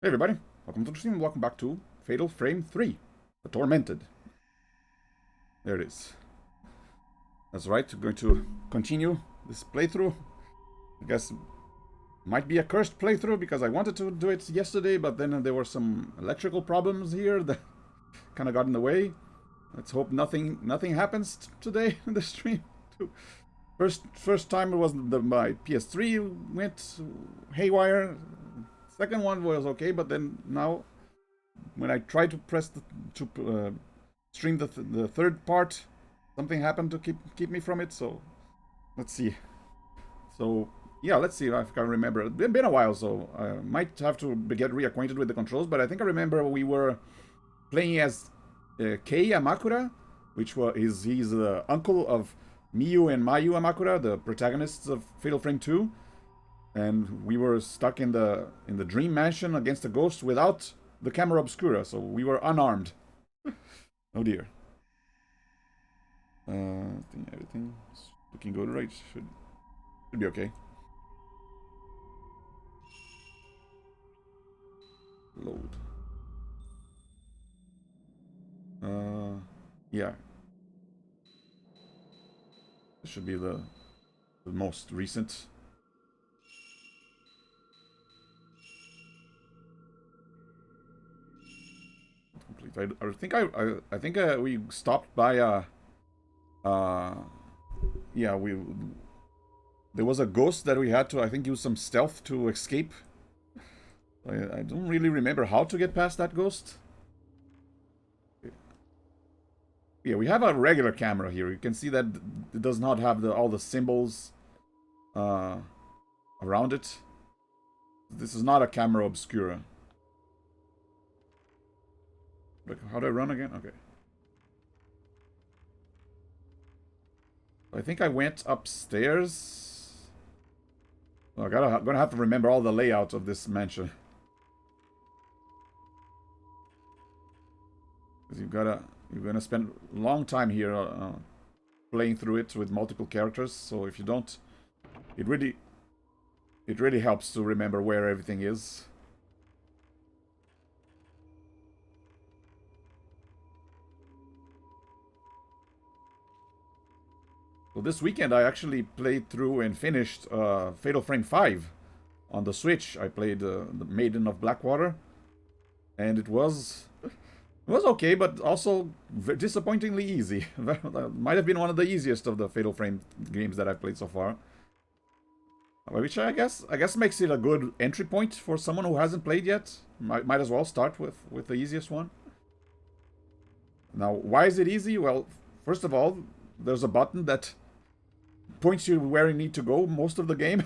Hey everybody, welcome to the stream, welcome back to Fatal Frame 3, The Tormented. There it is. That's right, we're going to continue this playthrough. I guess might be a cursed playthrough because I wanted to do it yesterday, but then there were some electrical problems here that kind of got in the way. Let's hope nothing happens today in the stream. First time it was my PS3 went haywire. Second one was okay, but then now when I tried to press stream the third part, something happened to keep me from it. So let's see. So yeah, let's see if I can remember. It's been a while, so I might have to get reacquainted with the controls. But I think I remember we were playing as Kei Amakura, which was he's the uncle of Miyu and Mayu Amakura, the protagonists of Fatal Frame 2. And we were stuck in the dream mansion against a ghost without the camera obscura, so we were unarmed. Oh dear. I think everything's looking good, right? Should be okay. Load. Yeah. This should be the most recent. I think we stopped by yeah, there was a ghost that we had to, I think, use some stealth to escape. I don't really remember how to get past that ghost. Yeah, we have a regular camera here. You can see that it does not have all the symbols around it. This is not a camera obscura. How do I run again? Okay. I think I went upstairs. Oh, I'm gonna have to remember all the layout of this mansion. Because you're gonna spend a long time here playing through it with multiple characters. So if you don't, it really helps to remember where everything is. So this weekend I actually played through and finished Fatal Frame 5 on the Switch. I played the Maiden of Blackwater, and it was okay, but also disappointingly easy. Might have been one of the easiest of the Fatal Frame games that I've played so far. Which I guess makes it a good entry point for someone who hasn't played yet. Might as well start with the easiest one. Now, why is it easy? Well, first of all, there's a button that points you where you need to go most of the game.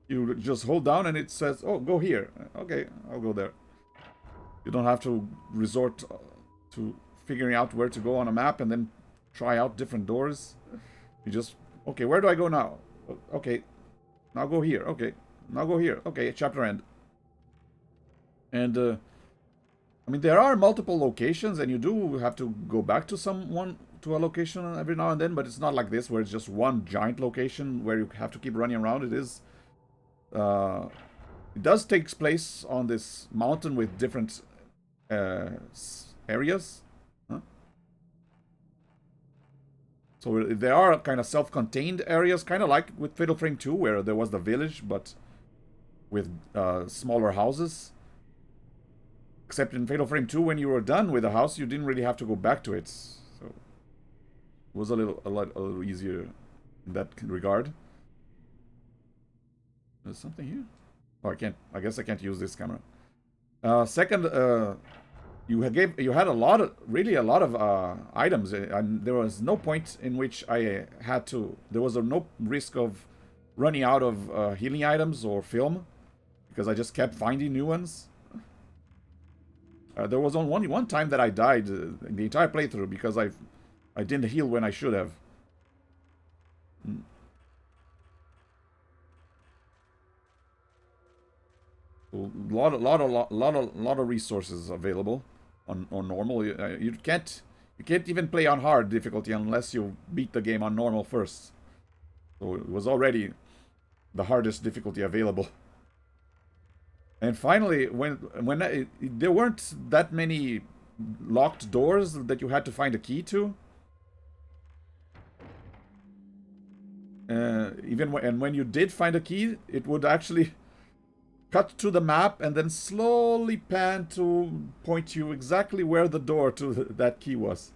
You just hold down and it says, oh, go here. Okay, I'll go there. You don't have to resort to figuring out where to go on a map and then try out different doors. You just, okay, where do I go now? Okay, now go here. Okay, now go here. Okay, chapter end. And, I mean, there are multiple locations and you do have to go back to a location every now and then, but it's not like this where it's just one giant location where you have to keep running around. It does take place on this mountain with different areas. Huh? So there are kind of self-contained areas, kind of like with Fatal Frame 2, where there was the village, but with smaller houses. Except in Fatal Frame 2, when you were done with the house, you didn't really have to go back to it. So it was a little easier in that regard. There's something here. Oh, I guess I can't use this camera. Second, you had a lot of items, and there was no point in which I had to. There was no risk of running out of healing items or film, because I just kept finding new ones. There was only one time that I died in the entire playthrough because I didn't heal when I should have. A lot of resources available on normal. You can't even play on hard difficulty unless you beat the game on normal first. So it was already the hardest difficulty available. And finally, there weren't that many locked doors that you had to find a key to. And when you did find a key, it would actually cut to the map and then slowly pan to point you exactly where the door to that key was.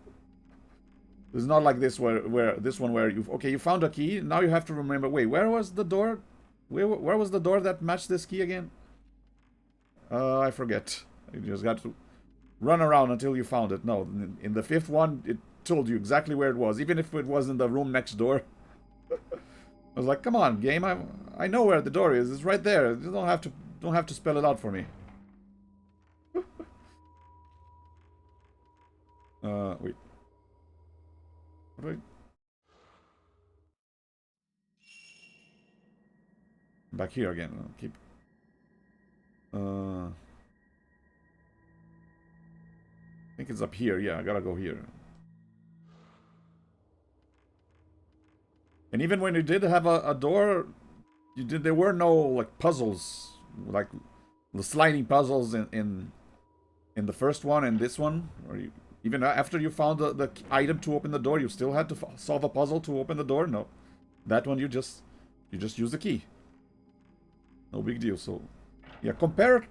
It's not like this where this one where you found a key, now you have to remember, wait, where was the door? Where was the door that matched this key again? I forget. You just got to run around until you found it. No, in the fifth one, it told you exactly where it was, even if it was in the room next door. I was like, come on, game, I know where the door is. It's right there. You don't have to spell it out for me. Wait. What do I... Back here again. I'll keep... I think it's up here. Yeah, I gotta go here. And even when you did have a door, there were no like puzzles, like the sliding puzzles in the first one and this one. Or even after you found the item to open the door, you still had to solve a puzzle to open the door. No, that one you just use the key. No big deal. So yeah, compared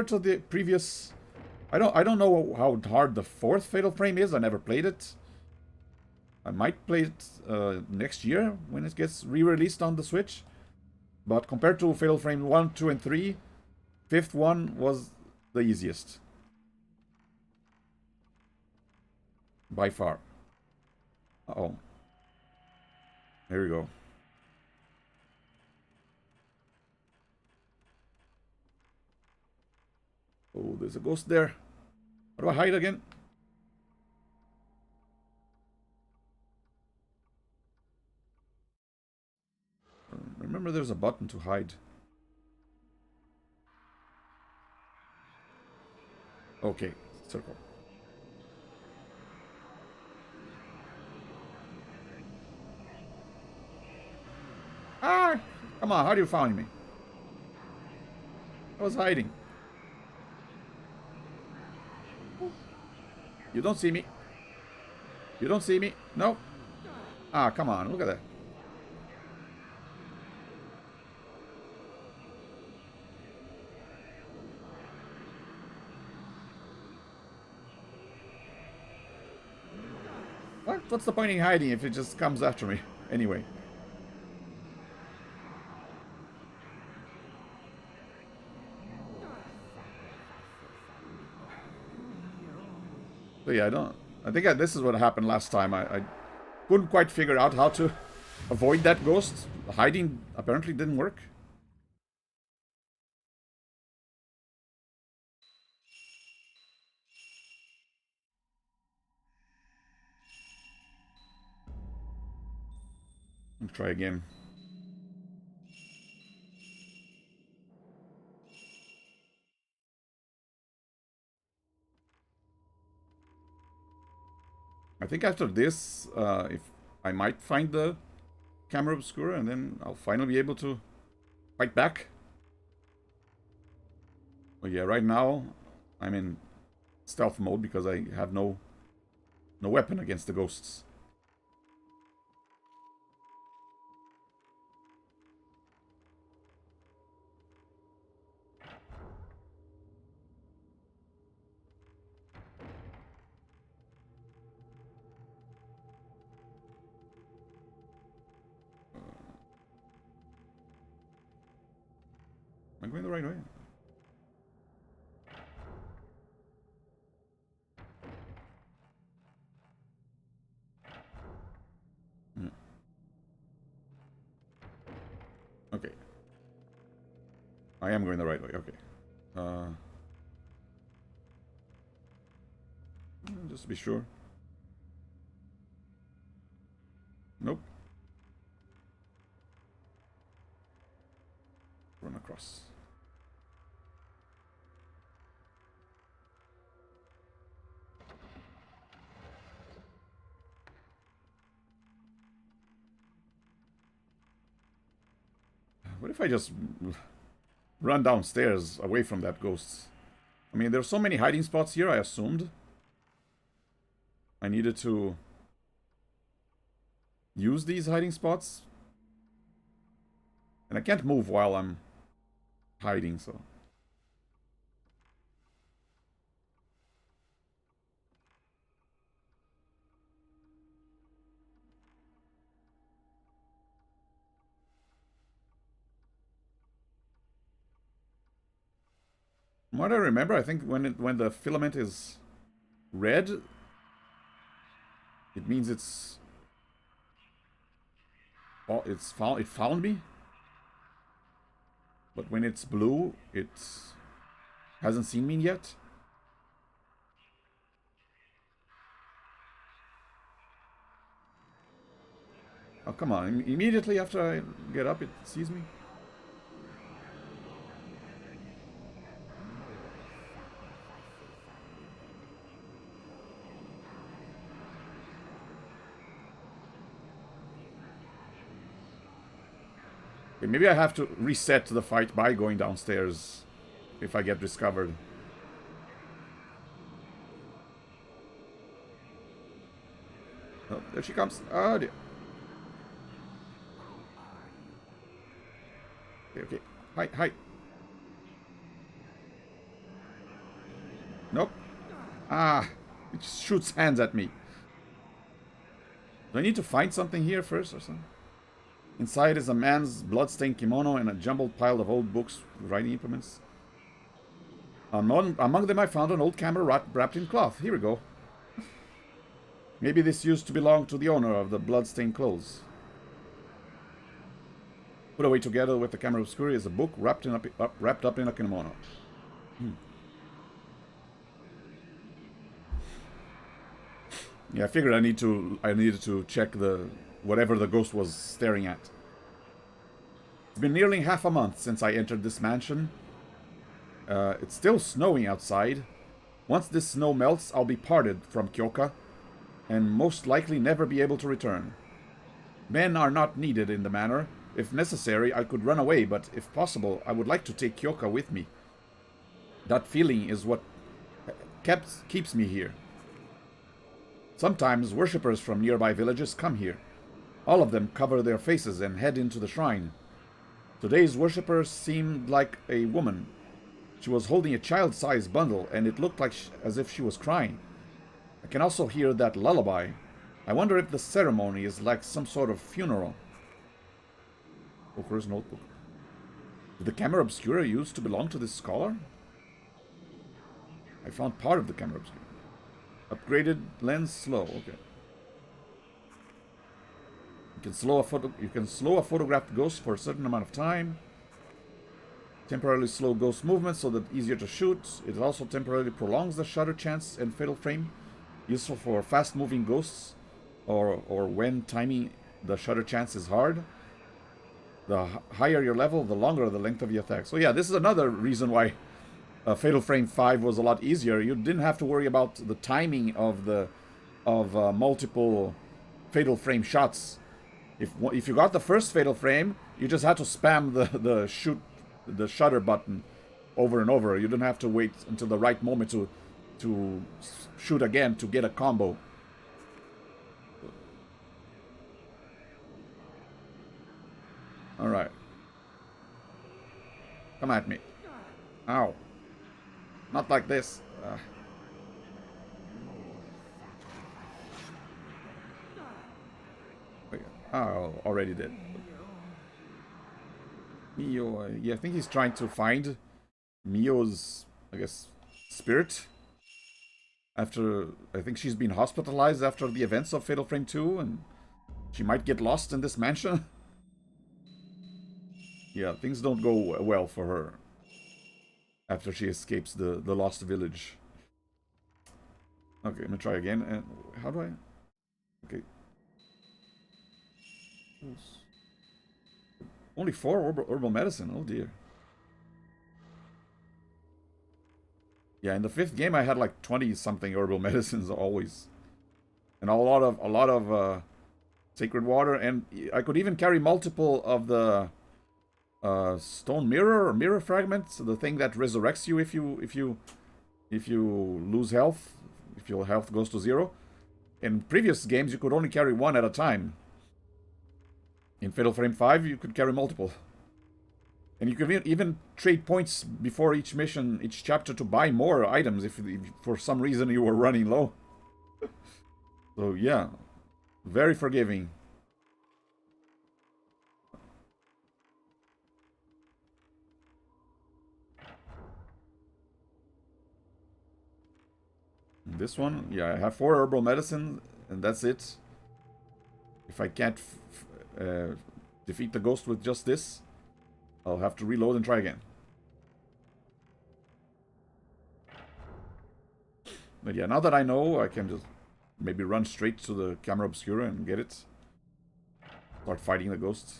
to the previous, I don't know how hard the fourth Fatal Frame is. I never played it. I might play it next year when it gets re-released on the Switch. But compared to Fatal Frame 1, 2, and 3, fifth one was the easiest. By far. Uh-oh. Here we go. Oh, there's a ghost there. How do I hide again? Remember there's a button to hide. Okay, circle. Ah! Come on, how do you find me? I was hiding. You don't see me. You don't see me. No. Ah, come on, look at that. What? What's the point in hiding if it just comes after me? Anyway. So yeah, I think this is what happened last time. I couldn't quite figure out how to avoid that ghost. Hiding apparently didn't work. I'll try again. I think after this, if I might find the camera obscura, and then I'll finally be able to fight back. But yeah, right now I'm in stealth mode because I have no weapon against the ghosts. Am I going the right way? Yeah. Okay. I am going the right way, okay. Just to be sure. Nope. Run across. What if I just run downstairs away from that ghost. I mean, there's so many hiding spots here, I assumed I needed to use these hiding spots. And I can't move while I'm hiding, so... From what I remember, I think when the filament is red, it means it found me. But when it's blue, it hasn't seen me yet. Oh, come on. Immediately after I get up, it sees me. Okay, maybe I have to reset the fight by going downstairs if I get discovered. Oh, there she comes. Oh, dear. Okay. Hi, hi. Nope. Ah, it just shoots hands at me. Do I need to find something here first or something? Inside is a man's blood-stained kimono and a jumbled pile of old books with writing implements. Among them I found an old camera wrapped in cloth. Here we go. Maybe this used to belong to the owner of the blood-stained clothes. Put away together with the camera obscura is a book wrapped up in a kimono. Yeah, I figured I needed to check whatever the ghost was staring at. It's been nearly half a month since I entered this mansion. It's still snowing outside. Once this snow melts, I'll be parted from Kyoka, and most likely never be able to return. Men are not needed in the manor. If necessary, I could run away, but if possible, I would like to take Kyoka with me. That feeling is what keeps me here. Sometimes worshippers from nearby villages come here. All of them cover their faces and head into the shrine. Today's worshipper seemed like a woman. She was holding a child-sized bundle, and it looked as if she was crying. I can also hear that lullaby. I wonder if the ceremony is like some sort of funeral. Okur's notebook. Did the camera obscura used to belong to this scholar? I found part of the camera obscura. Upgraded lens slow. Okay. You can slow a photographed ghost for a certain amount of time. Temporarily slow ghost movement so that easier to shoot. It also temporarily prolongs the shutter chance and fatal frame. Useful for fast-moving ghosts or when timing the shutter chance is hard. The higher your level, the longer the length of your attack. So yeah, this is another reason why Fatal Frame 5 was a lot easier. You didn't have to worry about the timing of multiple Fatal Frame shots. If you got the first Fatal Frame, you just had to spam the shutter button over and over. You didn't have to wait until the right moment to shoot again to get a combo. All right. Come at me. Ow. Not like this. Oh, already did. Mio, yeah, I think he's trying to find Mio's, I guess, spirit. After, I think she's been hospitalized after the events of Fatal Frame 2, and she might get lost in this mansion. Yeah, things don't go well for her after she escapes the lost village. Okay, I'm gonna try again. And how do I? Okay. Only 4 herbal medicine. Oh dear. Yeah, in the 5th game I had like 20 something herbal medicines always, and a lot of sacred water, and I could even carry multiple of the stone mirror or mirror fragment, the thing that resurrects you if you lose health, if your health goes to 0. In previous games, you could only carry one at a time. In Fatal Frame 5, you could carry multiple. And you could even trade points before each mission, each chapter, to buy more items if for some reason you were running low. So yeah, very forgiving. This one, yeah, I have 4 herbal medicine, and that's it. If I can't defeat the ghost with just this, I'll have to reload and try again. But yeah, now that I know, I can just maybe run straight to the Camera Obscura and get it. Start fighting the ghosts.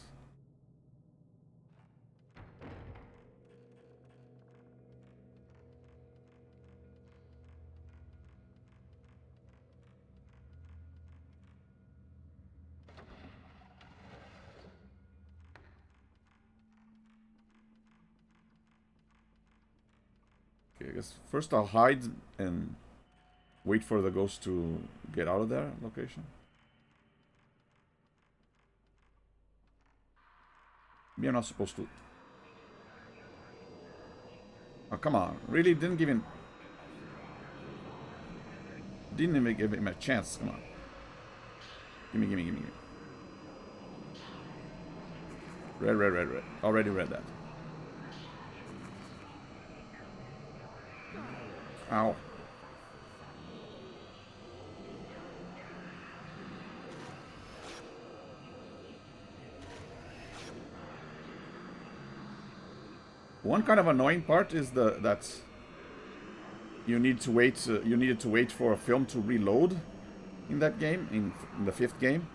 Okay, I guess first I'll hide and wait for the ghost to get out of their location. Maybe I'm not supposed to. Oh, come on. Really? Didn't even give him a chance. Come on. Gimme. Red. Already read that. Ow. One kind of annoying part is that you need to wait. You needed to wait for a film to reload in that game, in the 5th game.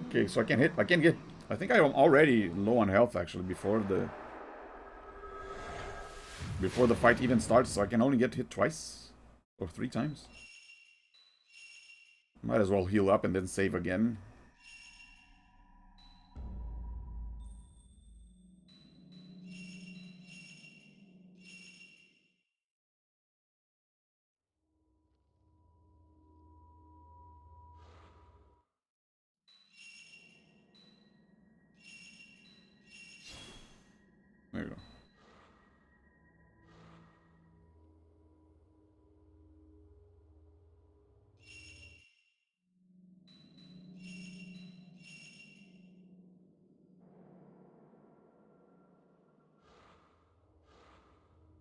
Okay, so I can get. I think I am already low on health actually before the fight even starts, so I can only get hit twice or 3 times. Might as well heal up and then save again. There you go.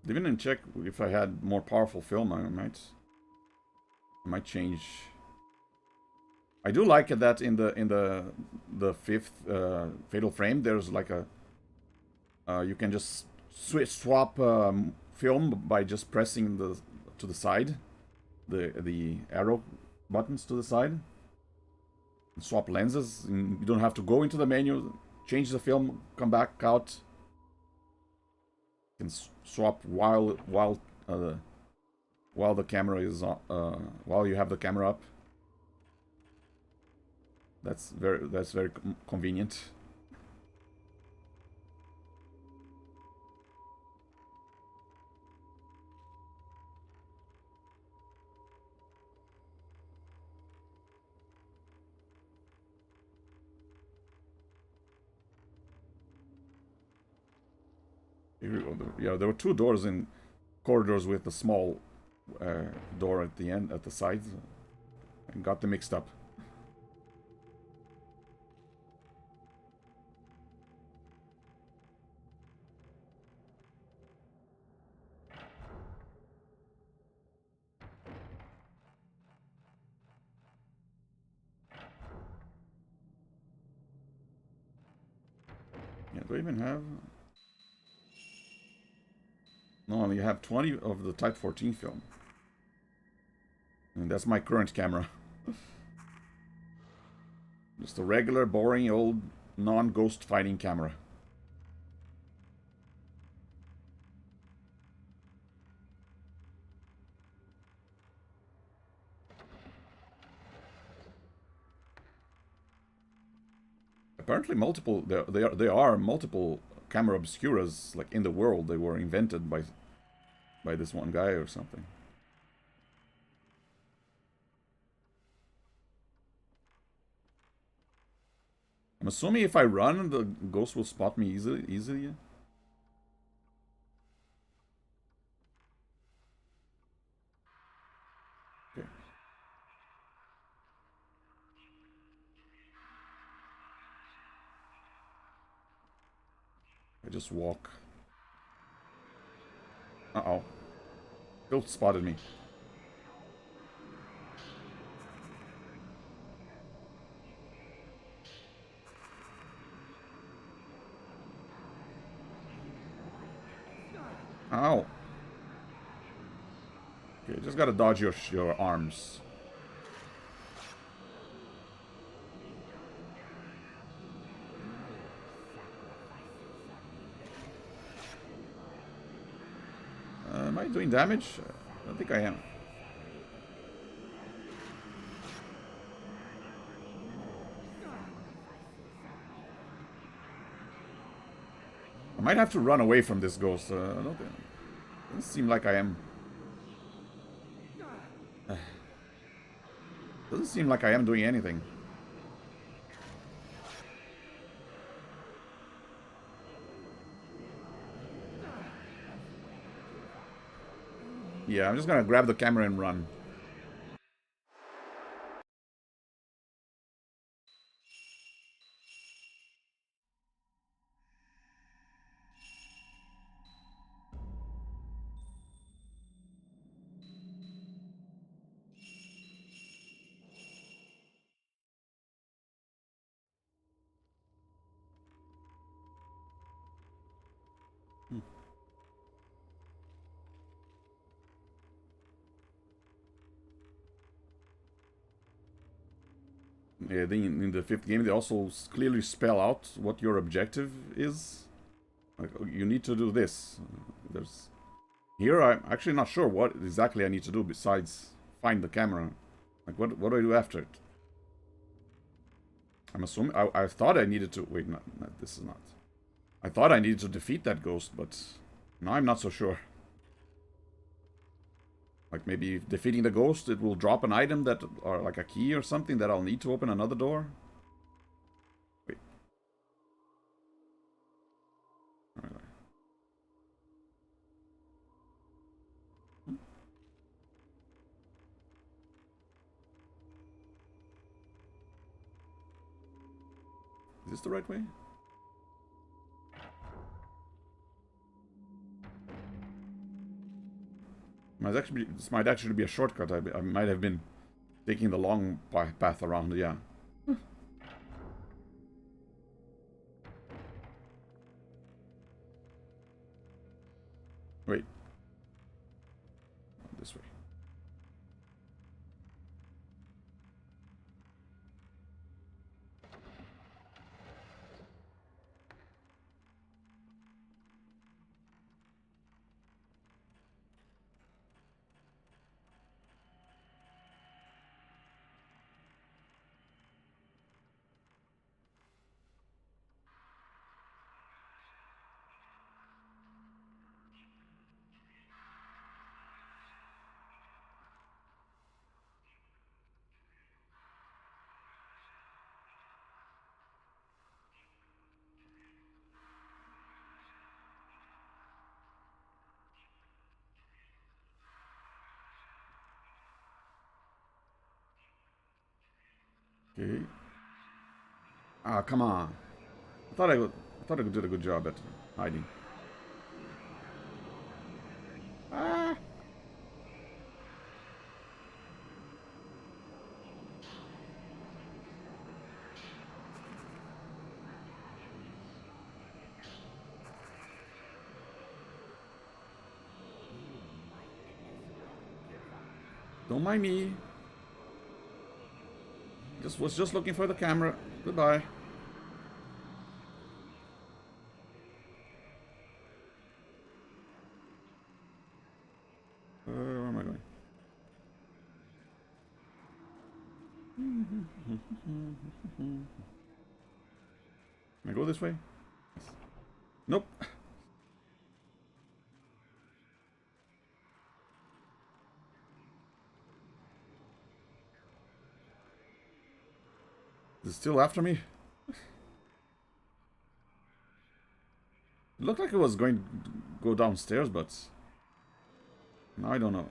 Didn't check if I had more powerful film. I might change. I do like that in the 5th Fatal Frame. There's like a you can just swap film by just pressing to the side, the arrow buttons to the side. Swap lenses. And you don't have to go into the menu, change the film, come back out. You can swap while the camera is while you have the camera up. That's very convenient. Here we go. Yeah, there were 2 doors in corridors with a small door at the end, at the sides, and got them mixed up. Yeah, do I even have? No, I only have 20 of the Type 14 film. And that's my current camera. Just a regular, boring, old, non-ghost fighting camera. Apparently multiple, there are multiple camera obscuras, like, in the world. They were invented by this one guy or something. I'm assuming if I run, the ghost will spot me easily. Okay. I just walk. Uh-oh. Bill spotted me. Ow. Okay, just gotta dodge your arms. Am I doing damage? I don't think I am. I might have to run away from this ghost. I don't think, doesn't seem like I am. Doesn't seem like I am doing anything. Yeah, I'm just gonna grab the camera and run. Yeah, in the fifth game, they also clearly spell out what your objective is. Like, you need to do this. There's Here, I'm actually not sure what exactly I need to do besides find the camera. Like, what do I do after it? I'm assuming... I thought I needed to... Wait, no, this is not. I thought I needed to defeat that ghost, but... now I'm not so sure. Like, maybe defeating the ghost, it will drop an item that... or like a key or something that I'll need to open another door? Wait. Alright. Is this the right way? This might actually be a shortcut. I might have been taking the long path around, yeah. Wait. This way. Okay. Ah, come on. I thought I did a good job at hiding. Ah! Don't mind me. Was just looking for the camera. Goodbye. Where am I going? Can I go this way? Nope. Is it still after me? It looked like it was going to go downstairs, but now I don't know.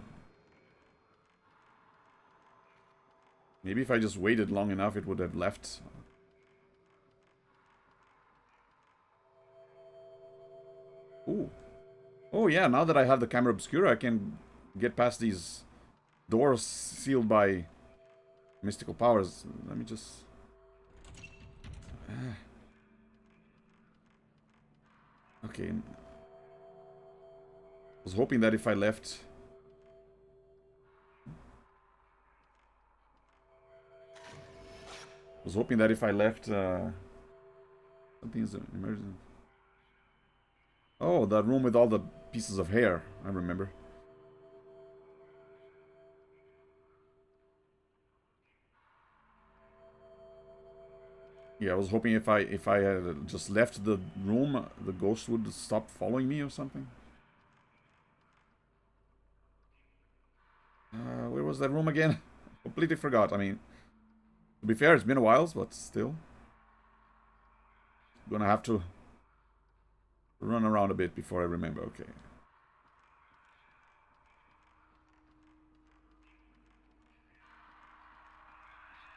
Maybe if I just waited long enough, it would have left. Ooh. Oh yeah, now that I have the camera obscura, I can get past these doors sealed by mystical powers. Let me just... Okay. I was hoping that if I left... Something is an emergency. Oh, that room with all the pieces of hair. I remember. Yeah, I was hoping if I had just left the room, the ghost would stop following me or something. Where was that room again? Completely forgot. I mean, to be fair, it's been a while, but still. Gonna have to run around a bit before I remember. Okay.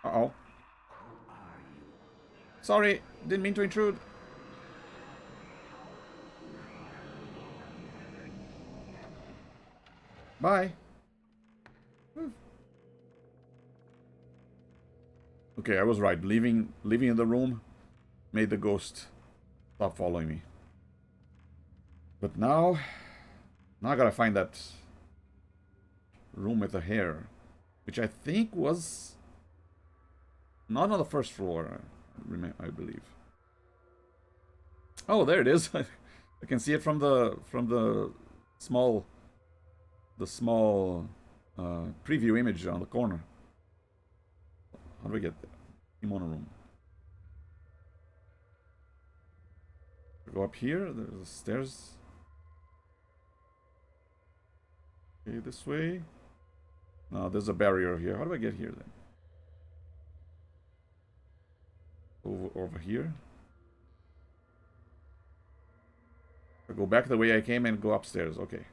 Uh-oh. Sorry, didn't mean to intrude. Bye. Okay, I was right. Leaving the room made the ghost stop following me. But now I gotta find that room with the hair, which I think was not on the first floor. I believe. Oh, there it is. I can see it from the small preview image on the corner. How do we get there? Kimono room. Go up here. There's stairs. Okay, this way. No, there's a barrier here. How do I get here then? Over here. I go back the way I came and go upstairs. Okay.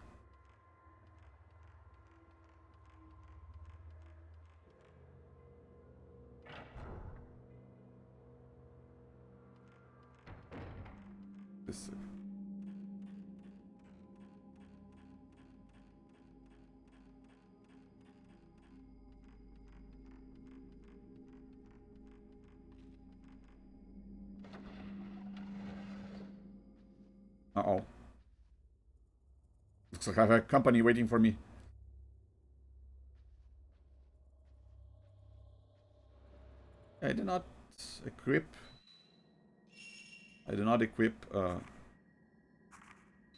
This. Uh-oh. Looks like I have a company waiting for me. I did not equip...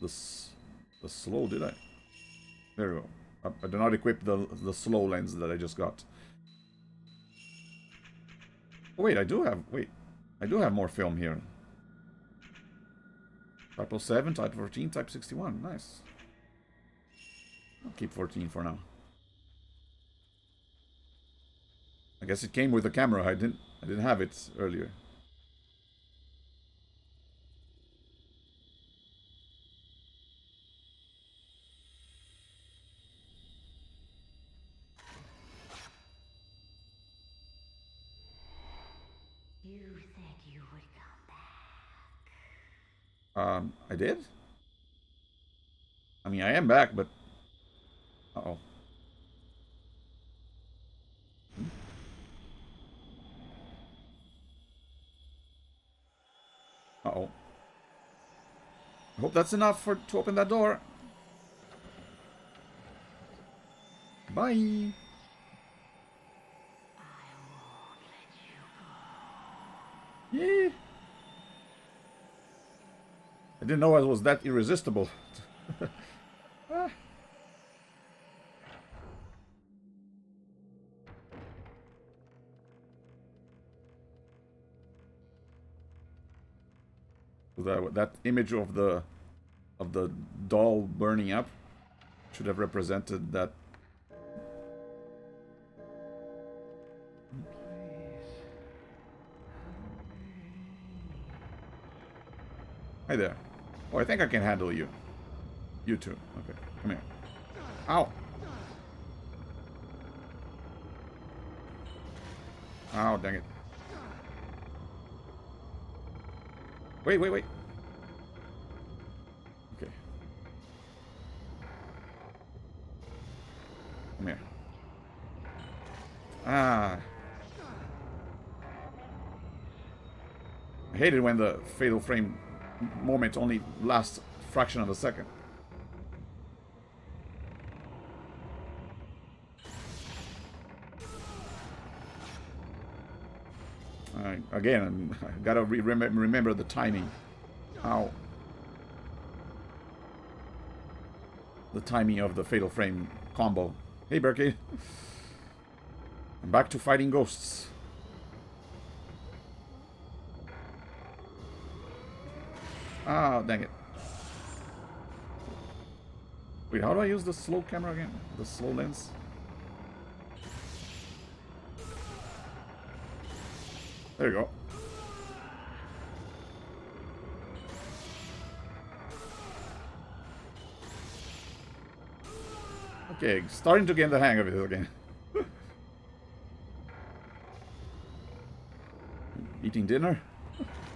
the slow, did I? There we go. I did not equip the slow lens that I just got. Oh, wait, I do have more film here. Type 07, Type 14, Type 61. Nice. I'll keep 14 for now. I guess it came with the camera. I didn't have it earlier. You said you would come back. I did? I mean, I am back, but... Uh-oh. Uh-oh. I hope that's enough to open that door. Bye. I won't let you go. Yeah. I didn't know I was that irresistible. Ah. That image of the doll burning up should have represented that. Hi there. Oh, I think I can handle you. You too. Okay, come here. Ow! Ow, dang it. Wait, wait, wait. Okay. Come here. Ah. I hate it when the fatal frame moment only lasts a fraction of a second. Again, I gotta remember the timing. Ow. The timing of the fatal frame combo. Hey, Berkey. I'm back to fighting ghosts. Ah, dang it. Wait, how do I use the slow camera again? The slow lens? There you go. Okay, starting to get the hang of it again. Eating dinner?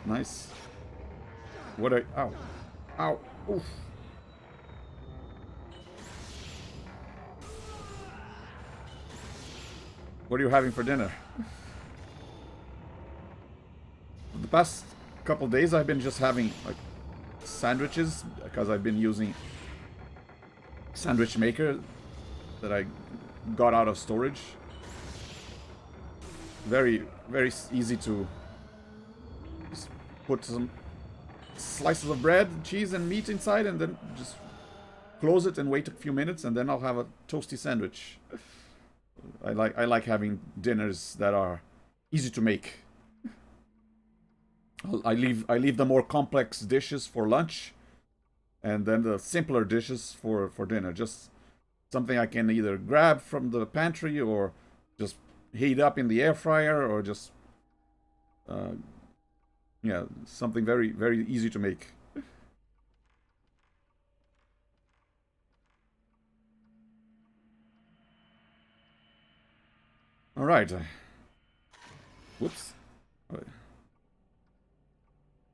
Nice. What I... Ow. Ow. Oof. What are you having for dinner? The past couple days I've been just having like sandwiches because I've been using sandwich maker that I got out of storage. Very, very easy to just put some slices of bread, cheese and meat inside and then just close it and wait a few minutes and then I'll have a toasty sandwich. I like having dinners that are easy to make. I leave the more complex dishes for lunch, and then the simpler dishes for dinner. Just something I can either grab from the pantry or just heat up in the air fryer, or just yeah, something very very easy to make. All right. Whoops.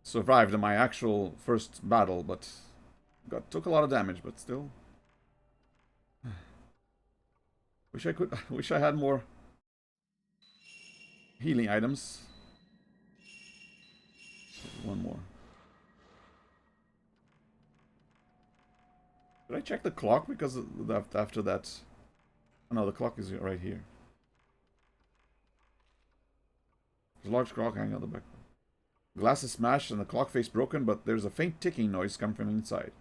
Survived my actual first battle, but took a lot of damage, but still. Wish I had more healing items. One more. Did I check the clock? Because after that... Oh no, the clock is right here. There's a large clock hanging on the back. Glass is smashed and the clock face broken, but there's a faint ticking noise coming from inside.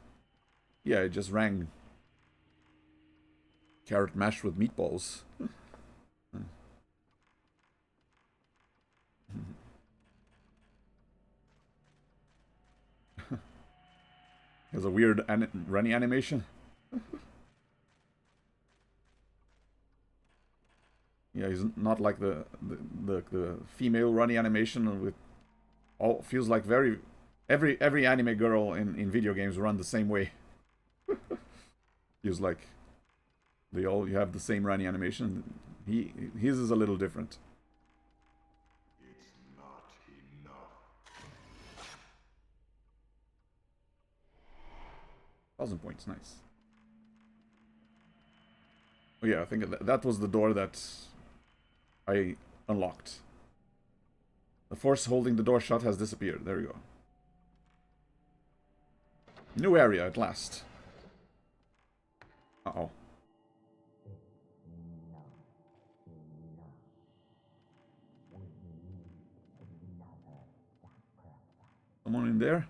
Yeah, it just rang. Carrot mashed with meatballs. There's a weird running animation. Yeah, he's not like the female running animation with all feels like every anime girl in video games run the same way. Feels like you have the same running animation. His is a little different. It's not enough. 1,000 points, nice. Oh yeah, I think that was the door that I unlocked. The force holding the door shut has disappeared. There we go. New area at last. Uh-oh. Someone in there?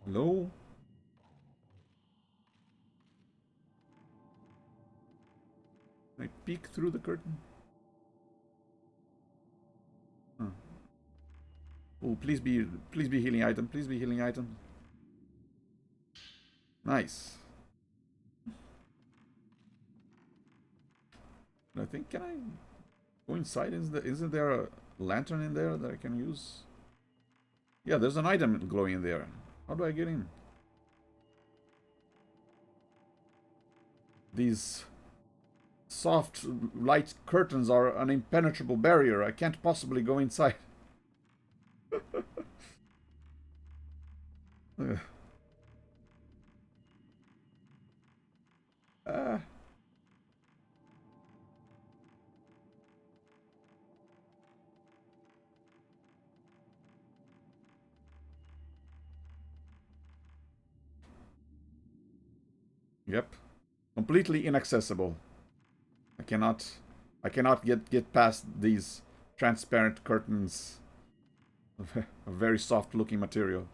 Hello? Can I peek through the curtain? Oh, please be healing item. Please be healing item. Nice. I think, can I go inside? Isn't there a lantern in there that I can use? Yeah, there's an item glowing in there. How do I get in? These soft light curtains are an impenetrable barrier. I can't possibly go inside. Ugh. Ah. Yep. Completely inaccessible. I cannot get past these transparent curtains of a very soft looking material.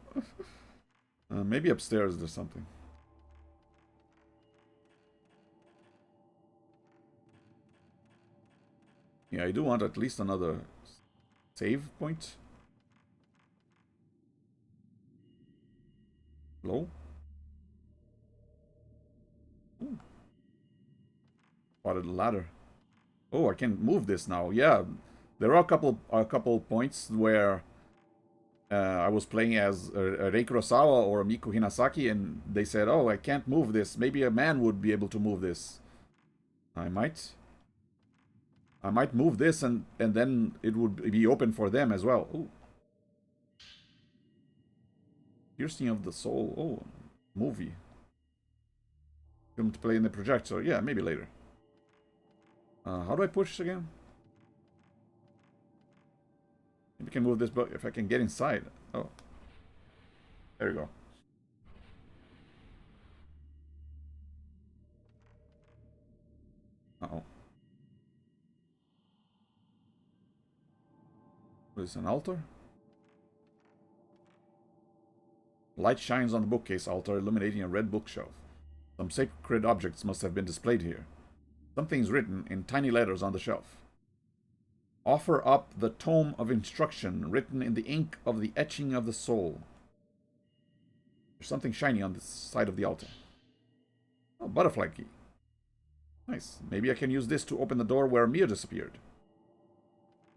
Maybe upstairs there's something. Yeah, I do want at least another save point. Low. Ooh. Spotted ladder. Oh, I can move this now. Yeah, there are a couple points where I was playing as Rei Kurosawa or Miku Hinasaki, and they said, "Oh, I can't move this. Maybe a man would be able to move this." I might move this, and then it would be open for them as well. Ooh. Piercing of the Soul. Oh, movie. Film to play in the projector. Yeah, maybe later. How do I push again? Maybe I can move this, but if I can get inside. Oh. There you go. Uh-oh. What is an altar? Light shines on the bookcase altar, illuminating a red bookshelf. Some sacred objects must have been displayed here. Something's written in tiny letters on the shelf. Offer up the tome of instruction written in the ink of the etching of the soul. There's something shiny on the side of the altar. Oh, butterfly key. Nice. Maybe I can use this to open the door where Mia disappeared.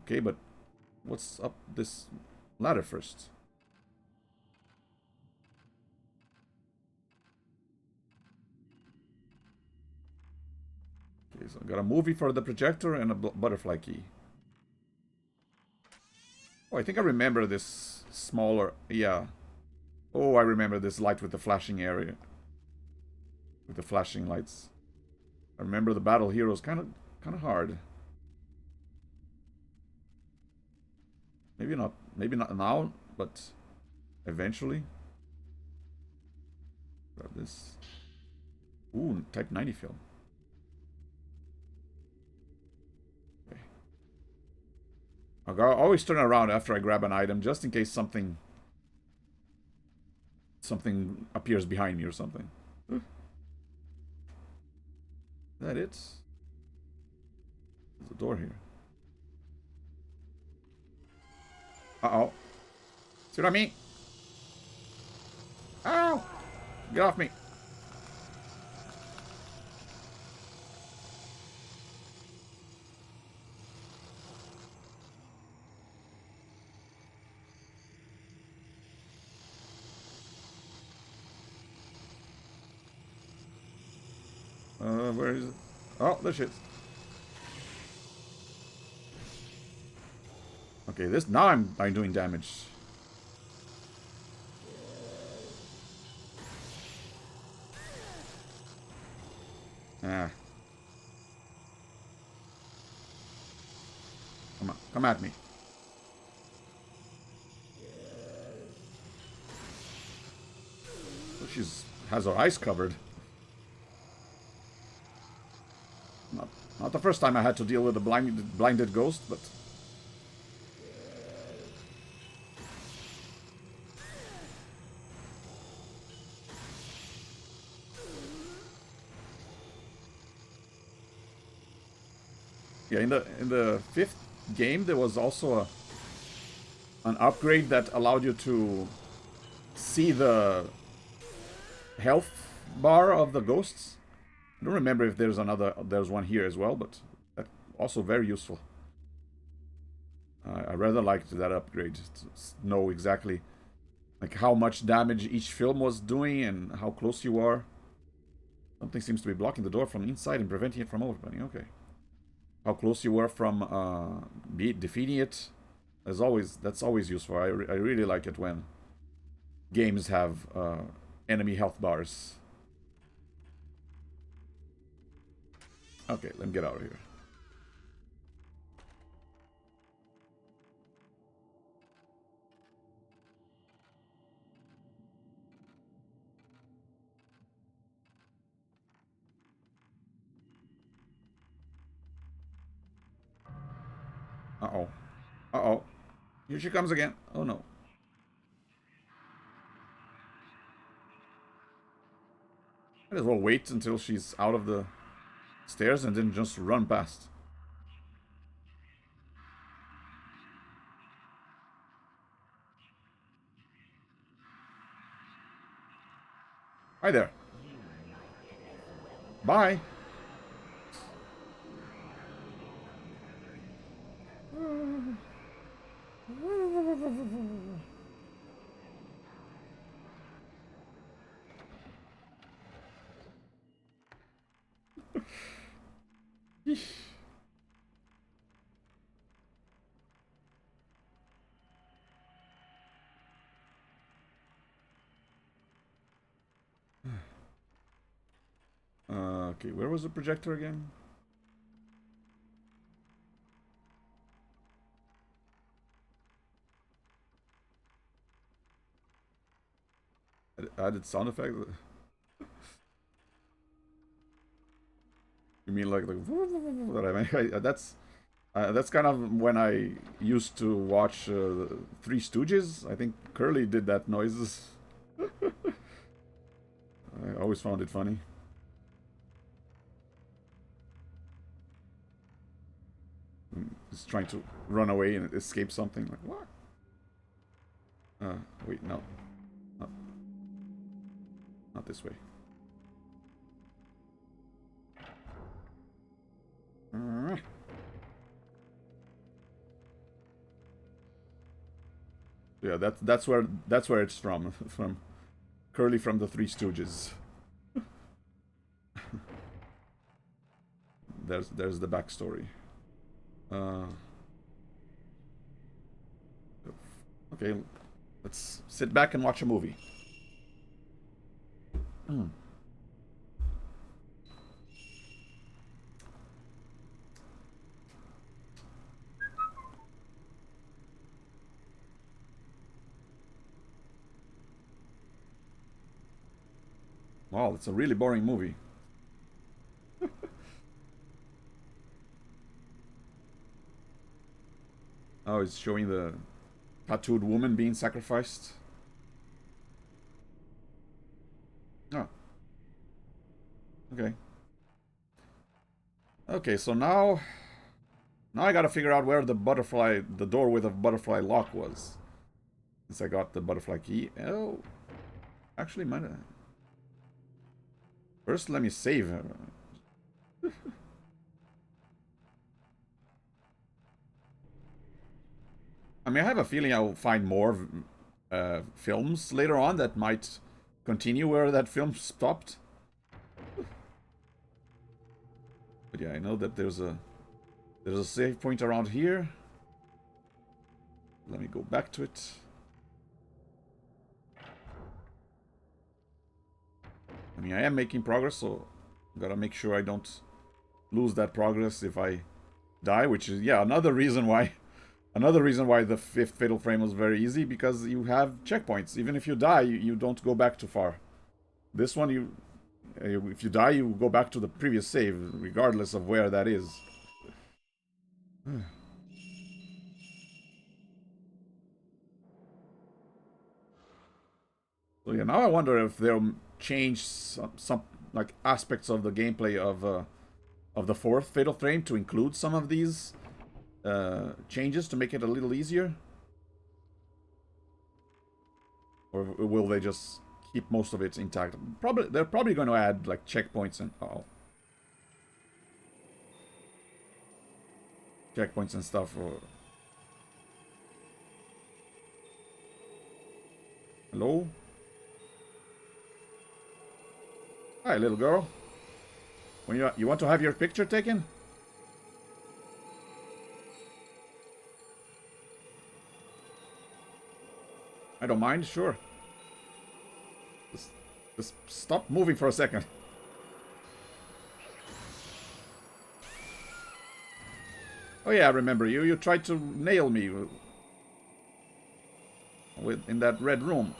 Okay, but what's up this ladder first? Okay, so I got a movie for the projector and a butterfly key. Oh, I think I remember this smaller... Yeah. Oh, I remember this light with the flashing area. With the flashing lights. I remember the battle heroes kind of hard. Maybe not now, but eventually. Grab this. Ooh, Type 90 film. Okay. I'll always turn around after I grab an item, just in case something appears behind me or something. Is that it? There's a door here. Uh-oh. See what I mean? Ow! Get off me. Where is it? Oh, there she is. Okay, this now I'm doing damage. Ah. Come on, come at me. So has her eyes covered. Not the first time I had to deal with a blinded ghost, but... Yeah, in the fifth game there was also an upgrade that allowed you to see the health bar of the ghosts. I don't remember if there's one here as well, but that's also very useful. I rather liked that upgrade to know exactly like how much damage each film was doing and how close you are. Something seems to be blocking the door from inside and preventing it from opening. Okay. How close you were from defeating it. As always, that's always useful. I really like it when games have enemy health bars. Okay, let me get out of here. Uh-oh. Uh-oh. Here she comes again. Oh, no. Might as well wait until she's out of the stairs and then just run past. Hi there. Bye. Okay, where was the projector again? Added sound effect? You mean like that's kind of when I used to watch Three Stooges. I think Curly did that noises. I always found it funny. He's trying to run away and escape something. Like, what? Wait, no. Not this way. Yeah, that's where it's from. From Curly from the Three Stooges. There's the backstory. Okay, let's sit back and watch a movie. Wow, it's a really boring movie. Oh, it's showing the tattooed woman being sacrificed. Oh. Okay. Okay, so now I gotta figure out where the door with the butterfly lock was. Since I got the butterfly key. Oh. Actually, might have... First, let me save her. I mean, I have a feeling I'll find more films later on that might continue where that film stopped. But yeah, I know that there's a save point around here. Let me go back to it. I mean, I am making progress, so gotta make sure I don't lose that progress if I die, which is, yeah, another reason why the fifth Fatal Frame was very easy, because you have checkpoints. Even if you die, you don't go back too far. This one, if you die, you go back to the previous save, regardless of where that is. So yeah, now I wonder if they'll change some like aspects of the gameplay of the fourth Fatal Frame to include some of these changes to make it a little easier. Or will they just keep most of it intact? Probably, they're probably going to add like checkpoints and checkpoints and stuff. Or hello, hi, little girl. When you want to have your picture taken? I don't mind. Sure. Just stop moving for a second. Oh yeah, I remember you. You tried to nail me in that red room.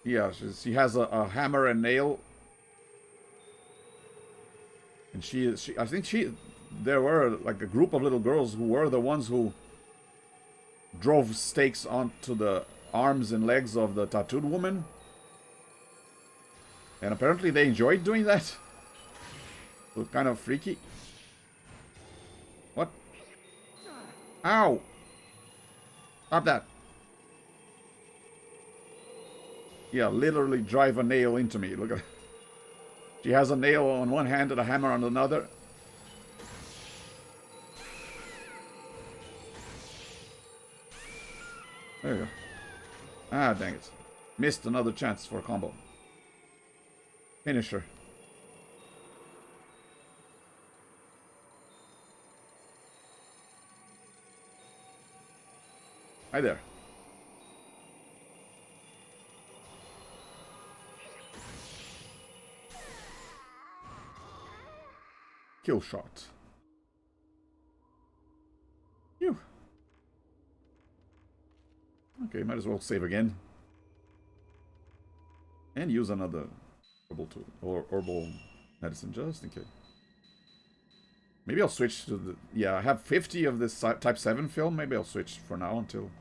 Yeah, she has a hammer and nail, and I think there were like a group of little girls who were the ones who drove stakes onto the arms and legs of the tattooed woman. And apparently they enjoyed doing that. So kind of freaky. What? Ow! Stop that. Yeah, literally drive a nail into me. Look at it. She has a nail on one hand and a hammer on another. There you go. Ah, dang it. Missed another chance for a combo. Finish her. Hi there. Kill shot. Phew. Okay, might as well save again. And use another herbal tool or herbal medicine just in case. Maybe I'll switch to the... Yeah, I have 50 of this Type 7 film. Maybe I'll switch for now until...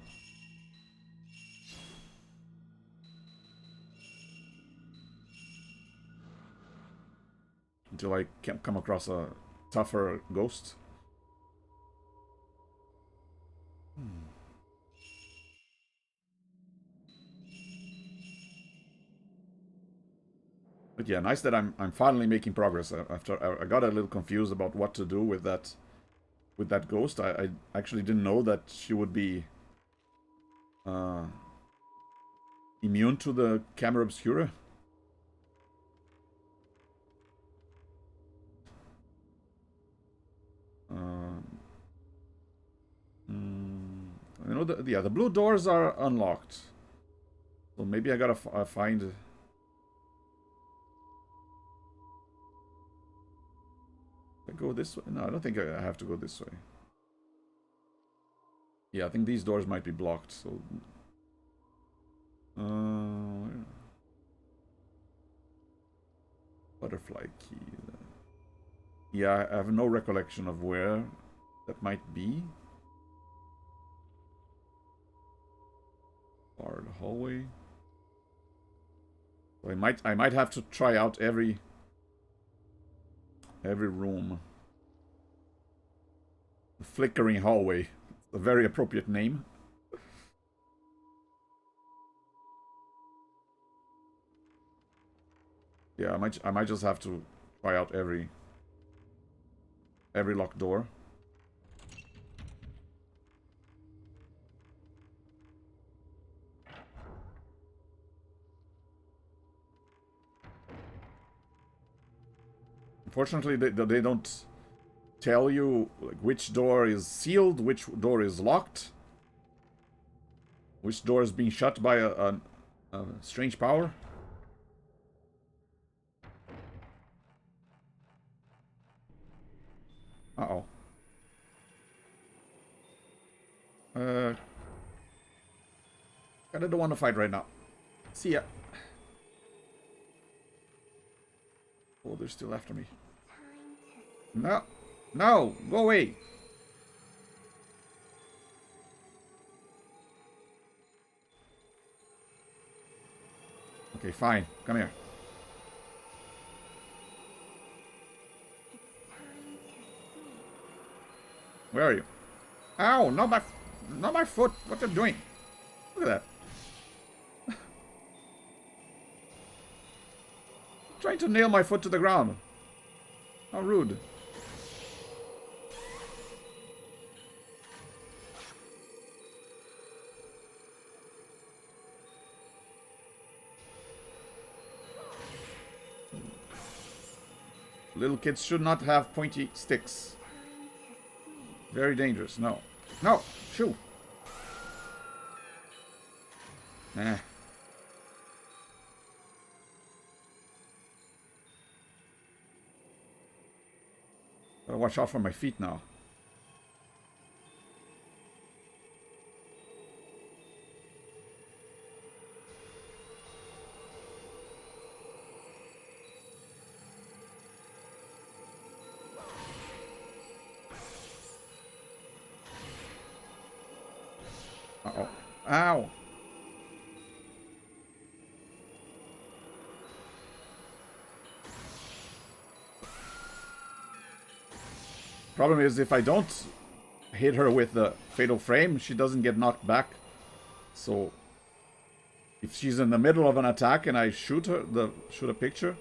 Until I can come across a tougher ghost. But yeah, nice that I'm finally making progress. After I got a little confused about what to do with that ghost. I actually didn't know that she would be immune to the camera obscura. You know, the blue doors are unlocked. So maybe I gotta find... I go this way? No, I don't think I have to go this way. Yeah, I think these doors might be blocked, so... Butterfly key. Yeah, I have no recollection of where that might be. Barred hallway. So I might have to try out every room. The flickering hallway. A very appropriate name. Yeah, I might just have to try out every locked door. Unfortunately, they don't tell you like, which door is sealed, which door is locked, which door is being shut by a strange power. Uh-oh. Kinda don't want to fight right now. See ya. Oh, they're still after me. No. No! Go away! Okay, fine. Come here. Where are you? Ow! Not my foot! What are you doing? Look at that. Trying to nail my foot to the ground. How rude. Little kids should not have pointy sticks. Very dangerous. No. No! Shoo! Nah. Gotta watch out for my feet now. Uh-oh. Ow! Problem is, if I don't hit her with the fatal frame, she doesn't get knocked back. So, if she's in the middle of an attack and I shoot a picture,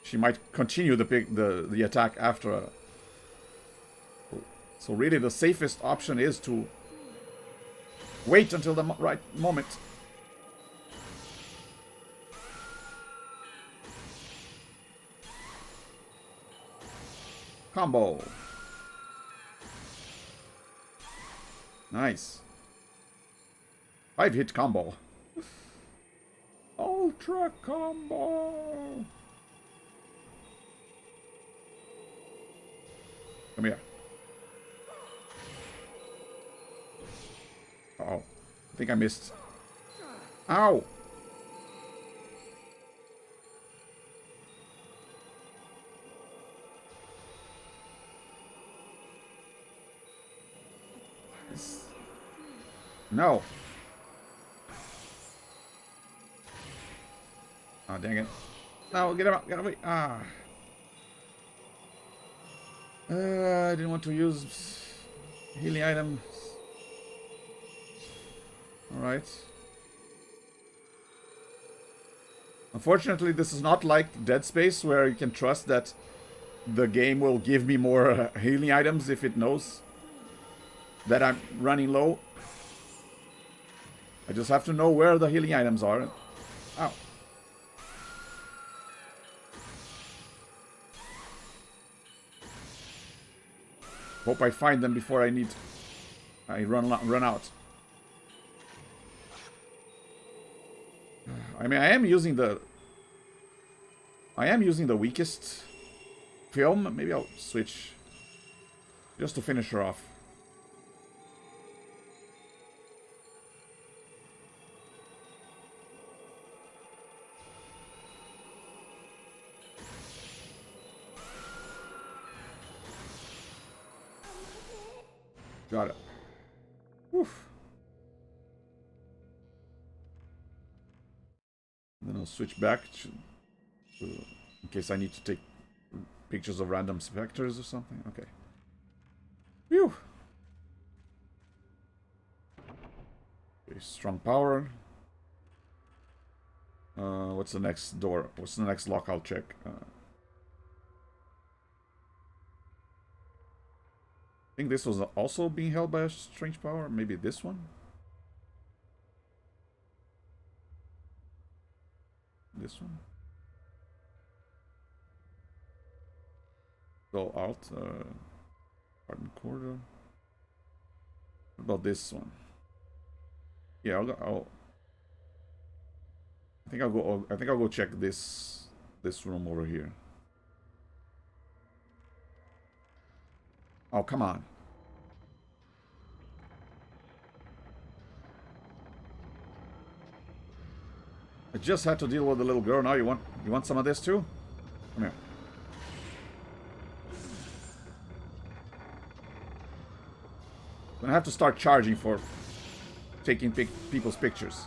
she might continue the attack after. So really, the safest option is to wait until the right moment. Combo. Nice. 5-hit combo. Ultra combo. Come here. Uh-oh. I think I missed. Ow! No. Oh, dang it. No, get him out. Get away. Ah. I didn't want to use healing items. Alright. Unfortunately, this is not like Dead Space, where you can trust that the game will give me more healing items if it knows that I'm running low. I just have to know where the healing items are. Ow. Hope I find them before I run out. I mean, I am using the weakest film. Maybe I'll switch just to finish her off. Got it. Woof. Then I'll switch back in case I need to take pictures of random specters or something. Okay. Phew. Okay, strong power. What's the next door? What's the next lock? I'll check. I think this was also being held by a strange power. Maybe this one? This one? So Alt, Pardon Quarter. What about this one? Yeah, I think I'll go check this room over here. Oh, come on. I just had to deal with the little girl. Now you want some of this too? Come here. I'm gonna have to start charging for taking people's pictures.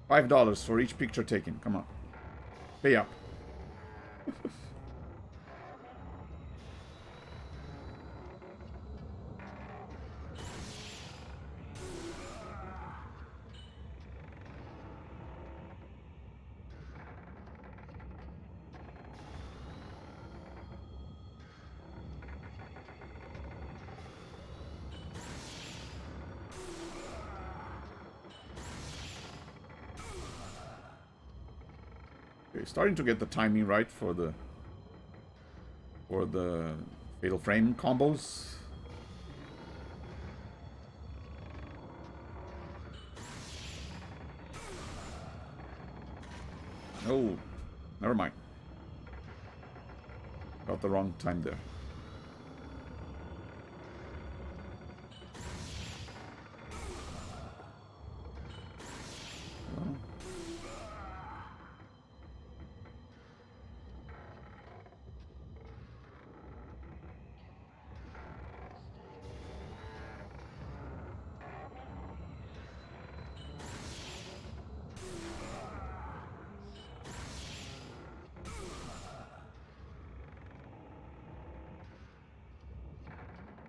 $5 for each picture taken. Come on. Pay up. Okay, starting to get the timing right for the Fatal Frame combos. Oh, never mind. Got the wrong time there. Well.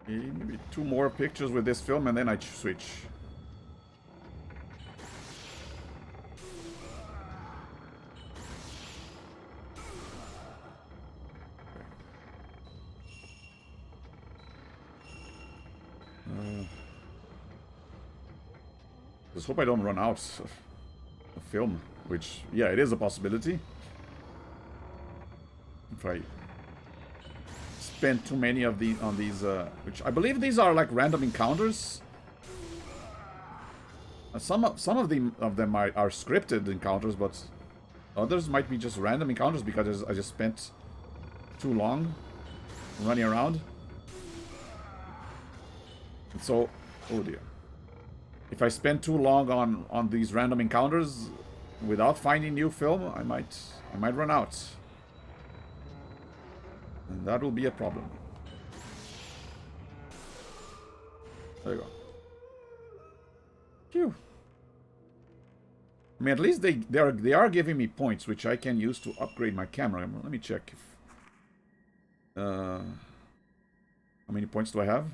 Okay, maybe 2 more pictures with this film and then I switch. Just hope I don't run out of film, which, yeah, it is a possibility. If I spend too many of these on these, which I believe these are like random encounters. Some of them are scripted encounters, but others might be just random encounters because I just spent too long running around. And so, oh dear. If I spend too long on these random encounters without finding new film, I might run out. And that will be a problem. There you go. Phew. I mean, at least they are giving me points, which I can use to upgrade my camera. Let me check if... how many points do I have?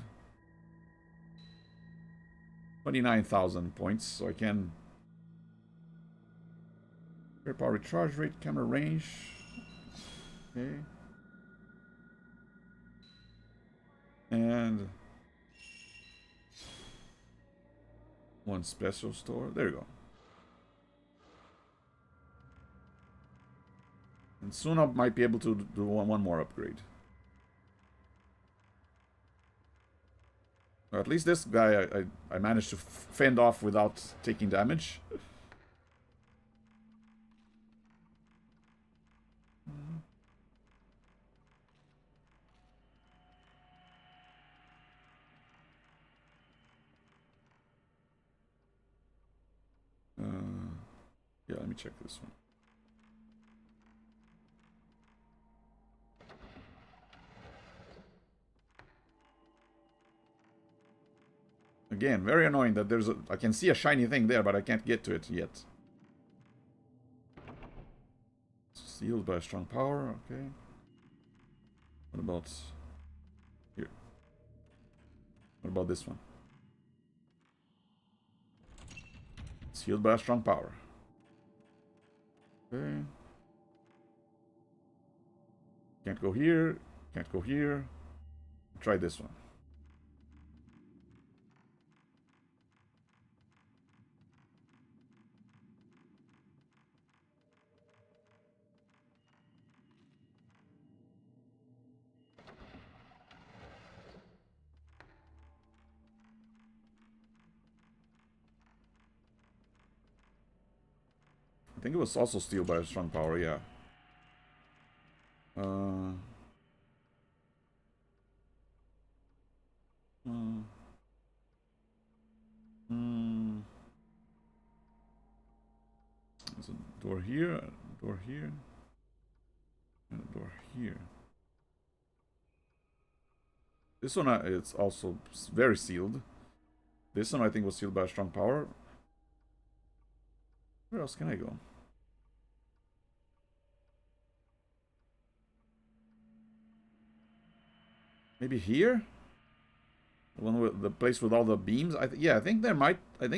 29,000 points, so I can... Air power recharge rate, camera range... Okay. And... 1 special store. There you go. And soon I might be able to do one more upgrade. Or at least this guy I managed to fend off without taking damage. Yeah, let me check this one. Again, very annoying that I can see a shiny thing there, but I can't get to it yet. Sealed by a strong power, okay. What about here? What about this one? Sealed by a strong power. Okay. Can't go here. Can't go here. Try this one. I think it was also sealed by a strong power, yeah. There's a door here, a door here, and a door here. This one it's also very sealed. This one I think was sealed by a strong power. Where else can I go? Maybe here? The one with the place with all the beams? Yeah, I think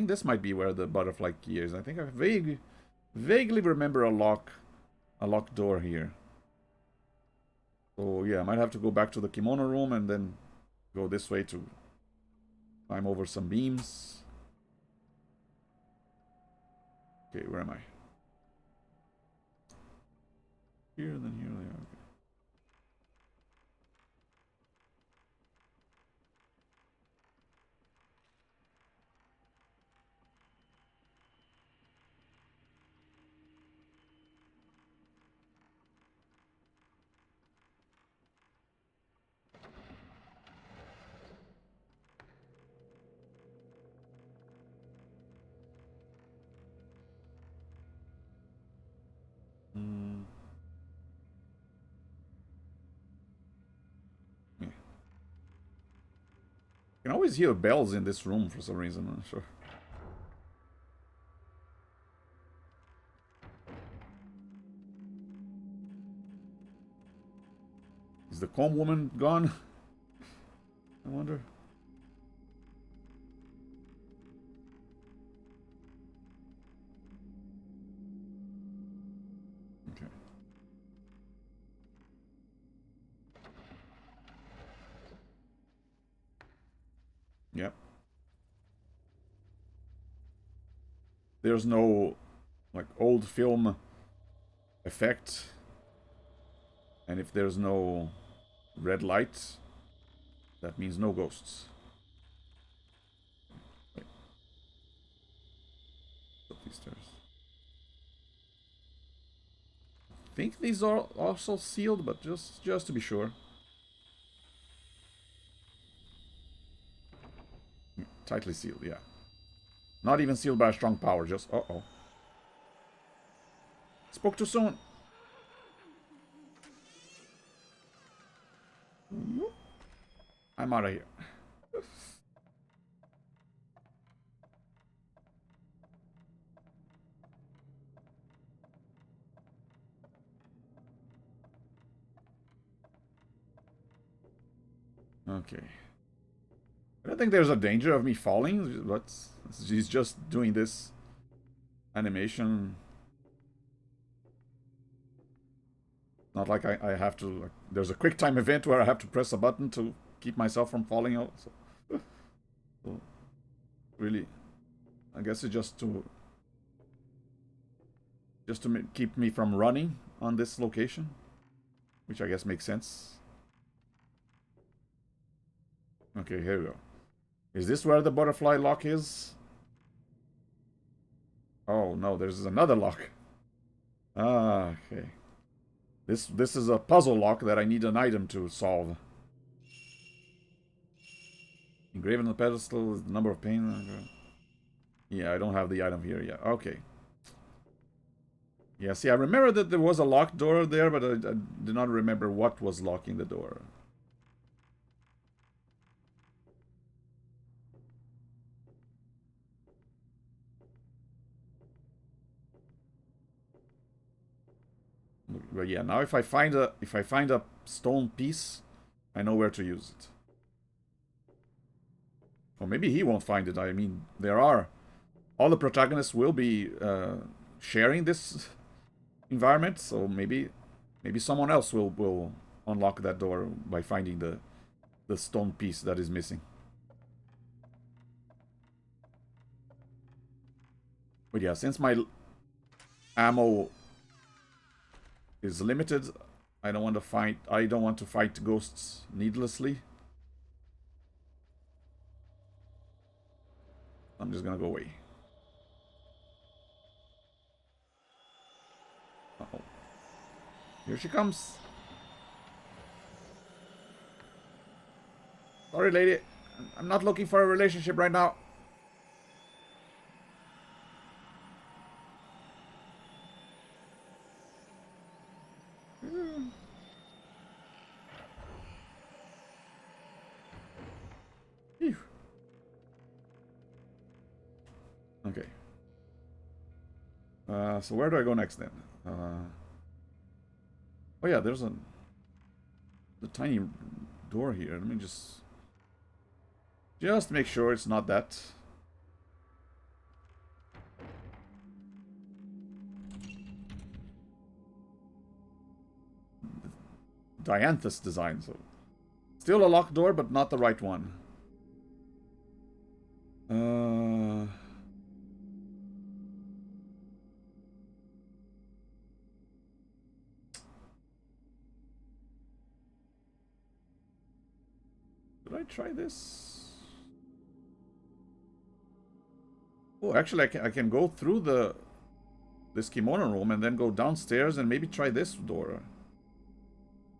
this might be where the butterfly key is. I think I vaguely remember a locked door here. So yeah, I might have to go back to the kimono room and then go this way to climb over some beams. Okay, where am I? Here, then here, there. Okay. Mm. Yeah. You can always hear bells in this room for some reason. I'm not sure. Is the calm woman gone? I wonder. Okay. Yep. There's no like old film effect, and if there's no red light, that means no ghosts. Wait. Up these stairs. I think these are also sealed, but just to be sure. Tightly sealed, yeah. Not even sealed by a strong power, just uh-oh. Spoke too soon. I'm out of here. Okay. I don't think there's a danger of me falling, but he's just doing this animation. Not like I have to... Like, there's a quick time event where I have to press a button to keep myself from falling out. So really, I guess it's just to keep me from running on this location, which I guess makes sense. Okay, here we go. Is this where the butterfly lock is? Oh no, there's another lock. Ah, okay. This is a puzzle lock that I need an item to solve. Engraven on the pedestal is the number of pain. Yeah, I don't have the item here yet. Okay. Yeah, see, I remember that there was a locked door there, but I do not remember what was locking the door. But yeah, now if I find a stone piece, I know where to use it. Or maybe he won't find it. I mean, all the protagonists will be sharing this environment, so maybe someone else will unlock that door by finding the stone piece that is missing. But yeah, since my ammo is limited, I don't want to fight ghosts needlessly. I'm just gonna go away. Uh-oh. Here she comes. Sorry, lady. I'm not looking for a relationship right now. Phew. Okay. So where do I go next then? Oh yeah, there's a tiny door here. Let me just make sure it's not that. Dianthus design, so still a locked door, but not the right one. I try this? Oh, actually, I can go through this kimono room and then go downstairs and maybe try this door.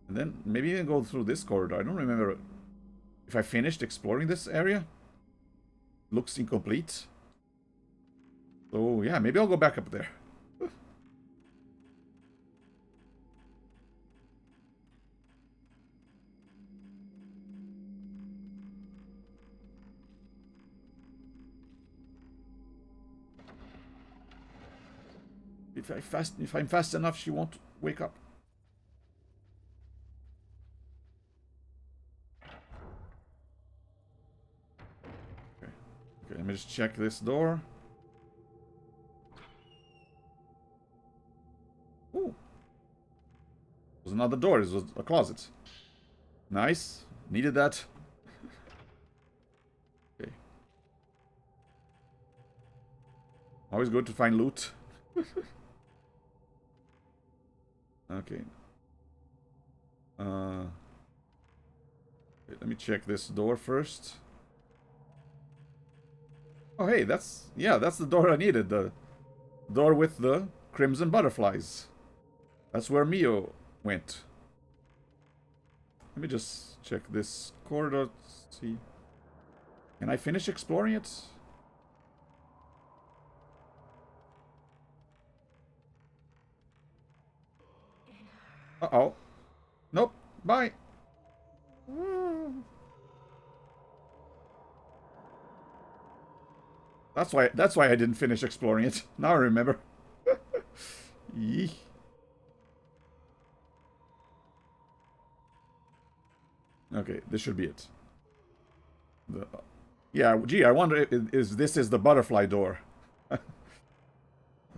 And then maybe even go through this corridor. I don't remember if I finished exploring this area. Looks incomplete. So yeah, maybe I'll go back up there. If I'm fast enough, she won't wake up. Okay, let me just check this door. Ooh. There's another door. This was a closet. Nice. Needed that. Okay. Always good to find loot. Okay. Wait, let me check this door first. Oh, hey, that's the door I needed. The door with the crimson butterflies. That's where Mio went. Let me just check this corridor. See. Can I finish exploring it? Uh-oh. Nope. Bye. That's why I didn't finish exploring it. Now I remember. Yee. Okay, this should be it. Yeah, gee, I wonder if this is the butterfly door.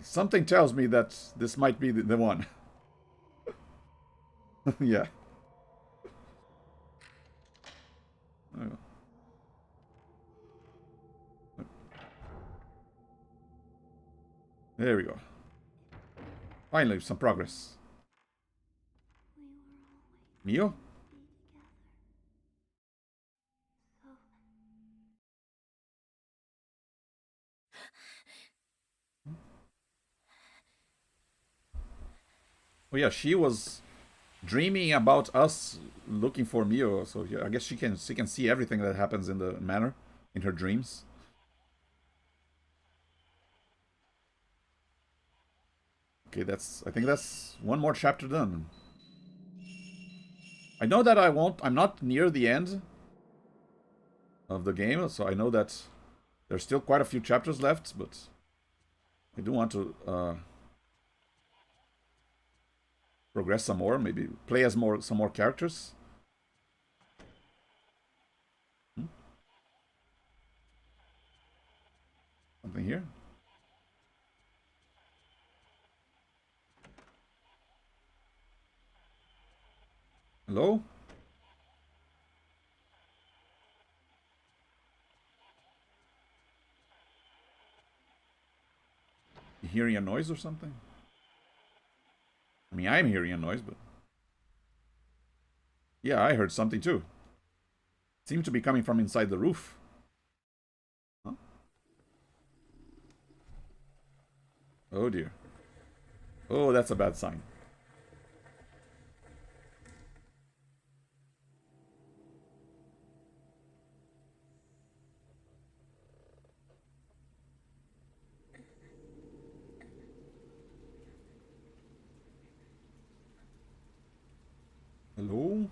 Something tells me that this might be the one. Yeah. Oh. There we go. Finally, some progress. We were Mio? always be together. Oh yeah, she was dreaming about us looking for Mio, so yeah, I guess she can see everything that happens in the manor in her dreams. Okay, I think that's one more chapter done. I know that I'm not near the end of the game, so I know that there's still quite a few chapters left, but I do want to progress some more, maybe play as some more characters. Something here. Hello? You hearing a noise or something? I mean, I'm hearing a noise, but... Yeah, I heard something too. It seemed to be coming from inside the roof. Huh? Oh dear. Oh, that's a bad sign. Hello?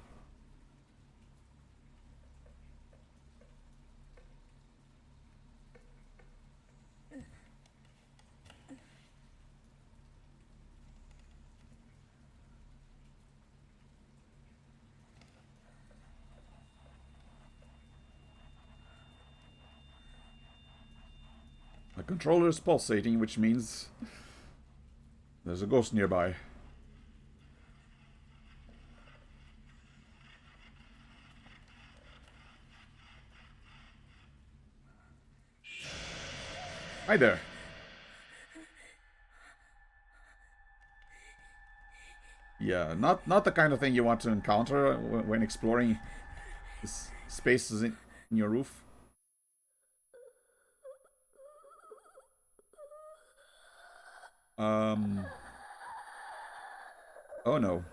The controller is pulsating, which means there's a ghost nearby. Hi there. Yeah, not the kind of thing you want to encounter when exploring this spaces in your roof. Oh no.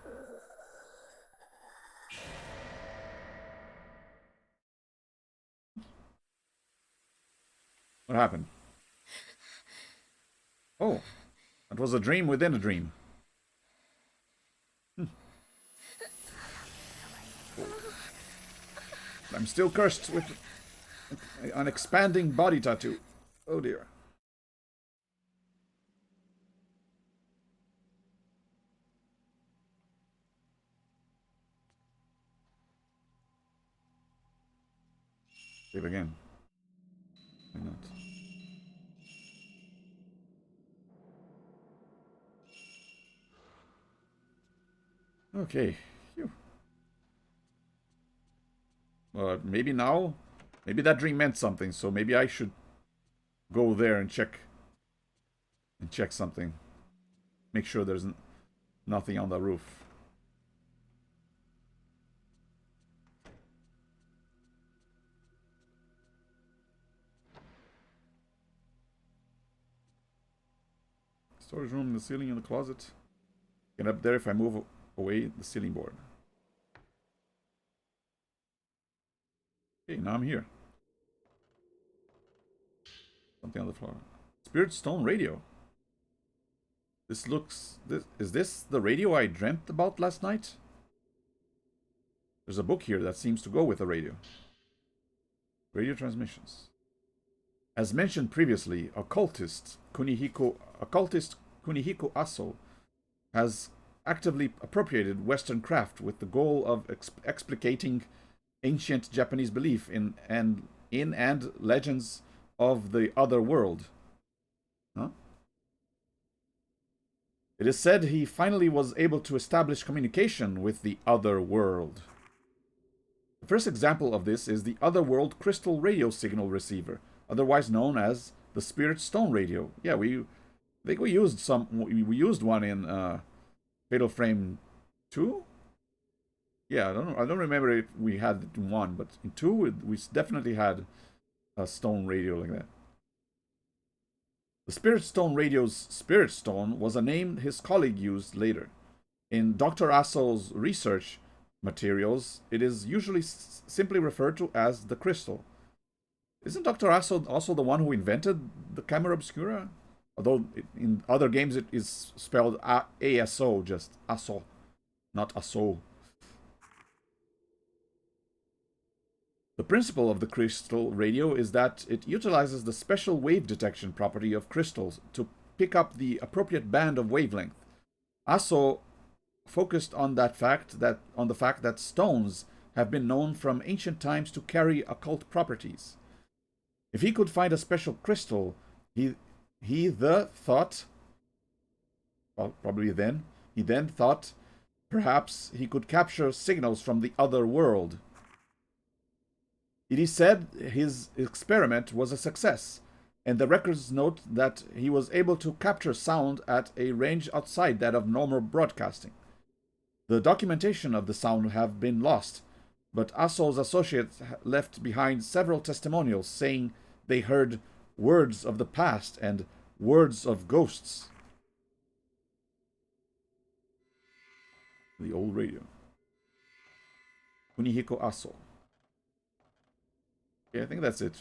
What happened? Oh, that was a dream within a dream. I'm still cursed with an expanding body tattoo. Oh dear. Save again. Why not? Okay. Phew. Maybe now, maybe that dream meant something. So maybe I should go there and check something. Make sure there's nothing on the roof. Storage room, the ceiling, and the closet. Get up there if I move away the ceiling board. Okay, now I'm here. Something on the floor. Spirit stone radio. This looks... Is this the radio I dreamt about last night? There's a book here that seems to go with the radio. Radio transmissions. As mentioned previously, occultist Kunihiko Aso has actively appropriated Western craft with the goal of explicating ancient Japanese belief in and legends of the other world. Huh? It is said he finally was able to establish communication with the other world. The first example of this is the Otherworld Crystal Radio Signal Receiver, otherwise known as the Spirit Stone Radio. Yeah, I think we used we used one in Fatal Frame 2? Yeah, I don't remember if we had it in 1, but in 2 we definitely had a stone radio like that. The Spirit Stone Radio's Spirit Stone was a name his colleague used later. In Dr. Aso's research materials, it is usually simply referred to as the crystal. Isn't Dr. Aso also the one who invented the camera obscura? Although in other games it is spelled ASO, just Aso, not Aso. The principle of the crystal radio is that it utilizes the special wave detection property of crystals to pick up the appropriate band of wavelength. Aso focused on the fact that stones have been known from ancient times to carry occult properties. If he could find a special crystal, he then thought perhaps he could capture signals from the other world. It is said his experiment was a success, and the records note that he was able to capture sound at a range outside that of normal broadcasting. The documentation of the sound have been lost, but Aso's associates left behind several testimonials saying they heard words of the past and words of ghosts. The old radio. Kunihiko Aso. Yeah, I think that's it.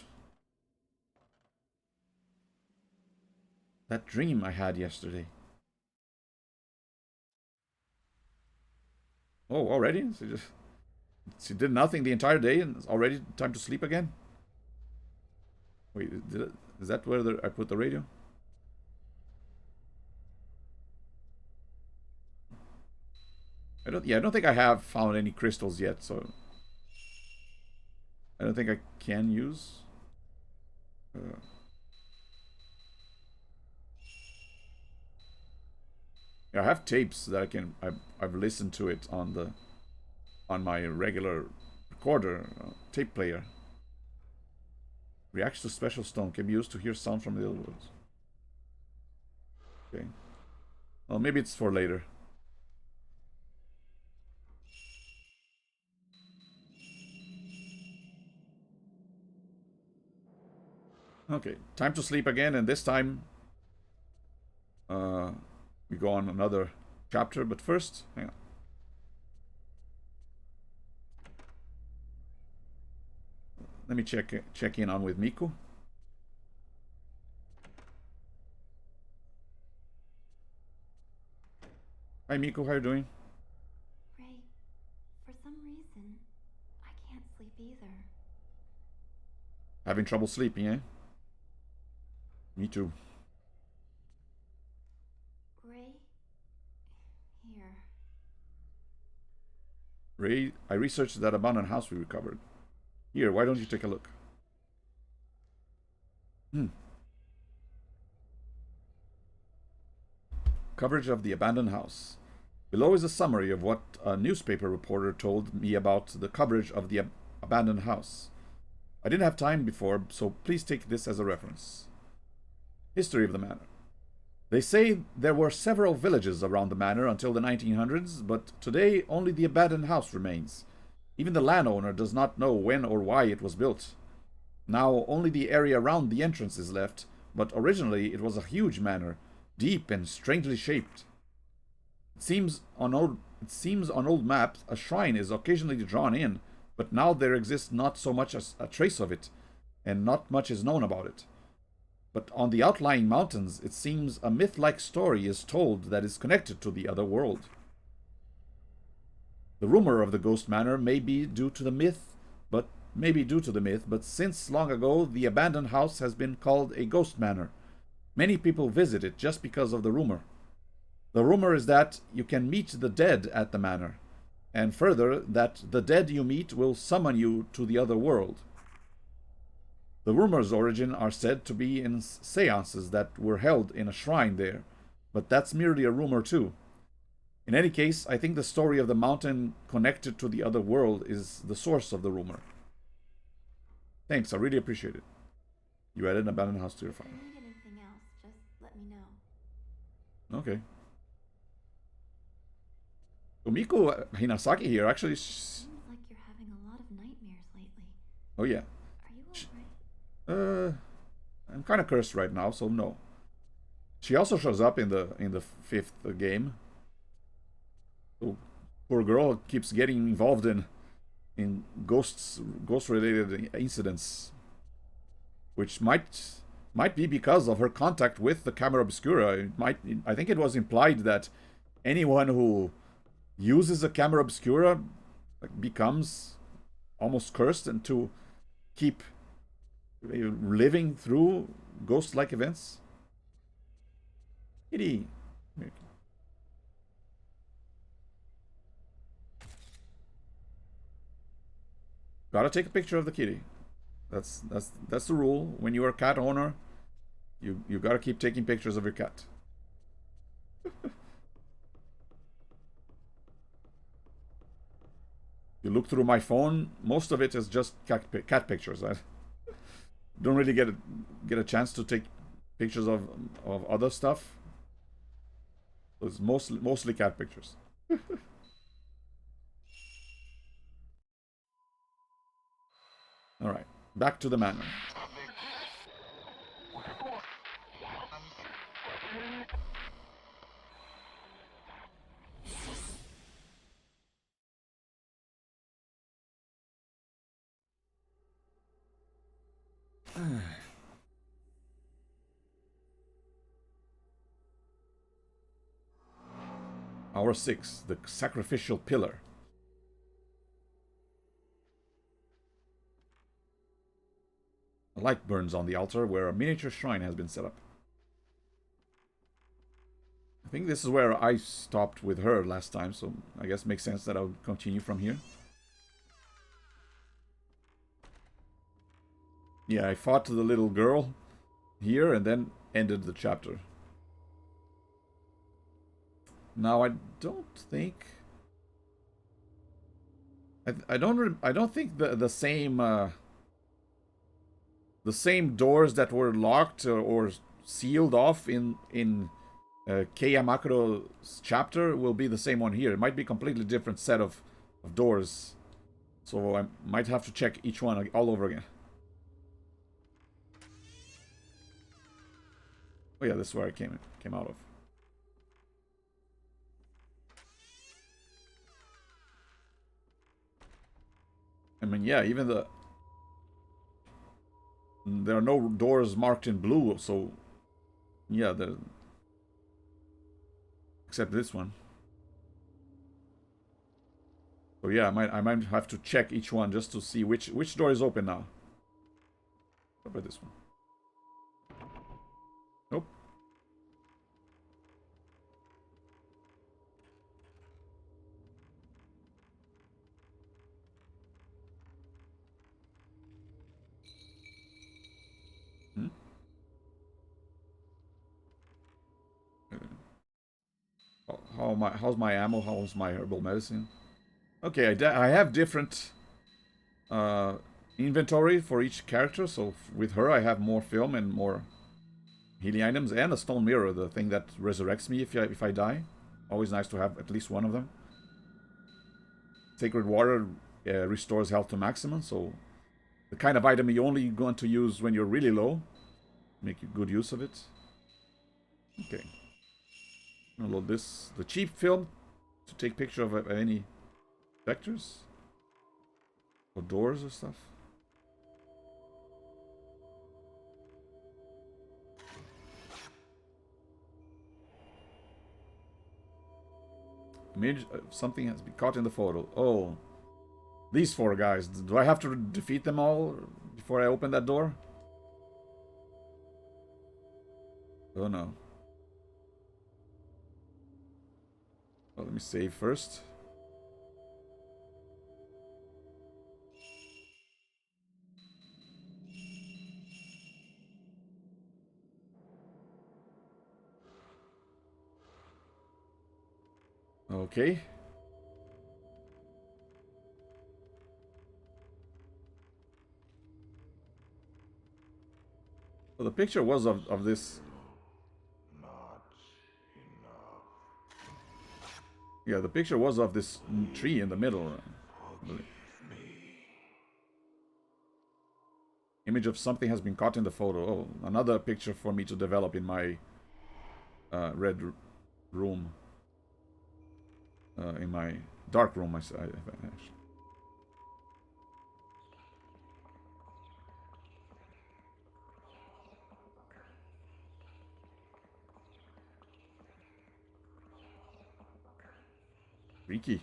That dream I had yesterday. Oh, already? She did nothing the entire day and it's already time to sleep again? Wait, is that where I put the radio? I don't think I have found any crystals yet, so I don't think I can use. Yeah, I have tapes that I've listened to it on my regular recorder tape player. Reacts to special stone can be used to hear sound from the other worlds. Okay. Well, maybe it's for later. Okay, time to sleep again, and this time we go on another chapter, but first, hang on. Let me check in on with Miku. Hi Miku, how you doing? Ray, for some reason, I can't sleep either. Having trouble sleeping, eh? Me too. Ray? Here. Ray, I researched that abandoned house we recovered. Here, why don't you take a look? Coverage of the abandoned house. Below is a summary of what a newspaper reporter told me about the coverage of the abandoned house. I didn't have time before, so please take this as a reference. History of the manor. They say there were several villages around the manor until the 1900s, but today only the abandoned house remains. Even the landowner does not know when or why it was built. Now only the area around the entrance is left, but originally it was a huge manor, deep and strangely shaped. It seems on old maps a shrine is occasionally drawn in, but now there exists not so much as a trace of it, and not much is known about it. But on the outlying mountains, it seems a myth-like story is told that is connected to the other world. The rumor of the ghost manor may be due to the myth, but since long ago the abandoned house has been called a ghost manor. Many people visit it just because of the rumor. The rumor is that you can meet the dead at the manor, and further, that the dead you meet will summon you to the other world. The rumor's origin are said to be in seances that were held in a shrine there, but that's merely a rumor too. In any case, I think the story of the mountain connected to the other world is the source of the rumor. Thanks, I really appreciate it. You added an abandoned house to your file. If you need anything else, just let me know. Okay. Umiko Hinasaki here actually. Seems like you're having a lot of nightmares lately. Oh yeah. Are you alright? I'm kind of cursed right now, so no. She also shows up in the fifth game. So poor girl keeps getting involved in ghost related incidents, which might be because of her contact with the camera obscura. I think it was implied that anyone who uses a camera obscura becomes almost cursed and to keep living through ghost-like events. Kitty. Gotta take a picture of the kitty. That's the rule. When you're a cat owner, you gotta keep taking pictures of your cat. You look through my phone, most of it is just cat pictures. I don't really get a chance to take pictures of other stuff. It's mostly cat pictures. All right, back to the manor. Hour 6, the sacrificial pillar. A light burns on the altar where a miniature shrine has been set up. I think this is where I stopped with her last time, so I guess it makes sense that I'll continue from here. Yeah, I fought the little girl here and then ended the chapter. Now I don't think I don't think the same doors that were locked or sealed off in Kei Yamakuro's chapter will be the same one here. It might be a completely different set of doors, so I might have to check each one all over again. Oh yeah, this is where I came out of. I mean, yeah, even there are no doors marked in blue, so yeah, except this one. So yeah, I might have to check each one just to see which door is open now. How about this one? Nope. Hmm? How's my ammo? How's my herbal medicine? Okay, I have different uh, inventory for each character. So with her, I have more film and more healing items, and a stone mirror, the thing that resurrects me if I die. Always nice to have at least one of them. Sacred water restores health to maximum, so the kind of item you only going to use when you're really low. Make good use of it. Okay. I'm gonna load this. The cheap film to take picture of any vectors or doors or stuff. Image something has been caught in the photo. Oh, these four guys. Do I have to defeat them all before I open that door? Oh no. Well, let me save first. Okay. Well, the picture was of this. Not enough. Yeah, the picture was of this tree in the middle. Forgive me. Image of something has been caught in the photo. Oh, another picture for me to develop in my red room. In my dark room, I freaky.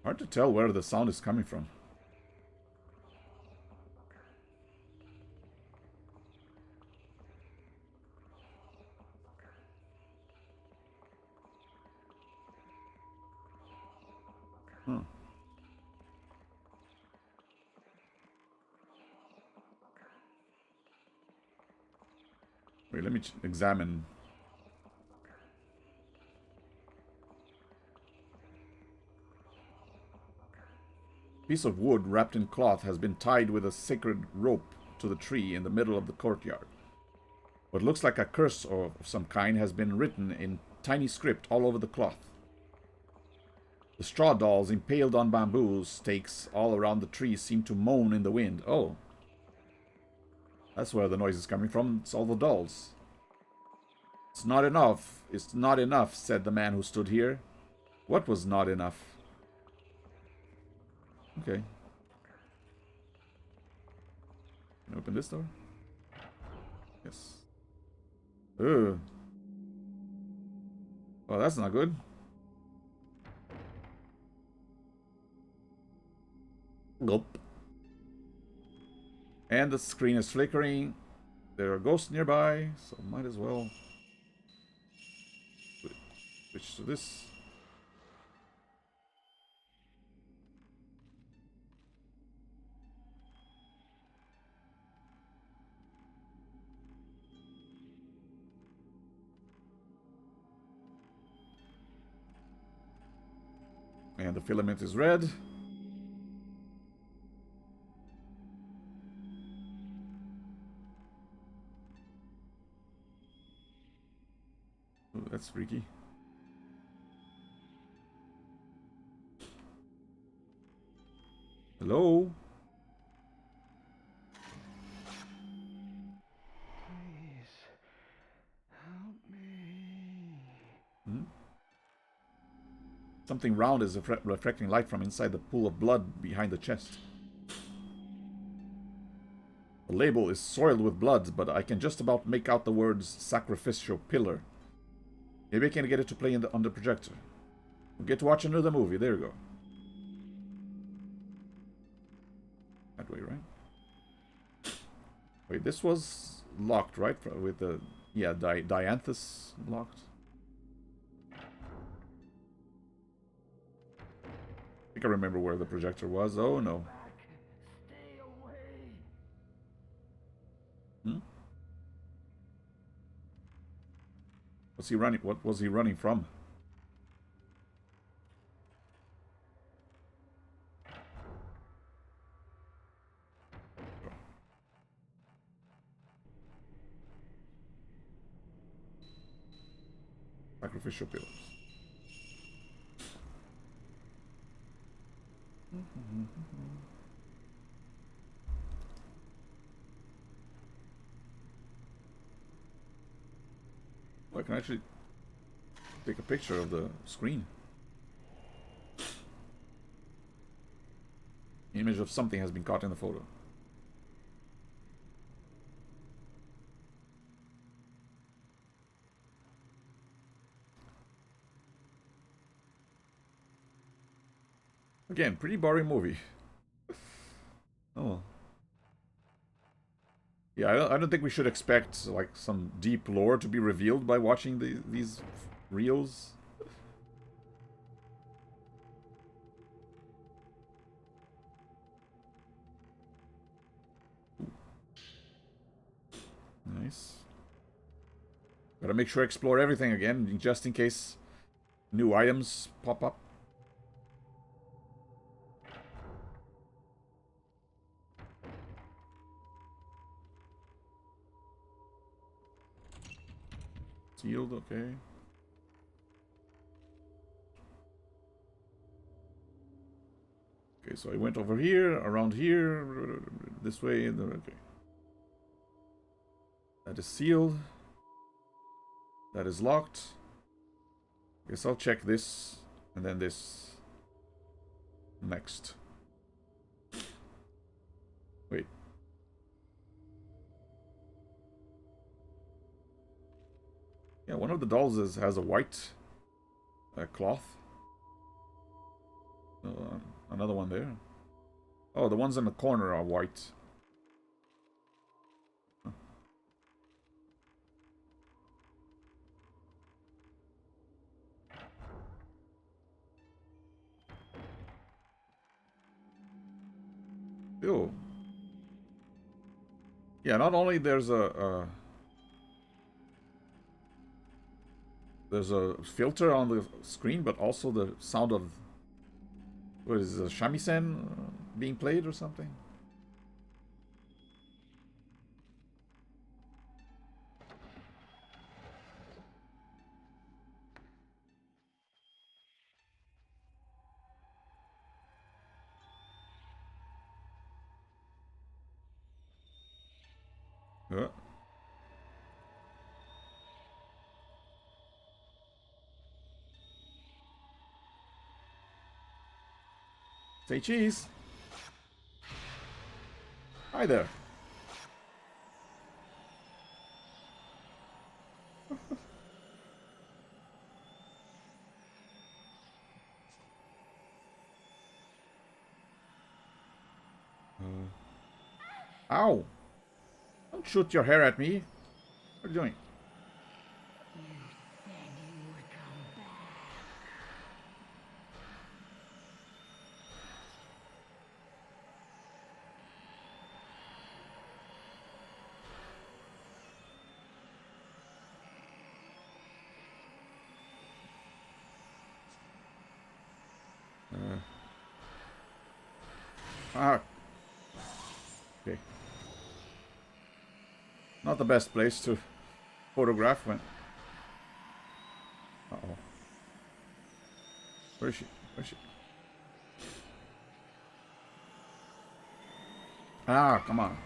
Hard to tell where the sound is coming from. Huh. Wait, let me examine. A piece of wood wrapped in cloth has been tied with a sacred rope to the tree in the middle of the courtyard. What looks like a curse of some kind has been written in tiny script all over the cloth. The straw dolls impaled on bamboo stakes all around the tree seem to moan in the wind. Oh. That's where the noise is coming from. It's all the dolls. It's not enough. It's not enough, said the man who stood here. What was not enough? Okay. Can I open this door? Yes. Ugh. Well, that's not good. Gulp. And the screen is flickering. There are ghosts nearby, so might as well switch to this. And the filament is red. that's freaky. Hello? Please help me. Hmm? Something round is reflecting light from inside the pool of blood behind the chest. The label is soiled with blood, but I can just about make out the words sacrificial pillar. Maybe I can get it to play on the projector. We'll get to watch another movie. There you go. That way, right? Wait, this was locked, right? With the... Yeah, Dianthus locked. I think I remember where the projector was. Oh, no. Stay away. Hmm? What's he running? What was he running from? Sacrificial pillars. Oh, I can actually take a picture of the screen. Image of something has been caught in the photo. Again, pretty boring movie. Oh. Yeah, I don't think we should expect like some deep lore to be revealed by watching these reels. Nice. Gotta make sure I explore everything again, just in case new items pop up. Sealed, okay. Okay, so I went over here, around here, this way, okay. That is sealed. That is locked. Guess I'll check this, and then this next. Wait. Yeah, one of the dolls has a white cloth. Another one there. Oh, the ones in the corner are white. Huh. Ew. Yeah, not only there's a filter on the screen, but also the sound of what is it, shamisen being played or something. Yeah. Say cheese. Hi there. Ow! Don't shoot your hair at me. What are you doing? Ah. Okay. Not the best place to photograph when Uh-oh. Where is she? Where is she? Ah, come on.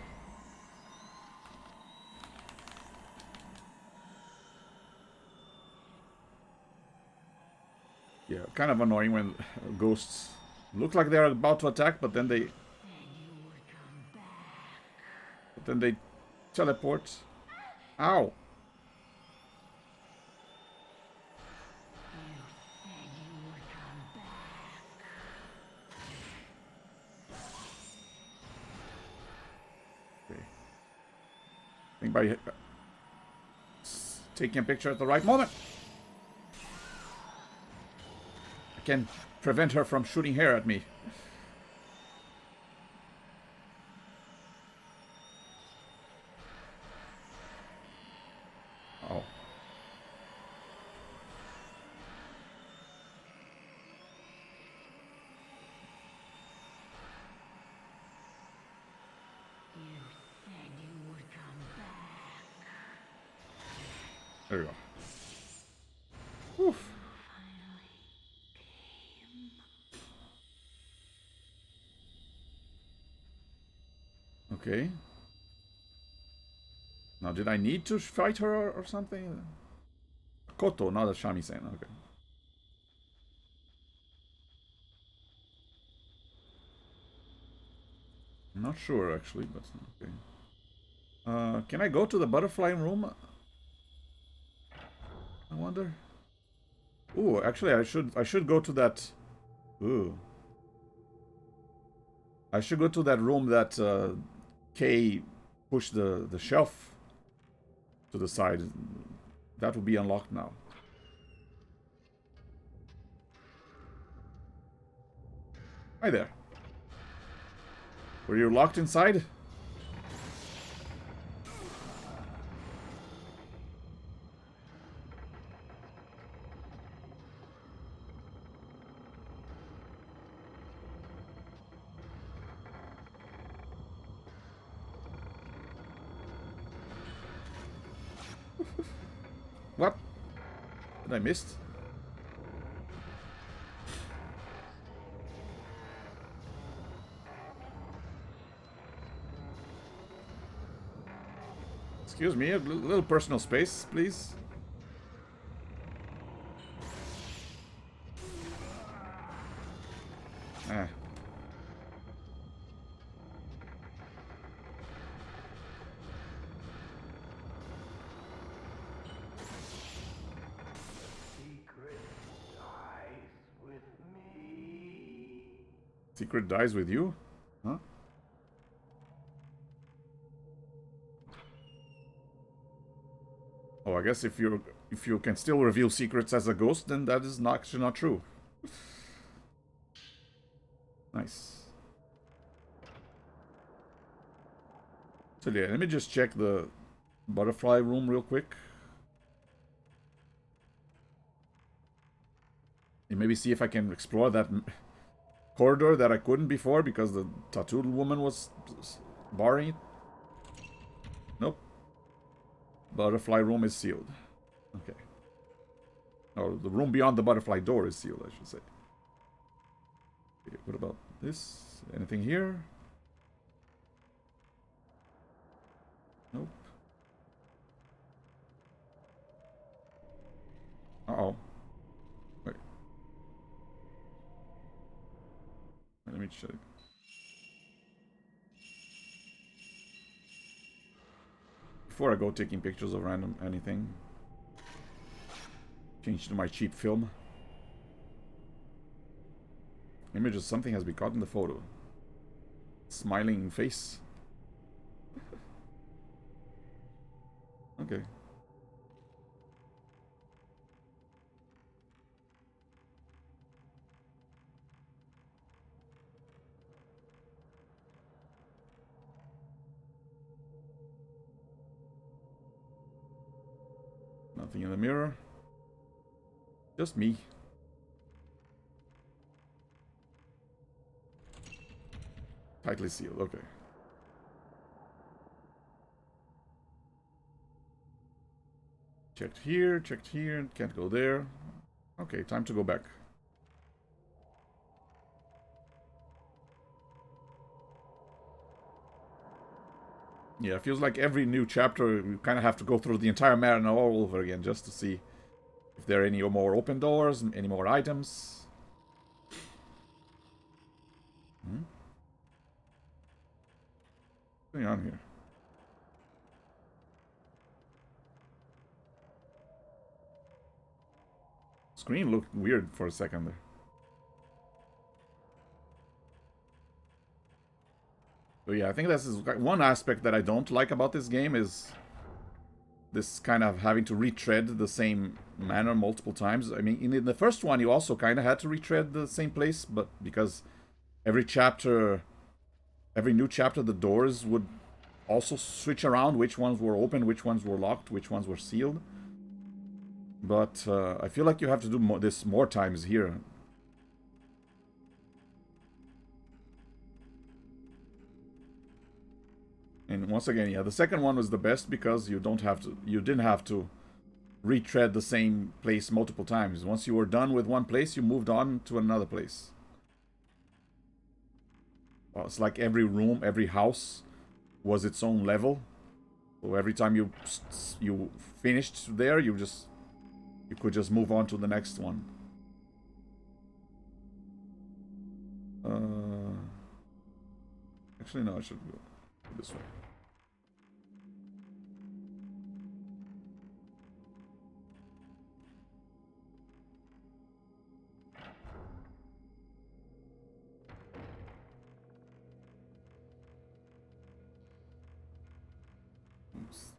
Yeah, kind of annoying when ghosts look like they're about to attack, but then they teleport. Ow! Okay. I think by taking a picture at the right moment, I can prevent her from shooting hair at me. Oh. There we go. Oof. Okay. Now, did I need to fight her or something? Koto, not a shamisen. Okay. I'm not sure actually, but okay. Can I go to the butterfly room? I wonder. Ooh, actually, I should go to that. Ooh. I should go to that room that Kay pushed the shelf to the side. That will be unlocked now. Hi there. Were you locked inside? What? Did I miss? Excuse me, a little personal space, please. Ah. Secret dies with you? Huh? Oh, I guess if you can still reveal secrets as a ghost, then that is not actually not true. Nice. So yeah, let me just check the butterfly room real quick. And maybe see if I can explore that corridor that I couldn't before because the tattooed woman was barring it. Nope. Butterfly room is sealed. Okay. Oh, the room beyond the butterfly door is sealed, I should say. Okay, what about this? Anything here? Nope. Uh-oh. Wait. Let me check. Before I go taking pictures of random anything. Change to my cheap film. Image of something has been caught in the photo. Smiling face. Okay. Nothing in the mirror. Just me. Tightly sealed, okay. Checked here, can't go there. Okay, time to go back. Yeah, it feels like every new chapter you kind of have to go through the entire manor all over again just to see if there are any more open doors, any more items. What's going on here? Screen looked weird for a second there. So yeah, I think this is one aspect that I don't like about this game is this kind of having to retread the same manor multiple times. I mean, in the first one, you also kind of had to retread the same place, but because every chapter, every new chapter, the doors would also switch around which ones were open, which ones were locked, which ones were sealed. But I feel like you have to do this more times here. And once again, yeah, the second one was the best because you didn't have to retread the same place multiple times. Once you were done with one place, you moved on to another place. Well, it's like every room, every house was its own level. So every time you finished there, you could just move on to the next one. Actually, no, I should go this way.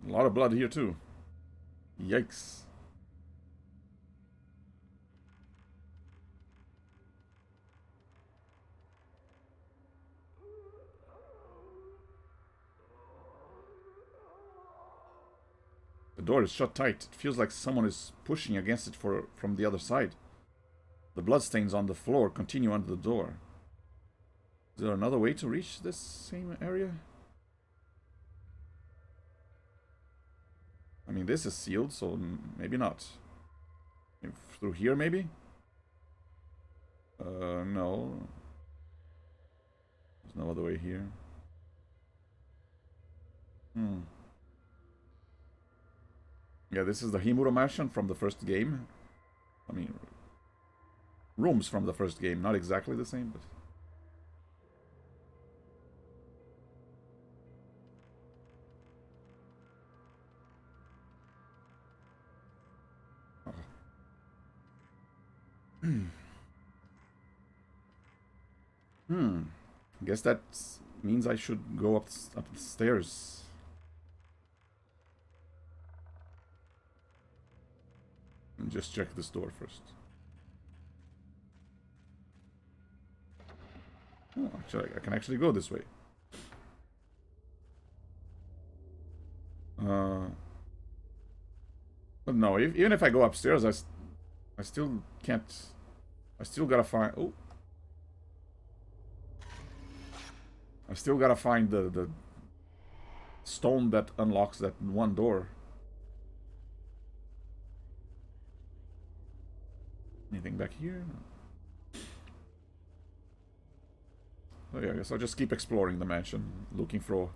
A lot of blood here too. Yikes. The door is shut tight. It feels like someone is pushing against it from the other side. The bloodstains on the floor continue under the door. Is there another way to reach this same area? I mean, this is sealed, so maybe not. Through here, maybe? No. There's no other way here. Yeah, this is the Himuro mansion from the first game. I mean, rooms from the first game. Not exactly the same, but... Guess that means I should go up the stairs. And just check this door first. Oh, actually, I can actually go this way. But no, even if I go upstairs, I still can't... I still gotta find... Oh. I still gotta find the stone that unlocks that one door. Anything back here? No. Oh yeah, I guess I'll just keep exploring the mansion, looking for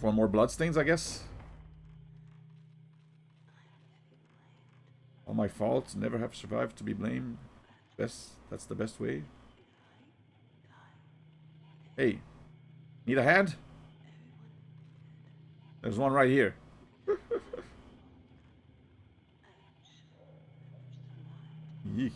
more bloodstains, I guess. All my faults, never have survived to be blamed. That's the best way. Hey, need a hand? There's one right here. Yeek.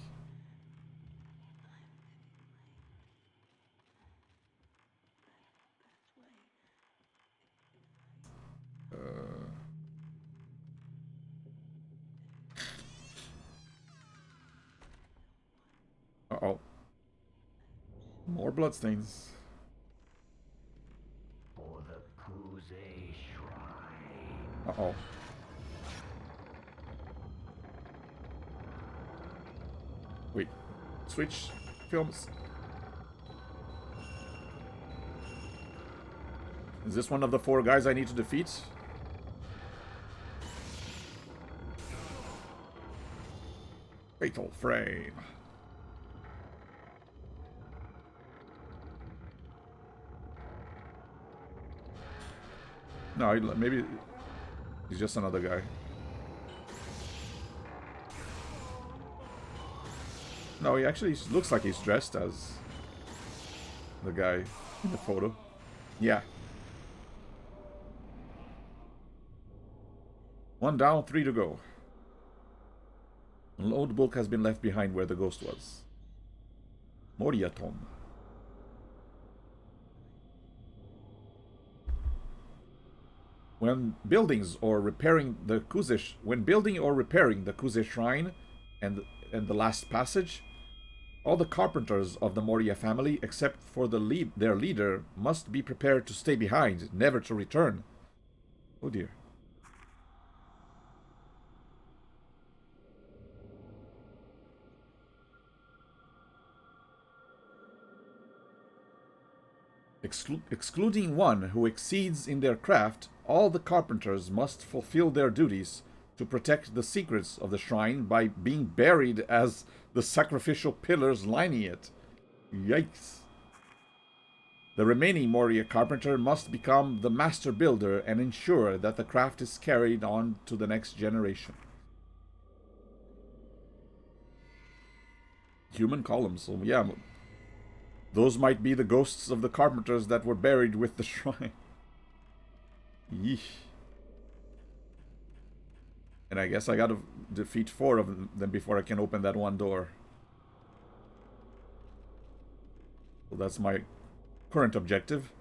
Uh-oh. More bloodstains. For the Kuze Shrine. Uh-oh. Wait. Switch films. Is this one of the 4 guys I need to defeat? Fatal frame. No, maybe he's just another guy. No, he actually looks like he's dressed as the guy in the photo. Yeah. 1 down, 3 to go. An old book has been left behind where the ghost was. Moria Tom. When building or repairing the Kuze shrine and the last passage, all the carpenters of the Moria family, except for their leader, must be prepared to stay behind, never to return. Oh dear. Excluding one who exceeds in their craft, all the carpenters must fulfill their duties to protect the secrets of the shrine by being buried as the sacrificial pillars lining it. Yikes. The remaining Moria carpenter must become the master builder and ensure that the craft is carried on to the next generation. Human columns, so yeah, those might be the ghosts of the carpenters that were buried with the shrine. Yeesh. And I guess I gotta defeat 4 of them before I can open that one door. So that's my current objective.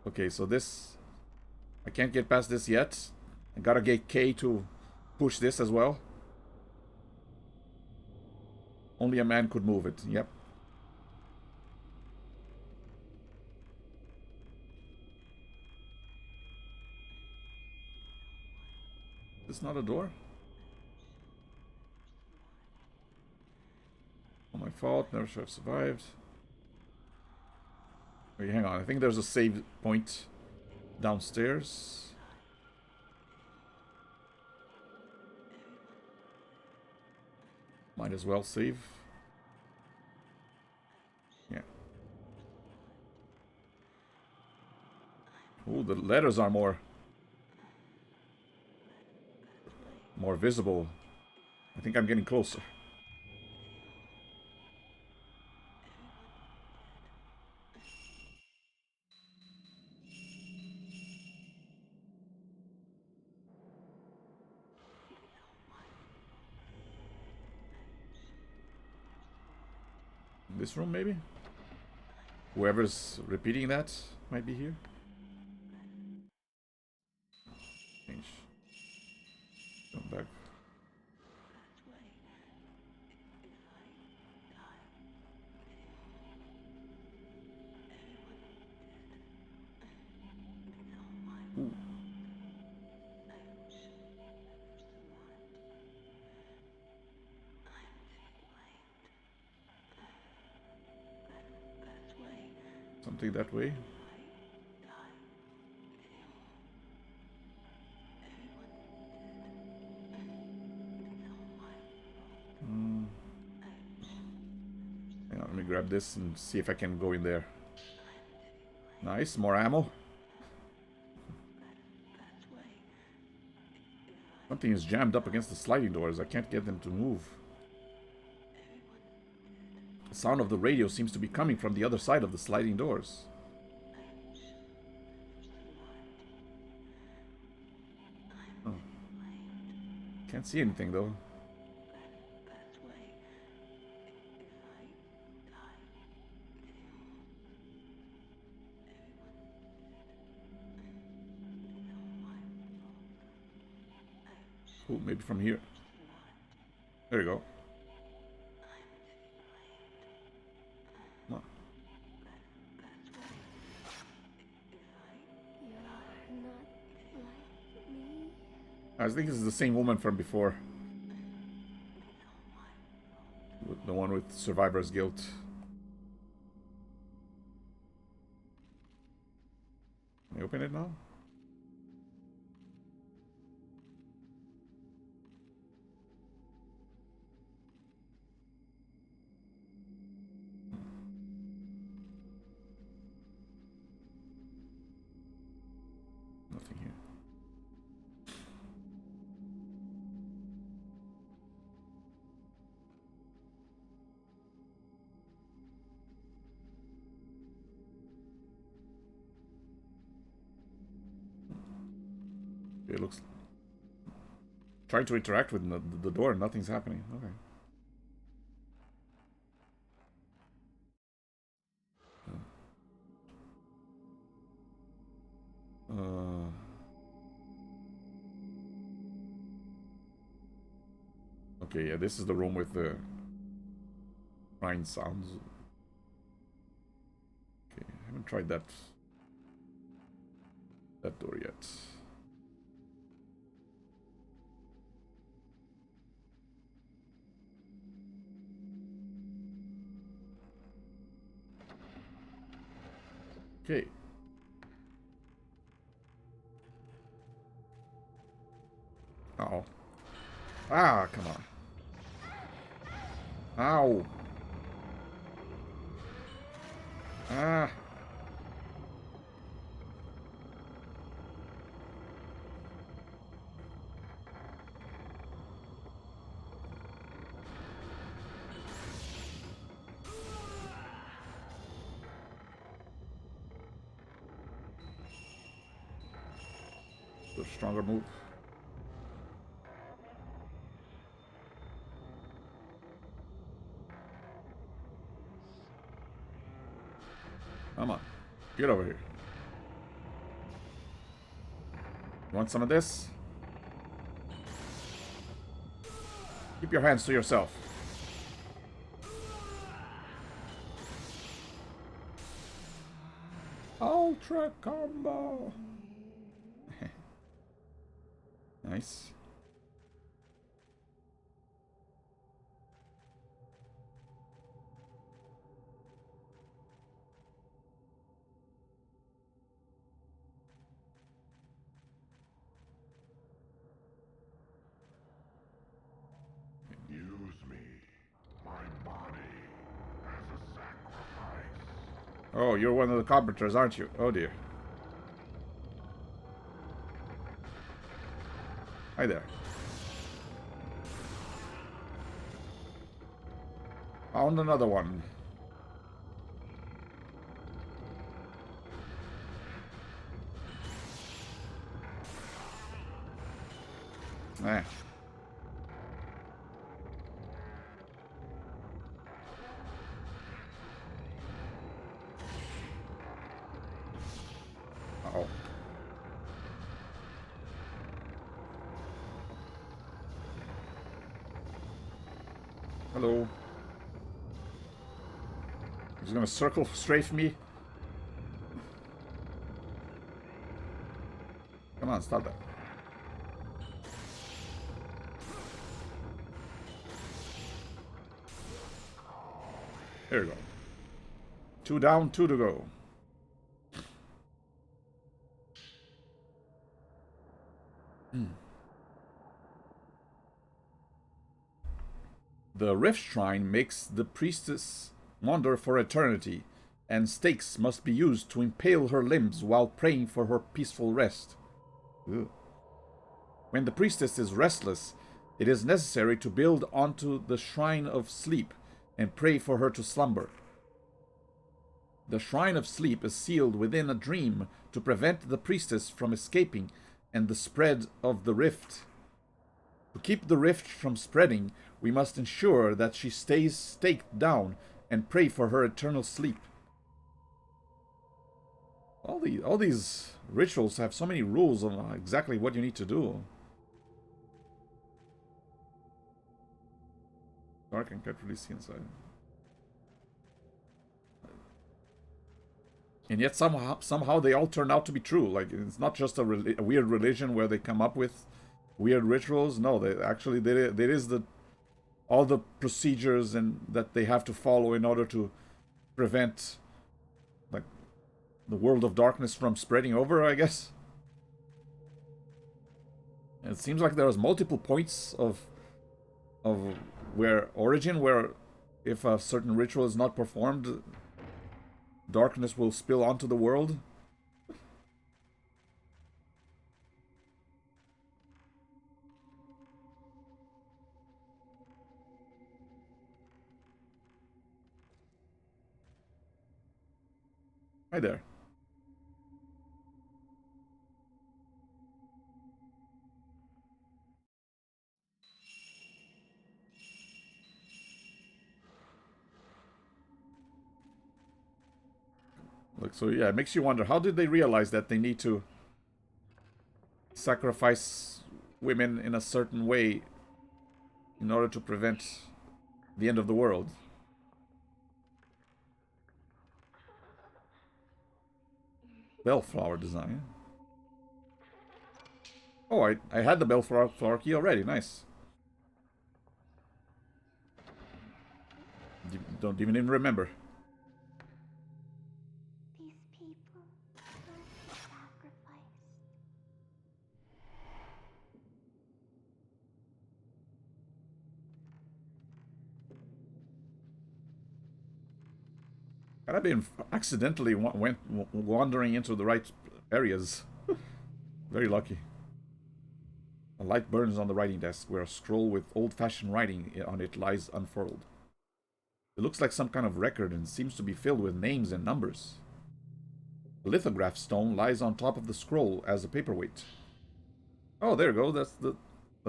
Okay, so this... I can't get past this yet. I gotta get K to push this as well. Only a man could move it, yep. Is this not a door? Not my fault, never should have survived. Wait, hang on, I think there's a save point downstairs. Might as well save. Yeah. Ooh, the letters are more visible. I think I'm getting closer. This room, maybe? Whoever's repeating that might be here. Change. Come back. Ooh. Something that way. Hang on, let me grab this and see if I can go in there. Nice, more ammo. Something is jammed up against the sliding doors. I can't get them to move. The sound of the radio seems to be coming from the other side of the sliding doors. Oh. Can't see anything though. Ooh, maybe from here. There you go. Come on. I think this is the same woman from before. The one with survivor's guilt. Can I open it now? It looks... Trying to interact with the door, nothing's happening. Okay. Okay, yeah, this is the room with the shrine sounds. Okay, I haven't tried that door yet. Okay. Uh-oh. Ah, come on. Ow. Ah. The stronger move. Come on. Get over here. You want some of this? Keep your hands to yourself. Ultra combo. Nice. Use me, my body, as a sacrifice. Oh, you're one of the carpenters, aren't you? Oh dear. Hi there. Found another one. Eh. Uh-oh. Hello. He's gonna circle strafe me. Come on, stop that. There you go. 2 down, 2 to go. The Rift Shrine makes the priestess wander for eternity, and stakes must be used to impale her limbs while praying for her peaceful rest. Ugh. When the priestess is restless, it is necessary to build onto the Shrine of Sleep and pray for her to slumber. The Shrine of Sleep is sealed within a dream to prevent the priestess from escaping and the spread of the rift. To keep the rift from spreading, we must ensure that she stays staked down and pray for her eternal sleep. All these rituals have so many rules on exactly what you need to do. Dark and can't really see inside. And yet somehow they all turn out to be true. Like, it's not just a weird religion where they come up with weird rituals. No, there is all the procedures and that they have to follow in order to prevent, like, the world of darkness from spreading over, I guess. And it seems like there's multiple points of where if a certain ritual is not performed, darkness will spill onto the world. Hi there. So yeah, it makes you wonder, how did they realize that they need to sacrifice women in a certain way in order to prevent the end of the world? Bellflower design. Oh, I had the bellflower key already. Nice. Don't even remember. These people must be sacrificed. Had I been accidentally went wandering into the right areas. Very lucky. A light burns on the writing desk, where a scroll with old-fashioned writing on it lies unfurled. It looks like some kind of record and seems to be filled with names and numbers. A lithograph stone lies on top of the scroll as a paperweight. Oh, there you go. That's the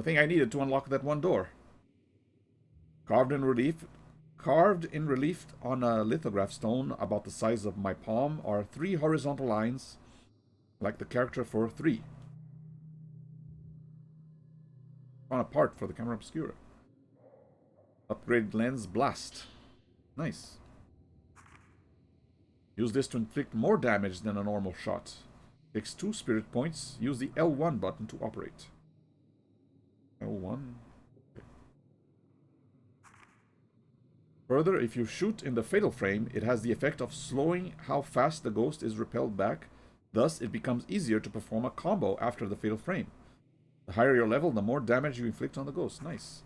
thing I needed to unlock that one door. Carved in relief on a lithograph stone about the size of my palm are 3 horizontal lines, like the character for 3. On a part for the camera obscura. Upgrade lens blast. Nice. Use this to inflict more damage than a normal shot. Takes 2 spirit points. Use the L1 button to operate. L1. Okay. Further, if you shoot in the fatal frame, it has the effect of slowing how fast the ghost is repelled back. Thus, it becomes easier to perform a combo after the fatal frame. The higher your level, the more damage you inflict on the ghost. Nice.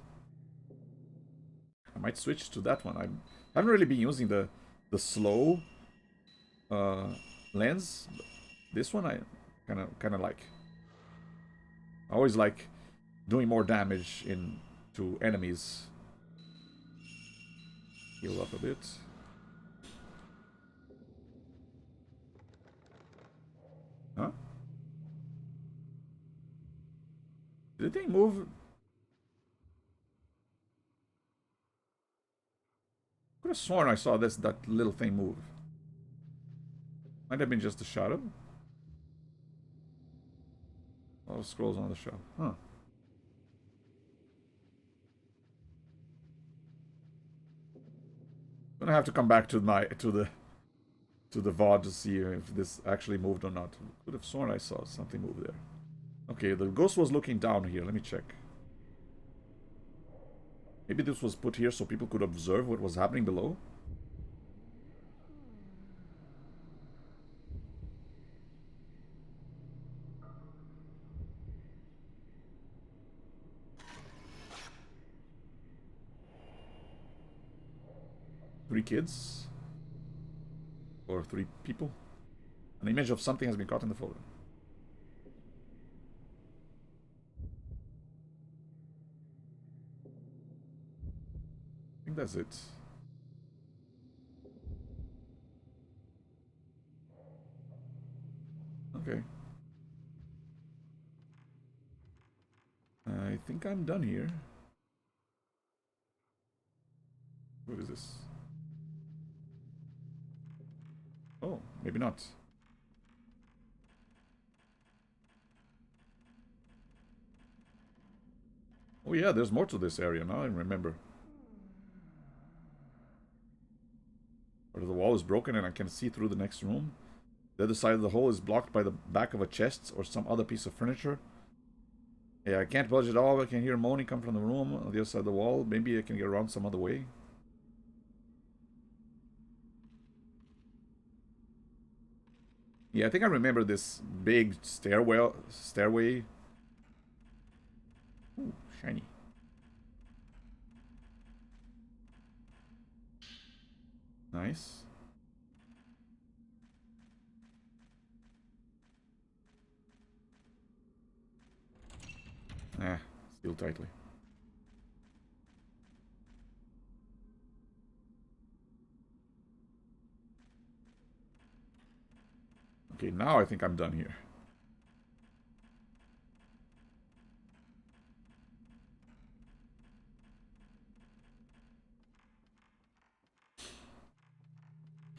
I might switch to that one. I haven't really been using the slow lens. This one I kind of like. I always like doing more damage to enemies. Heal up a bit. Huh? Did the thing move? Could have sworn I saw that little thing move. Might have been just a shadow. A lot of scrolls on the shelf. Huh. Gonna have to come back to the VOD to see if this actually moved or not. Could have sworn I saw something move there. Okay, the ghost was looking down here. Let me check. Maybe this was put here so people could observe what was happening below. Three kids. Or 3 people. An image of something has been caught in the photo. I think that's it. Okay. I think I'm done here. What is this? Oh, maybe not. Oh yeah, there's more to this area now, I remember. Part of the wall is broken and I can see through the next room. The other side of the hole is blocked by the back of a chest or some other piece of furniture. Yeah, I can't budge at all. I can hear moaning come from the room on the other side of the wall. Maybe I can get around some other way. Yeah, I think I remember this big stairway. Ooh, shiny. Nice. Ah, still tightly. Okay, now I think I'm done here.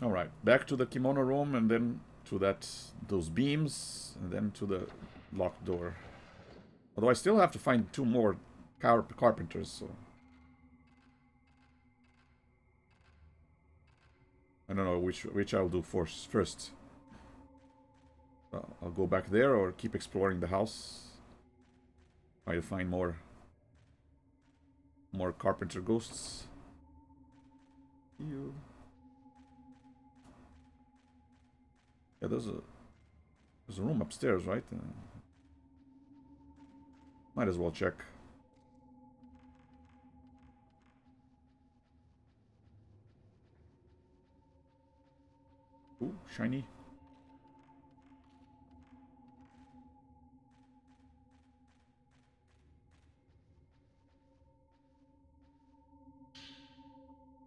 Alright, back to the kimono room and then to those beams and then to the locked door. Although I still have to find 2 more carpenters, so... I don't know which I'll do first. I'll go back there or keep exploring the house. Try to find more carpenter ghosts. You. Yeah, there's a room upstairs, right? Might as well check. Ooh, shiny.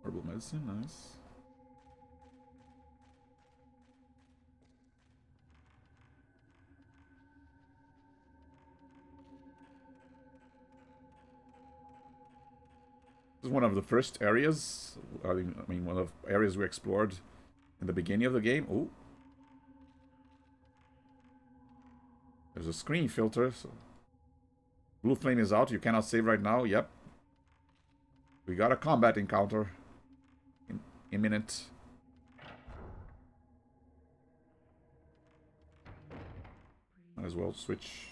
Herbal medicine, nice. This is one of the first areas. I mean, one of the areas we explored in the beginning of the game. Oh, there's a screen filter. So blue flame is out. You cannot save right now. Yep. We got a combat encounter. Imminent. Might as well switch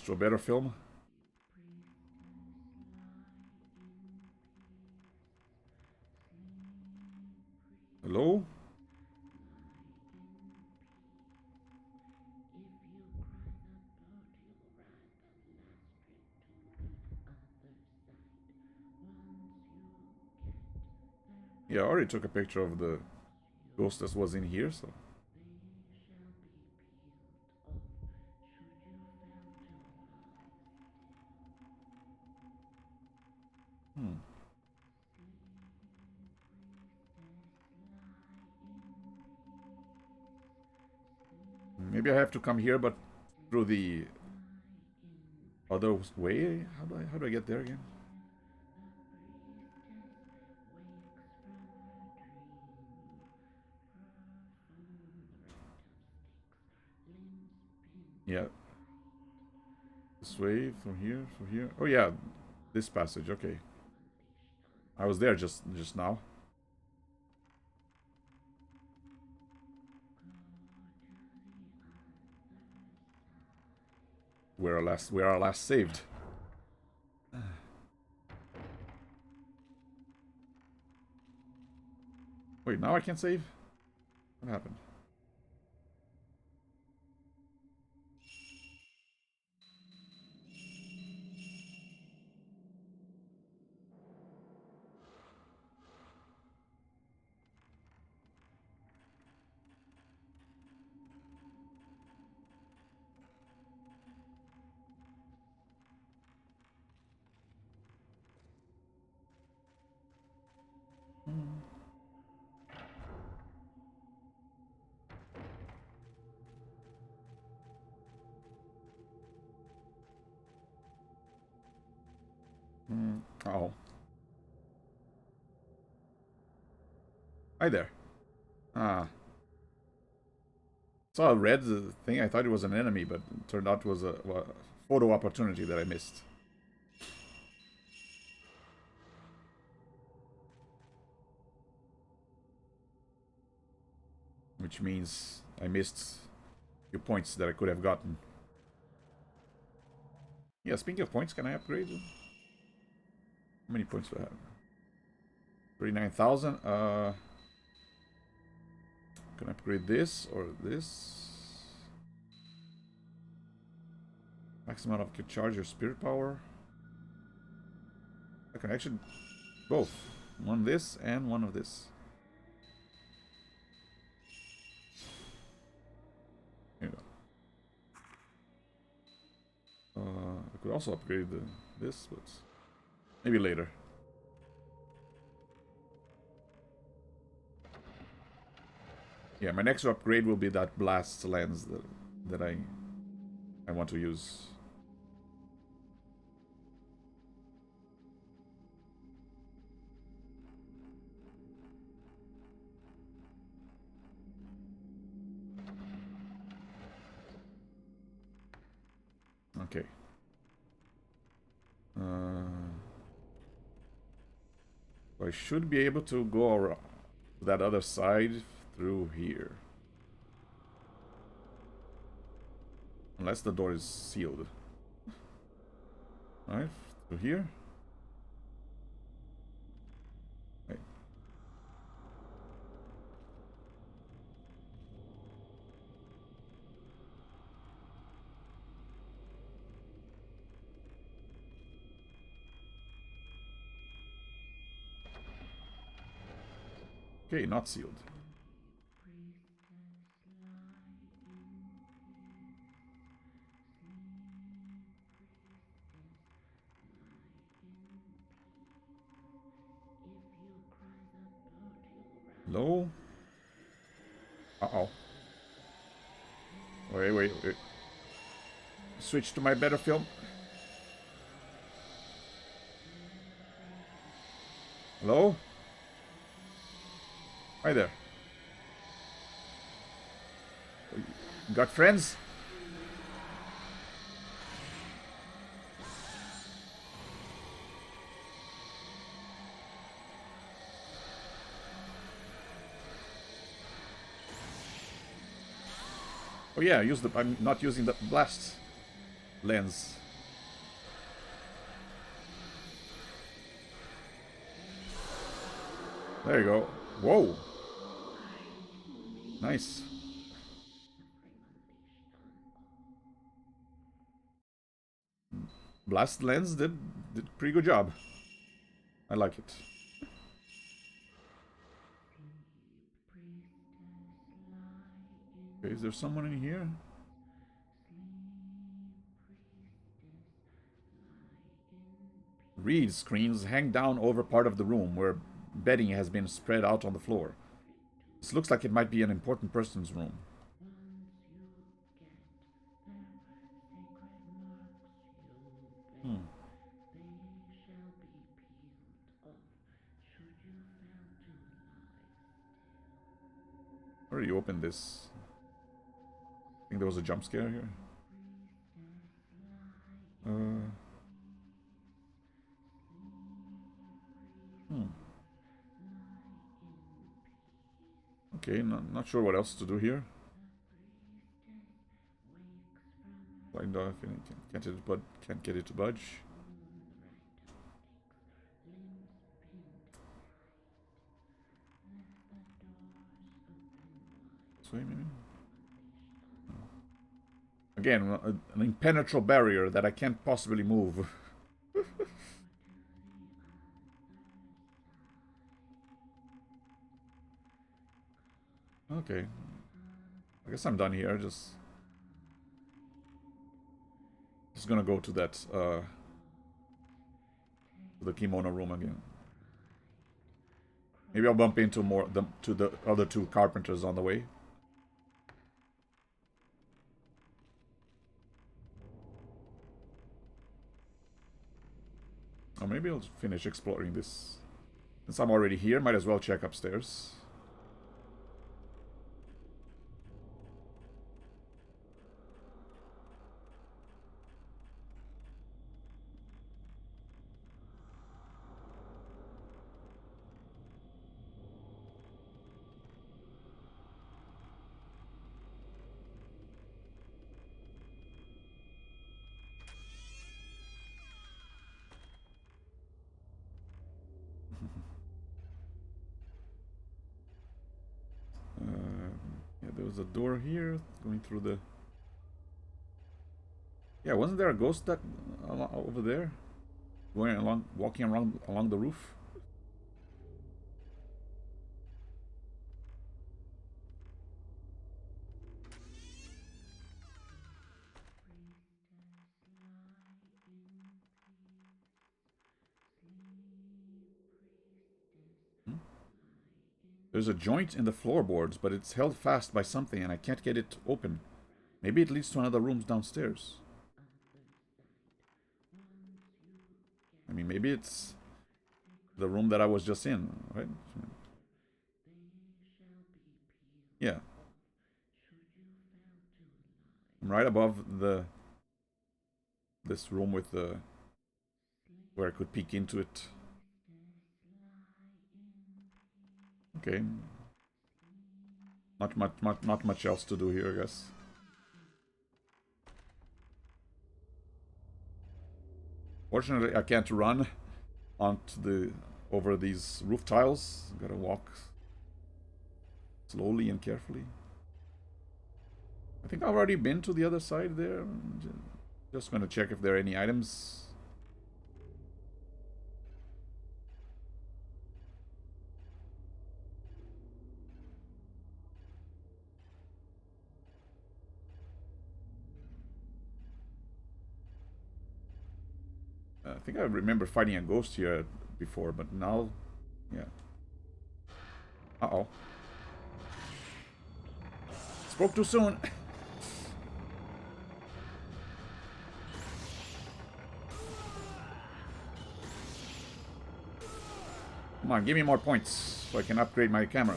to a better film. Hello? Yeah, I already took a picture of the ghost that was in here, so... Maybe I have to come here, but through the other way? How do I get there again? Yeah. This way, from here, from here. Oh yeah, this passage, okay. I was there just now. Where our last saved. Wait, now I can't save? What happened? Oh. Hi there. Ah. Saw a red thing. I thought it was an enemy, but it turned out it was a photo opportunity that I missed. Which means I missed a few points that I could have gotten. Yeah, speaking of points, can I upgrade? How many points do I have? 39,000. Can I upgrade this or this? Maximum of charge your spirit power. I can actually both. One of this and one of this. Here you go. I could also upgrade this, but maybe later. Yeah, my next upgrade will be that blast lens that I want to use. Okay. I should be able to go around that other side through here. Unless the door is sealed. Alright, through here. Okay. Okay, not sealed. Hello? Uh-oh. Wait. Switch to my better film. Hello? Hi there. Got friends? Oh yeah, I'm not using the blast lens. There you go. Whoa. Nice. Blast lens did pretty good job. I like it. Okay, is there someone in here? Read screens hang down over part of the room where bedding has been spread out on the floor. This looks like it might be an important person's room. Hmm. Where do you open this? I think there was a jump scare here. Hmm. Okay, not sure what else to do here. Like the can't get it to budge. This way, maybe. Again, an impenetrable barrier that I can't possibly move. Okay. I guess I'm done here. Just gonna go to that the kimono room again. Maybe I'll bump into to the other two carpenters on the way. Or maybe I'll finish exploring this. Since I'm already here, might as well check upstairs. Yeah, there was a door here going through the. Yeah, wasn't there a ghost that over there, walking around along the roof? Hmm? There's a joint in the floorboards, but it's held fast by something, and I can't get it open. Maybe it leads to another room downstairs. I mean, maybe it's the room that I was just in, right? Yeah. I'm right above the this room with the where I could peek into it. Okay. Not much else to do here, I guess. Fortunately, I can't run over these roof tiles. Gotta walk slowly and carefully. I think I've already been to the other side there. Just gonna check if there are any items. I think I remember fighting a ghost here before, but now, yeah. Uh-oh. Spoke too soon. Come on, give me more points so I can upgrade my camera.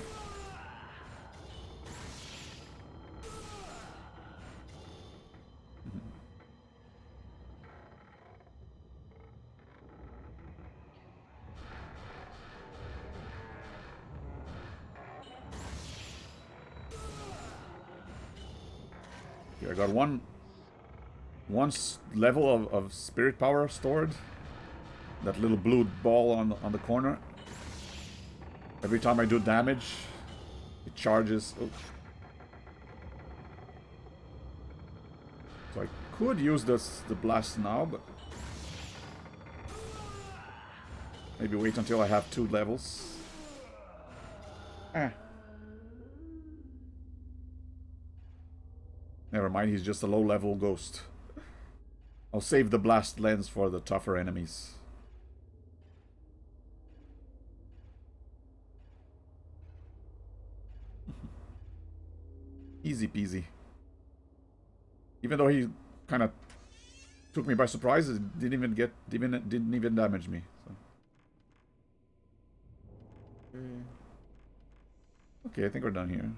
Okay, I got one level of spirit power stored. That little blue ball on the corner. Every time I do damage, it charges. Oh. So I could use the blast now, but maybe wait until I have 2 levels. Never mind, he's just a low-level ghost. I'll save the blast lens for the tougher enemies. Easy peasy. Even though he kind of took me by surprise, it didn't even damage me. So. Okay, I think we're done here.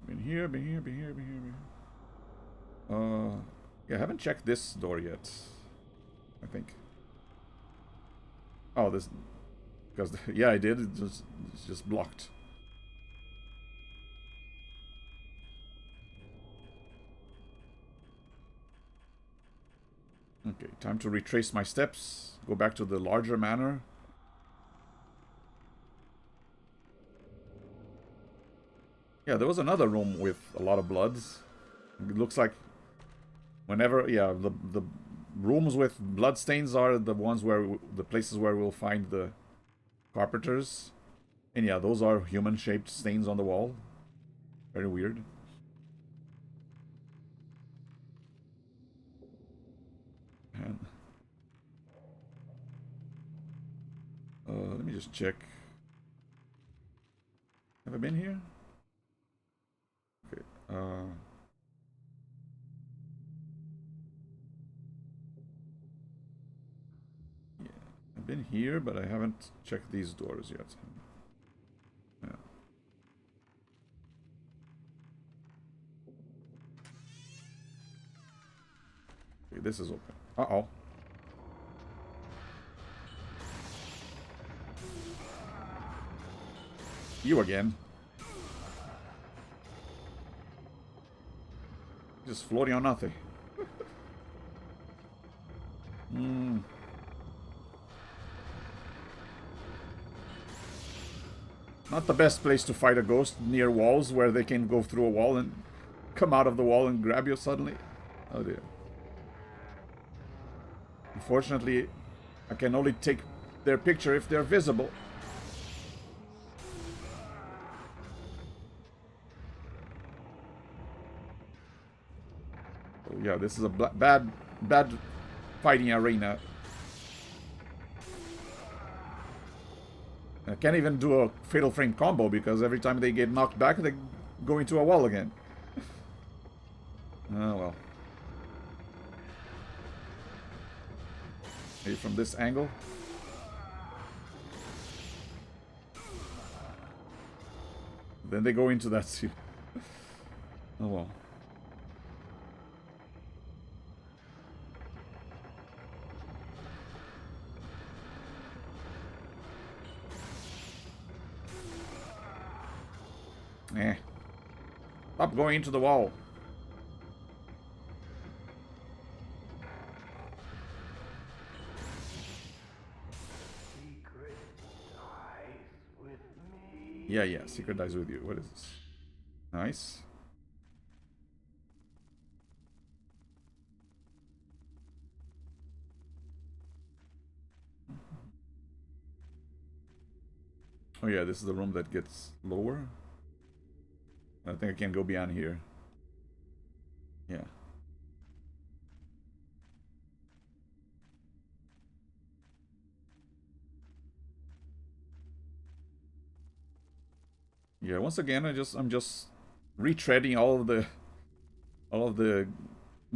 Been here. Yeah, I haven't checked this door yet. I think. Oh, this, because yeah, I did. It's just blocked. Okay, time to retrace my steps. Go back to the larger manor. Yeah, there was another room with a lot of bloods. It looks like whenever, yeah, the rooms with blood stains are the ones where the places where we'll find the carpenters. And yeah, those are human-shaped stains on the wall. Very weird. And, let me just check. Have I been here? Okay. Yeah, I've been here, but I haven't checked these doors yet. Yeah. Okay, this is open. Uh-oh. You again. Just floating on nothing. Not the best place to fight a ghost, near walls where they can go through a wall and come out of the wall and grab you suddenly. Oh dear. Unfortunately, I can only take their picture if they're visible. Oh yeah, this is a bad fighting arena. I can't even do a fatal frame combo because every time they get knocked back, they go into a wall again. Oh well. Maybe from this angle. Then they go into that sea. Oh well. Eh. Stop going into the wall. Secret dies with me. Yeah, secret dies with you. What is this? Nice. Oh yeah, this is the room that gets lower. I think I can go beyond here. Yeah. Yeah, once again I'm just retreading all of the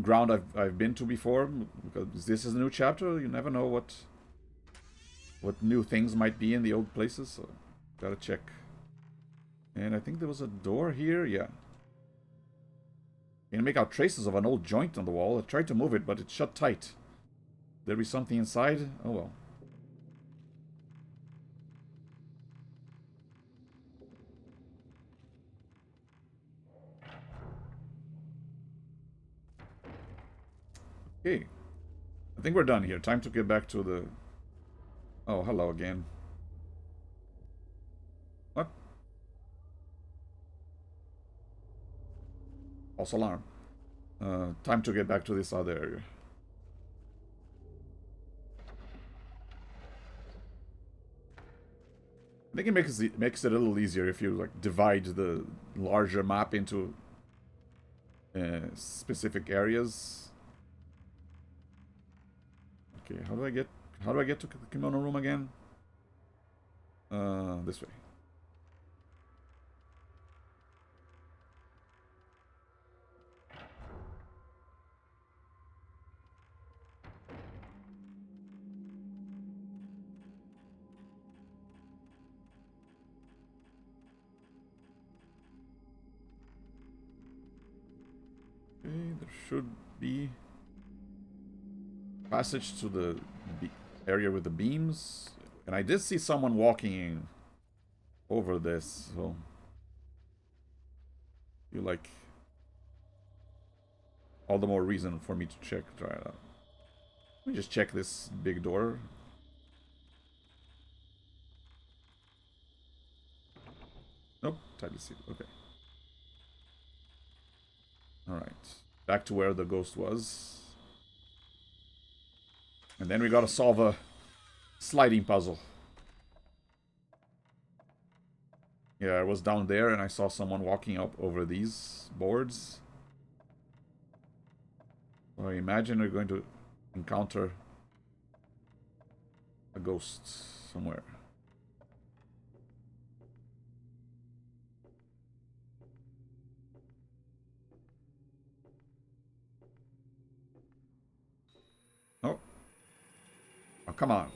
ground I've been to before, because this is a new chapter. You never know what new things might be in the old places, so gotta check. And I think there was a door here. Yeah. You can make out traces of an old joint on the wall. I tried to move it, but it's shut tight. There be something inside? Oh well. Okay. I think we're done here. Time to get back to the... Oh, hello again. What? False alarm. Time to get back to this other area. I think it makes it a little easier if you like divide the larger map into specific areas. Okay, how do I get to the kimono room again? This way. Okay, there should be passage to the area with the beams. And I did see someone walking over this, so... You like... All the more reason for me to try it out. Let me just check this big door. Nope, tightly sealed. Okay. Alright. Back to where the ghost was. And then we gotta solve a sliding puzzle. Yeah, I was down there and I saw someone walking up over these boards. So I imagine we're going to encounter a ghost somewhere. Oh. Oh, come on.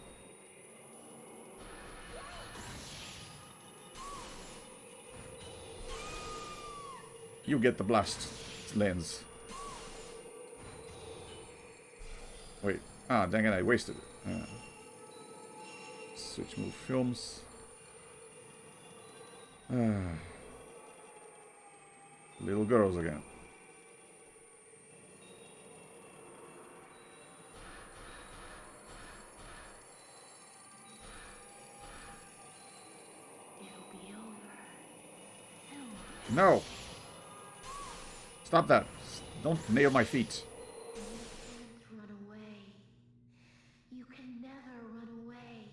You get the blast lens. Wait. Ah, dang it, I wasted it. Switch move films. Little girls again. It'll be over. No! Stop that. Don't nail my feet. You can't run away. You can never run away.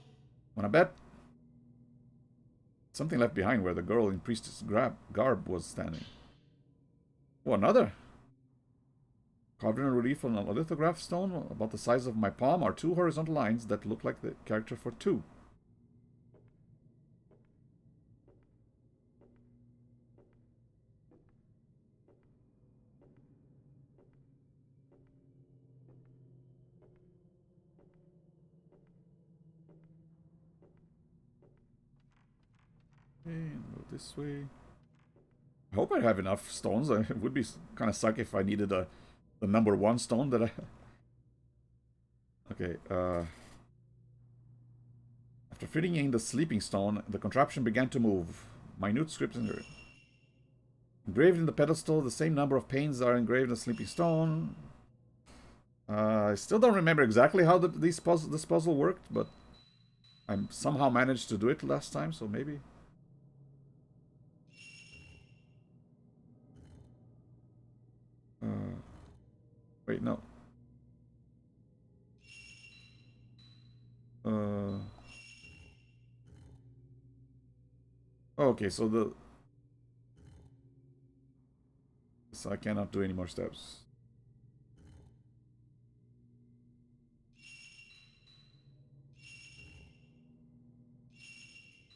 Wanna bet? Something left behind where the girl in priestess garb was standing. Oh, another! Carved in relief on a lithograph stone about the size of my palm are two horizontal lines that look like the character for two. Go this way. I hope I have enough stones. It would be kind of suck if I needed the number 1 stone that I... Okay, After fitting in the sleeping stone, the contraption began to move. Minute script engraved in the pedestal, the same number of panes are engraved in the sleeping stone. I still don't remember exactly how this puzzle worked, but I somehow managed to do it last time, so maybe... Wait, no. Okay, so I cannot do any more steps.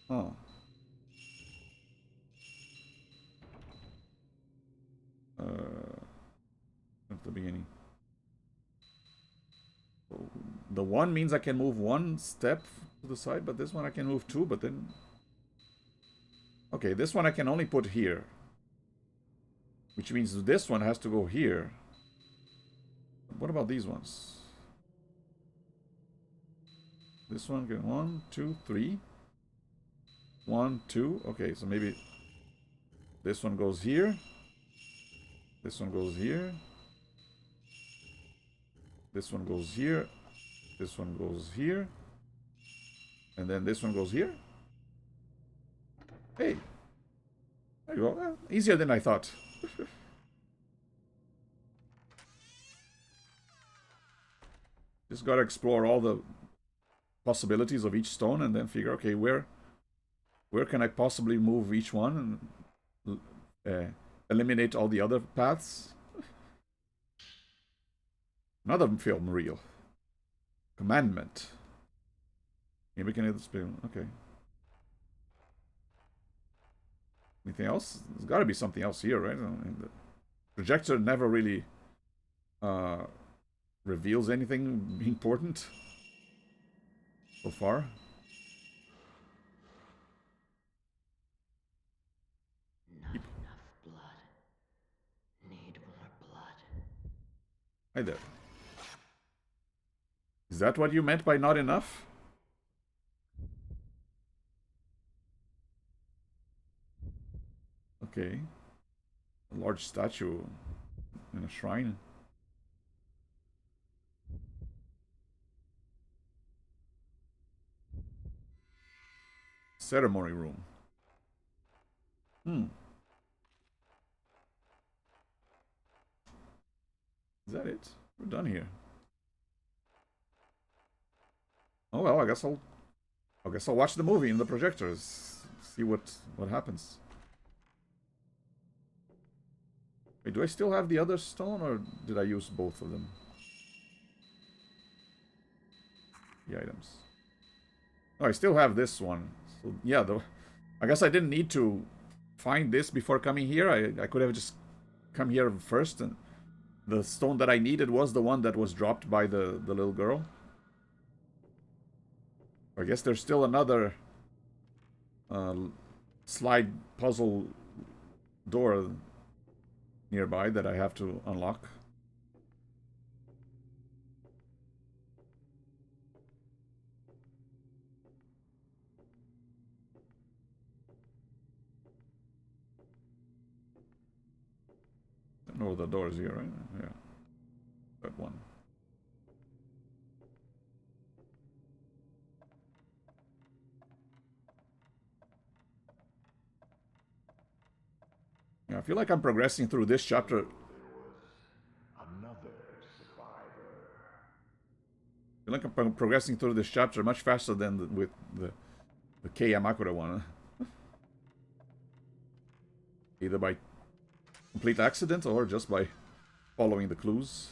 Oh. At the beginning. So the 1 means I can move 1 step to the side, but this one I can move 2, but then... Okay, this one I can only put here. Which means this one has to go here. What about these ones? This one can 1, 2, 3. 1, 2. Okay, so maybe this one goes here. This one goes here. This one goes here. This one goes here. And then this one goes here. Hey. There you go. Well, easier than I thought. Just gotta explore all the possibilities of each stone and then figure, okay, where can I possibly move each one and eliminate all the other paths. Another film reel. Commandment. Maybe we can hit the spin. Okay. Anything else? There's got to be something else here, right? I mean, the projector never really reveals anything important so far. Not enough blood. Need more blood. Hi there. Is that what you meant by not enough? Okay. A large statue in a shrine. Ceremony room. Is that it? We're done here. Oh well, I guess I'll watch the movie in the projectors. See what happens. Wait, do I still have the other stone, or did I use both of them? The items. Oh, I still have this one. So yeah, though, I guess I didn't need to find this before coming here. I could have just come here first, and the stone that I needed was the one that was dropped by the little girl. I guess there's still another slide puzzle door nearby that I have to unlock. No, the door is here, right? Yeah. That one. Yeah, I feel like I'm progressing through this chapter. Another survivor. I feel like I'm progressing through this chapter much faster than with the Kei Yamakura one. Either by complete accident or just by following the clues.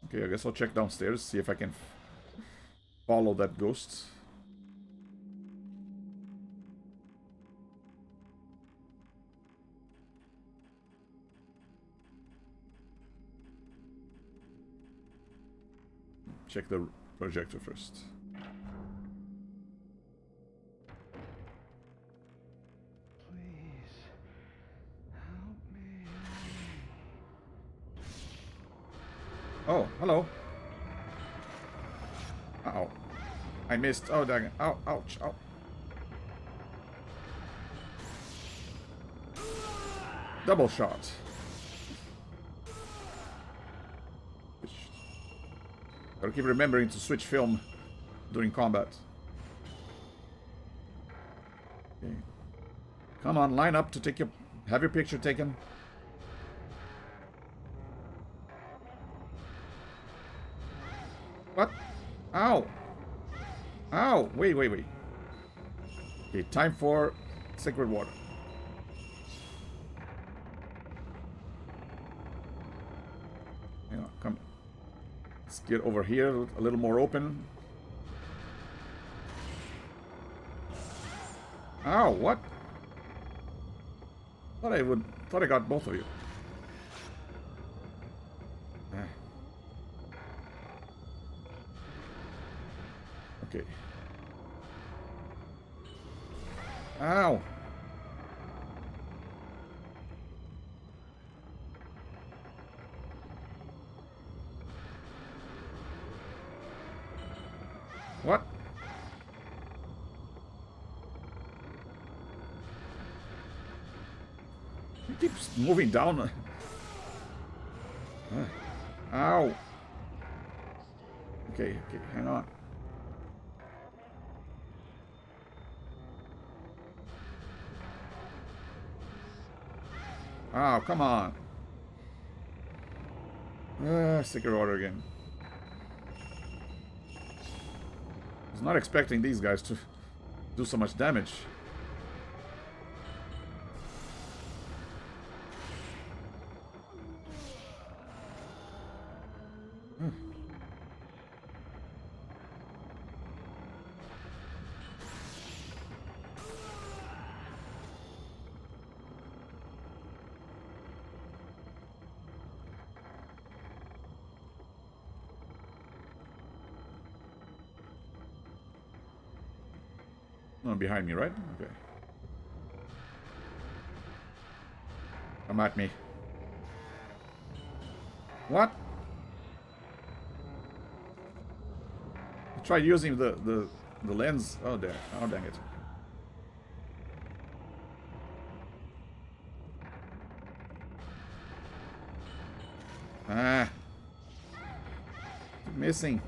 Okay, I guess I'll check downstairs, see if I can follow that ghost. check the projector first. Please help me. Oh, hello. Ow. I missed. Oh, dang it. Ow, ouch, ow. Double shot. Gotta keep remembering to switch film during combat. Okay. Come on, line up to take your... Have your picture taken. What? Ow! Ow! Wait, wait, wait. Okay, time for sacred water. Hang on, come. Let's get over here a little more open. Ow, what? Thought I got both of you. Ah. Okay. Ow! What? He keeps moving down. Ow! Okay, okay, hang on. Oh, come on. Sticker order again. I was not expecting these guys to do so much damage. Oh, behind me, right? Okay. Come at me. What? I tried using the lens. Oh, there. Oh, dang it. Ah. Keep missing.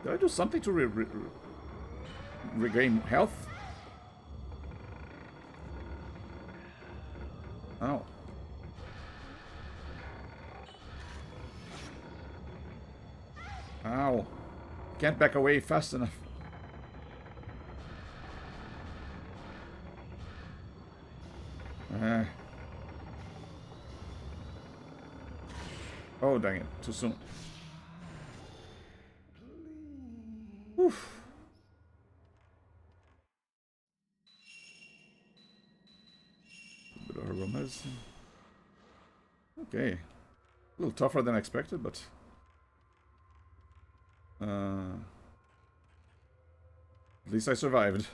Did I do something to regain health? Oh. Ow. Can't back away fast enough. Oh, dang it. Too soon. Oof. A bit of herbal medicine. Okay. A little tougher than expected, but... at least I survived.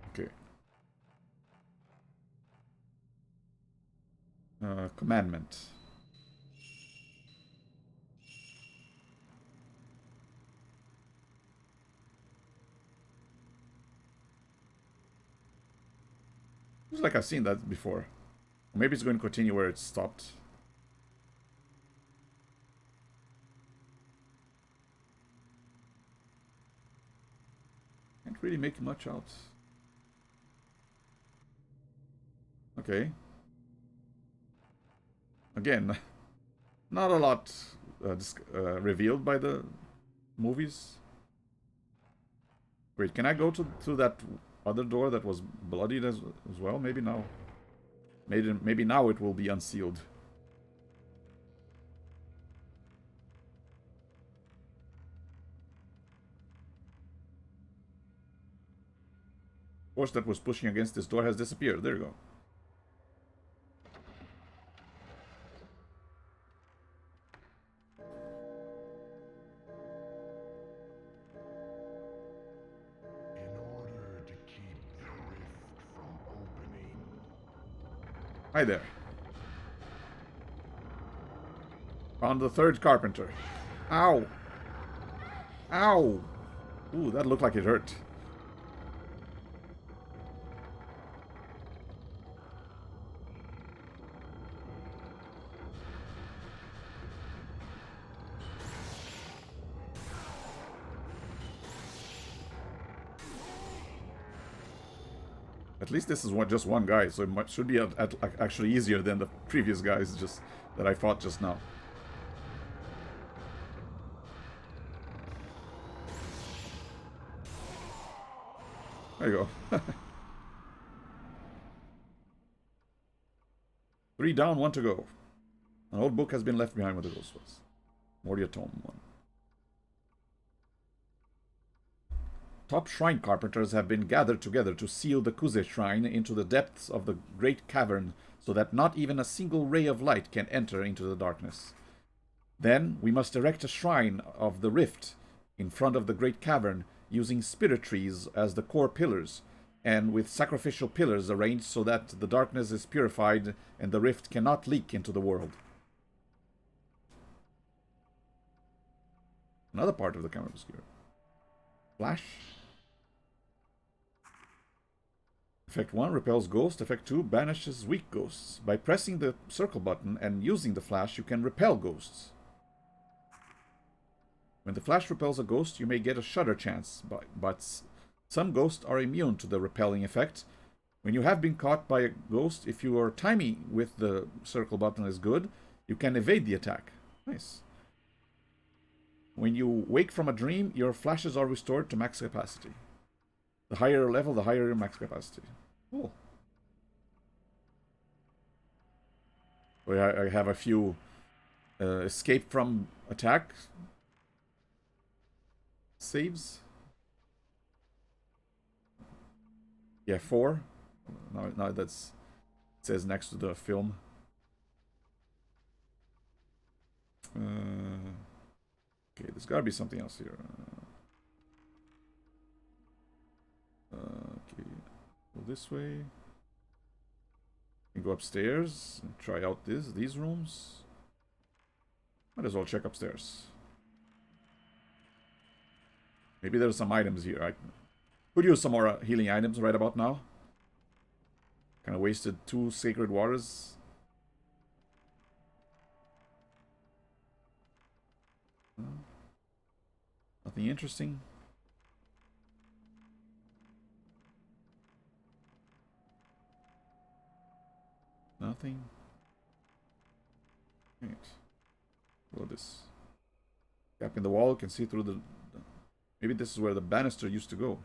Okay. Commandment. Looks like I've seen that before. Or maybe it's going to continue where it stopped. Can't really make much out. Okay. Again, not a lot revealed by the movies. Wait, can I go to that other door that was bloodied as well? Maybe now. Maybe now it will be unsealed. Force that was pushing against this door has disappeared. There you go. Hi there. Found the third carpenter. Ow! Ow! Ooh, that looked like it hurt. At least this is just one guy, so it should be actually easier than the previous guys just that I fought just now. There you go. 3 down, 1 to go. An old book has been left behind with the ghost was. Moria Tome 1. Top shrine carpenters have been gathered together to seal the Kuze shrine into the depths of the great cavern so that not even a single ray of light can enter into the darkness. Then we must erect a shrine of the rift in front of the great cavern using spirit trees as the core pillars and with sacrificial pillars arranged so that the darkness is purified and the rift cannot leak into the world. Another part of the camera obscure. Flash. Effect 1 repels ghosts. Effect 2 banishes weak ghosts. By pressing the circle button and using the flash, you can repel ghosts. When the flash repels a ghost, you may get a shudder chance, but some ghosts are immune to the repelling effect. When you have been caught by a ghost, if your timing with the circle button is good, you can evade the attack. Nice. When you wake from a dream, your flashes are restored to max capacity. The higher level, the higher your max capacity. Cool. I have a few escape from attack saves. Yeah, 4. No, that's it says next to the film. Okay, there's gotta be something else here. Okay, go this way. You can go upstairs and try out these rooms. Might as well check upstairs. Maybe there's some items here. I could use some more healing items right about now. Kind of wasted 2 sacred waters. Nothing interesting. Nothing. Right. What is this? Gap in the wall. You can see through the... Maybe this is where the banister used to go.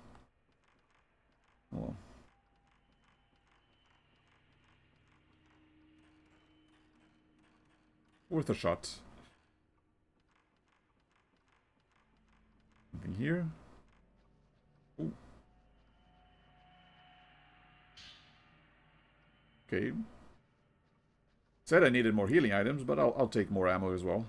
Oh well. Worth a shot. Nothing here. Ooh. Okay. Said I needed more healing items, but I'll take more ammo as well.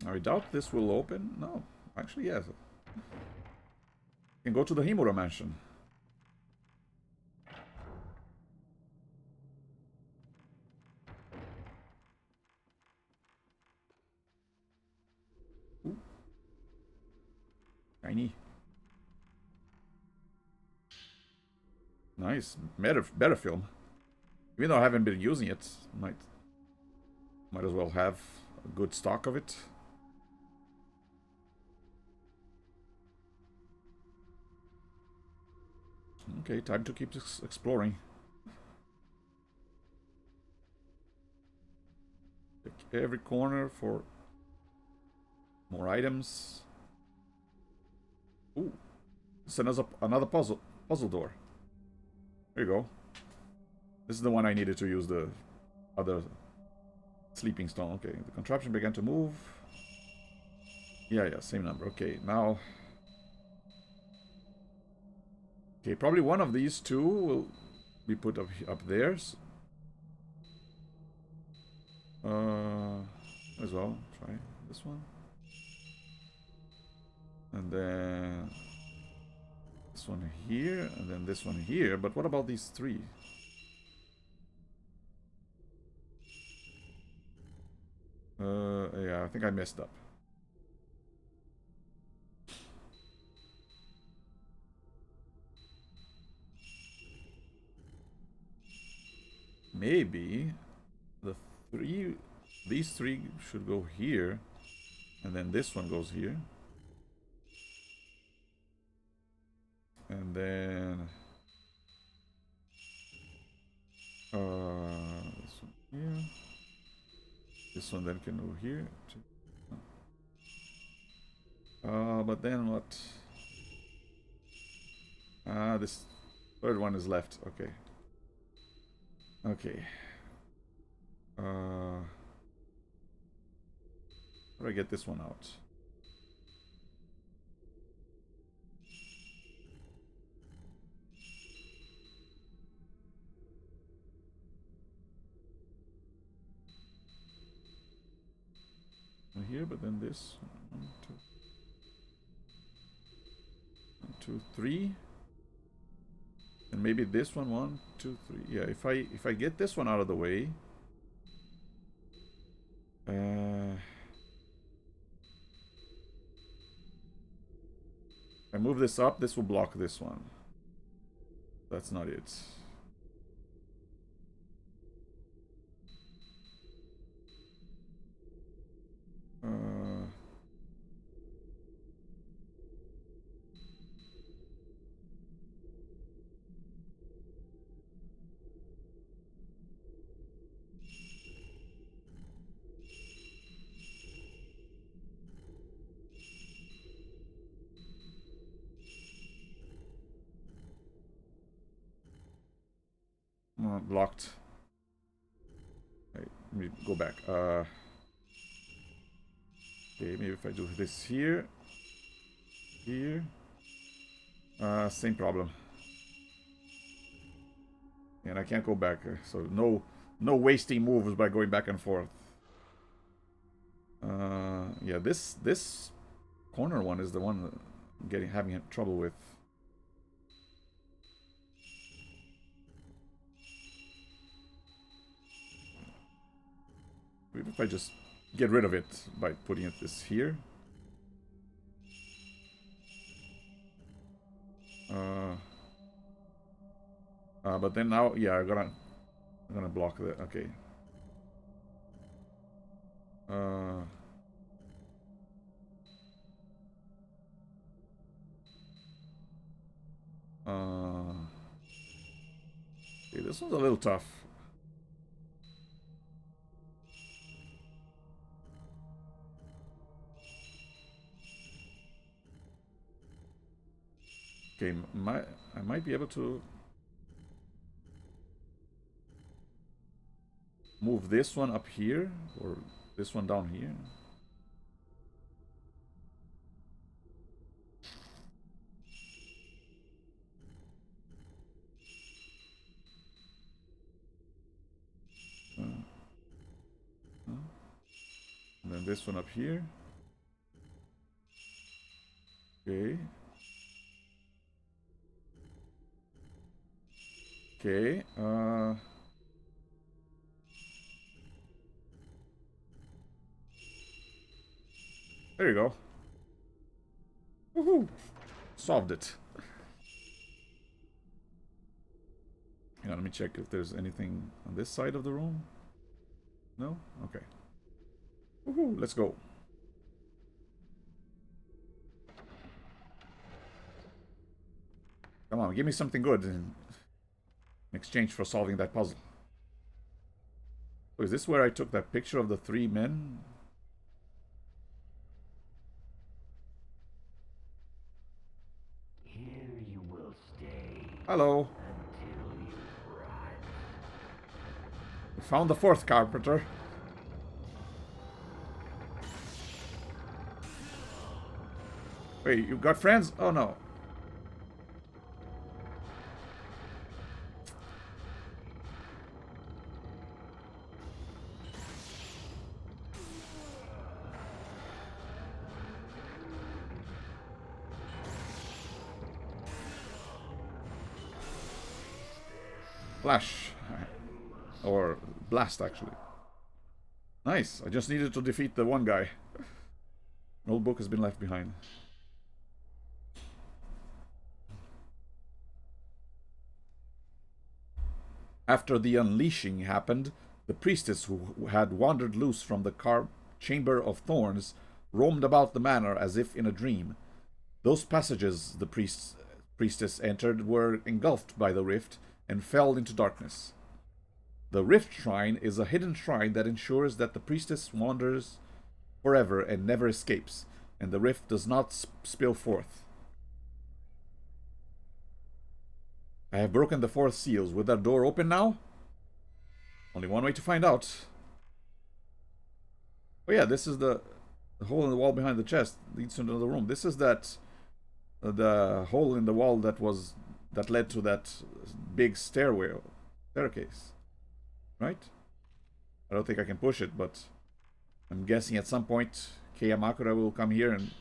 I doubt this will open. No, actually, yes. You can go to the Himura mansion. Ooh. Tiny. Nice. Better film. Even though I haven't been using it, might as well have a good stock of it. Okay, time to keep exploring. Check every corner for more items. Ooh, it's another puzzle door. There you go. This is the one I needed to use the other sleeping stone. Okay, the contraption began to move. Yeah, same number. Okay, now... Okay, probably one of these two will be put up there. As well, try this one. And then this one here, and then this one here. But what about these three? Yeah, I think I messed up. Maybe the three, these three should go here, and then this one goes here. And then this one here. This one then can go here. But then what? This third one is left. Okay. Okay. How do I get this one out? Here, but then this 1, 2, 3, and maybe this one 1, 2, 3. Yeah, if I get this one out of the way, I move this up. This will block this one. That's not it. Blocked. Right, let me go back. Okay, maybe if I do this here, here, same problem. And I can't go back, so no wasting moves by going back and forth. Yeah, this corner one is the one having trouble with. Maybe if I just get rid of it by putting it this here. But then now, yeah, I'm gonna block that. Okay. Okay, this one's a little tough. Okay, I might be able to move this one up here, or this one down here. And then this one up here. Okay. Okay. There you go. Woohoo! Solved it. Hang on, let me check if there's anything on this side of the room. No? Okay. Woohoo! Let's go. Come on, give me something good in exchange for solving that puzzle. So is this where I took that picture of the three men? Here you will stay Hello. until you rot. We found the fourth carpenter. Wait, you got friends? Oh no. Flash. Or blast, actually. Nice. I just needed to defeat the one guy. An old book has been left behind. After the unleashing happened, the priestess who had wandered loose from the chamber of thorns roamed about the manor as if in a dream. Those passages the priestess entered were engulfed by the rift and fell into darkness. The Rift Shrine is a hidden shrine that ensures that the priestess wanders forever and never escapes, and the rift does not spill forth. I have broken the 4 seals. Will that door open now? Only one way to find out. Oh yeah, this is the hole in the wall behind the chest leads to another room. This is that the hole in the wall that led to that big staircase. Right? I don't think I can push it, but I'm guessing at some point Keyamakura will come here and...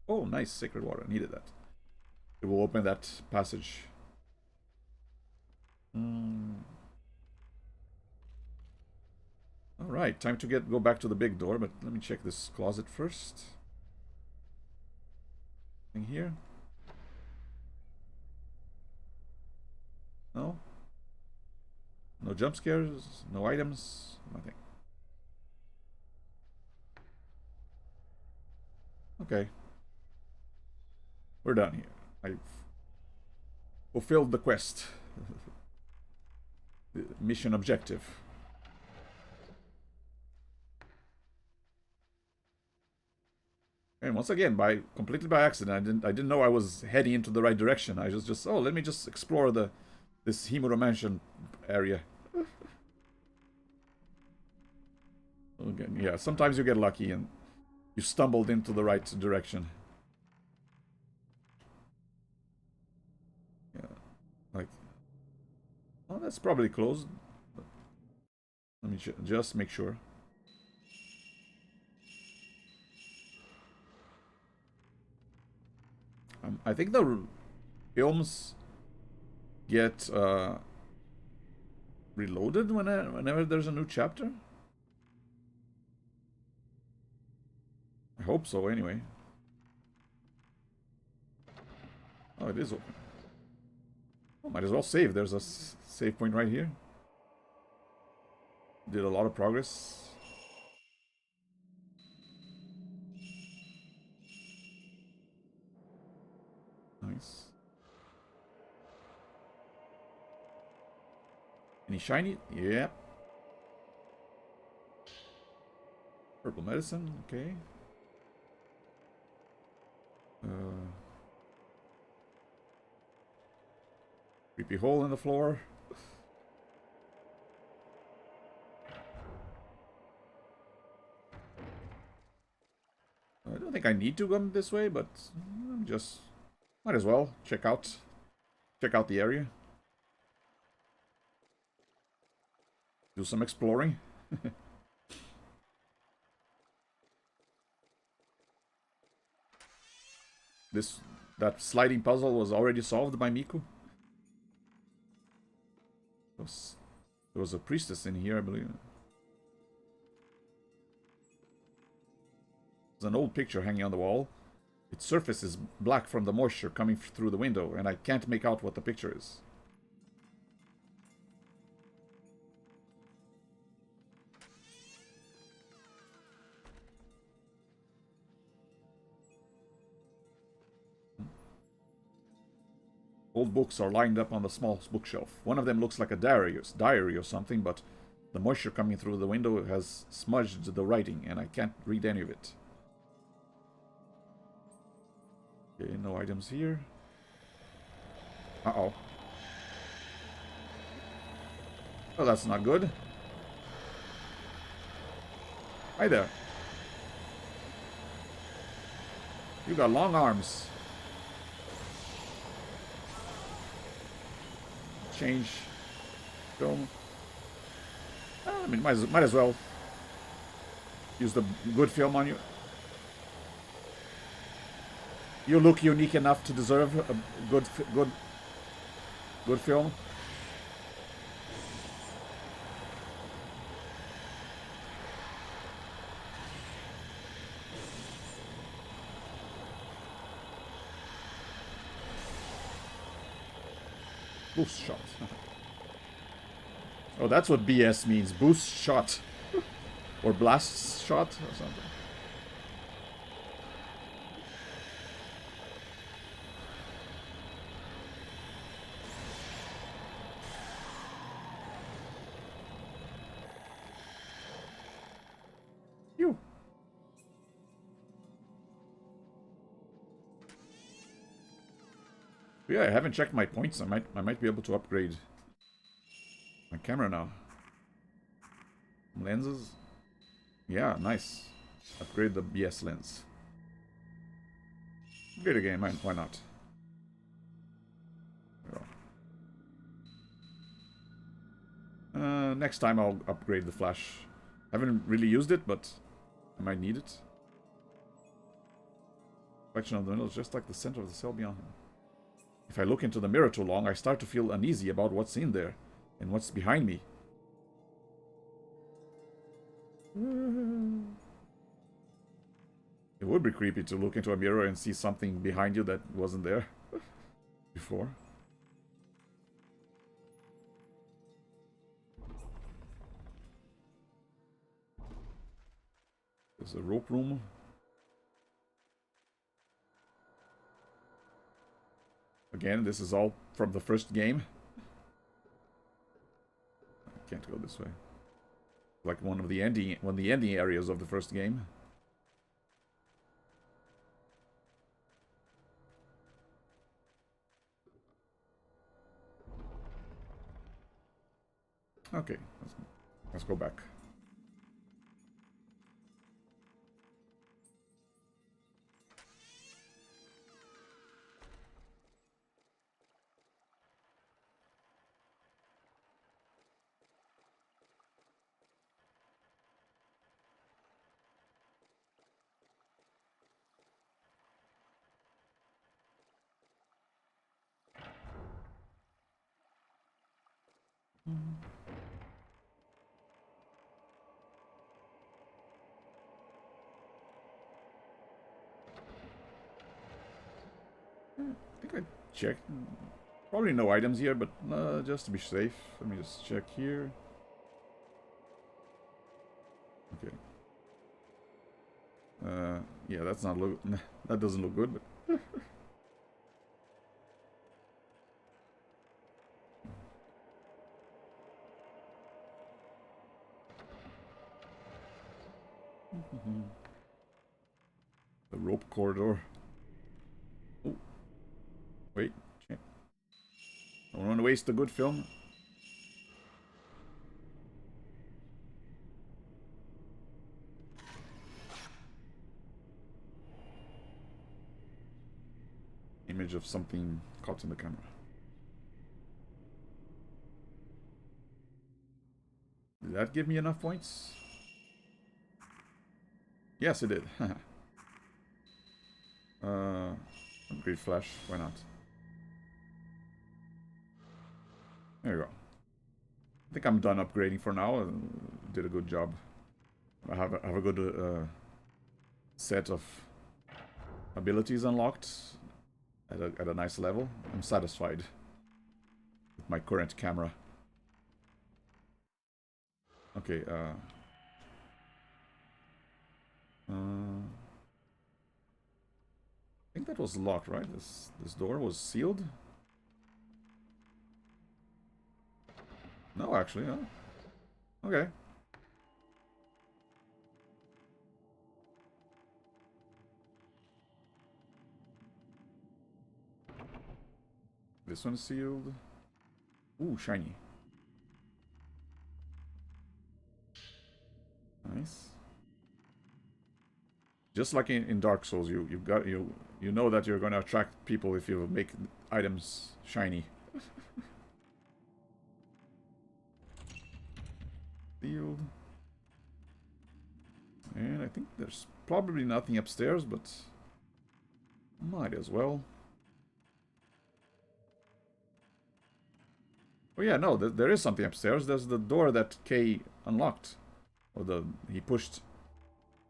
Oh, nice, sacred water. I needed that. It will open that passage. Alright, time to go back to the big door, but let me check this closet first. Anything here? No? No jump scares, no items, nothing. Okay. We're done here. I've fulfilled the quest. The mission objective. And once again, completely by accident, I didn't know I was heading into the right direction. I was just let me just explore this Himuro Mansion area. Again, yeah, sometimes you get lucky and you stumbled into the right direction. Yeah, like, oh, that's probably closed. Let me just make sure. I think the films get reloaded whenever there's a new chapter. I hope so, anyway. Oh, it is open. Oh, might as well save. There's a save point right here. Did a lot of progress. Nice. Any shiny? Yeah. Purple medicine, okay. Creepy hole in the floor. I don't think I need to come this way, but just might as well check out the area. Do some exploring. That sliding puzzle was already solved by Miku. There was a priestess in here, I believe. There's an old picture hanging on the wall. Its surface is black from the moisture coming through the window, and I can't make out what the picture is. Old books are lined up on the small bookshelf. One of them looks like a diary or something, but the moisture coming through the window has smudged the writing, and I can't read any of it. Okay, no items here. Uh-oh. Oh, that's not good. Hi there. You got long arms. Change film. I mean, might as well use the good film on you. You look unique enough to deserve a good film. Boost shot. Oh, that's what BS means. Boost shot. Or blast shot or something. You. Yeah, I haven't checked my points. I might be able to upgrade my camera now. Lenses. Yeah, nice. Upgrade the BS lens. Great again, why not? Next time I'll upgrade the flash. Haven't really used it, but I might need it. Reflection of the middle is just like the center of the cell beyond him. If I look into the mirror too long, I start to feel uneasy about what's in there and what's behind me. It would be creepy to look into a mirror and see something behind you that wasn't there before. There's a rope room. Again, this is all from the first game. I can't go this way. Like one of the ending areas of the first game. Okay, let's go back. I think I checked. Probably no items here, but just to be safe, let me just check here. Okay. Yeah, that's not look. That doesn't look good, but. The rope corridor. Oh, wait. Don't want to waste a good film. Image of something caught in the camera. Did that give me enough points? Yes, it did. Upgrade flash. Why not? There you go. I think I'm done upgrading for now. Did a good job. I have a good set of abilities unlocked at a nice level. I'm satisfied with my current camera. Okay. I think that was locked, right? This door was sealed. No, actually, no. Okay. This one's sealed. Ooh, shiny. Nice. Just like in Dark Souls, you know that you're gonna attract people if you make items shiny. Sealed. And I think there's probably nothing upstairs, but might as well. Oh yeah, no, there is something upstairs. There's the door that Kay unlocked. Or he pushed.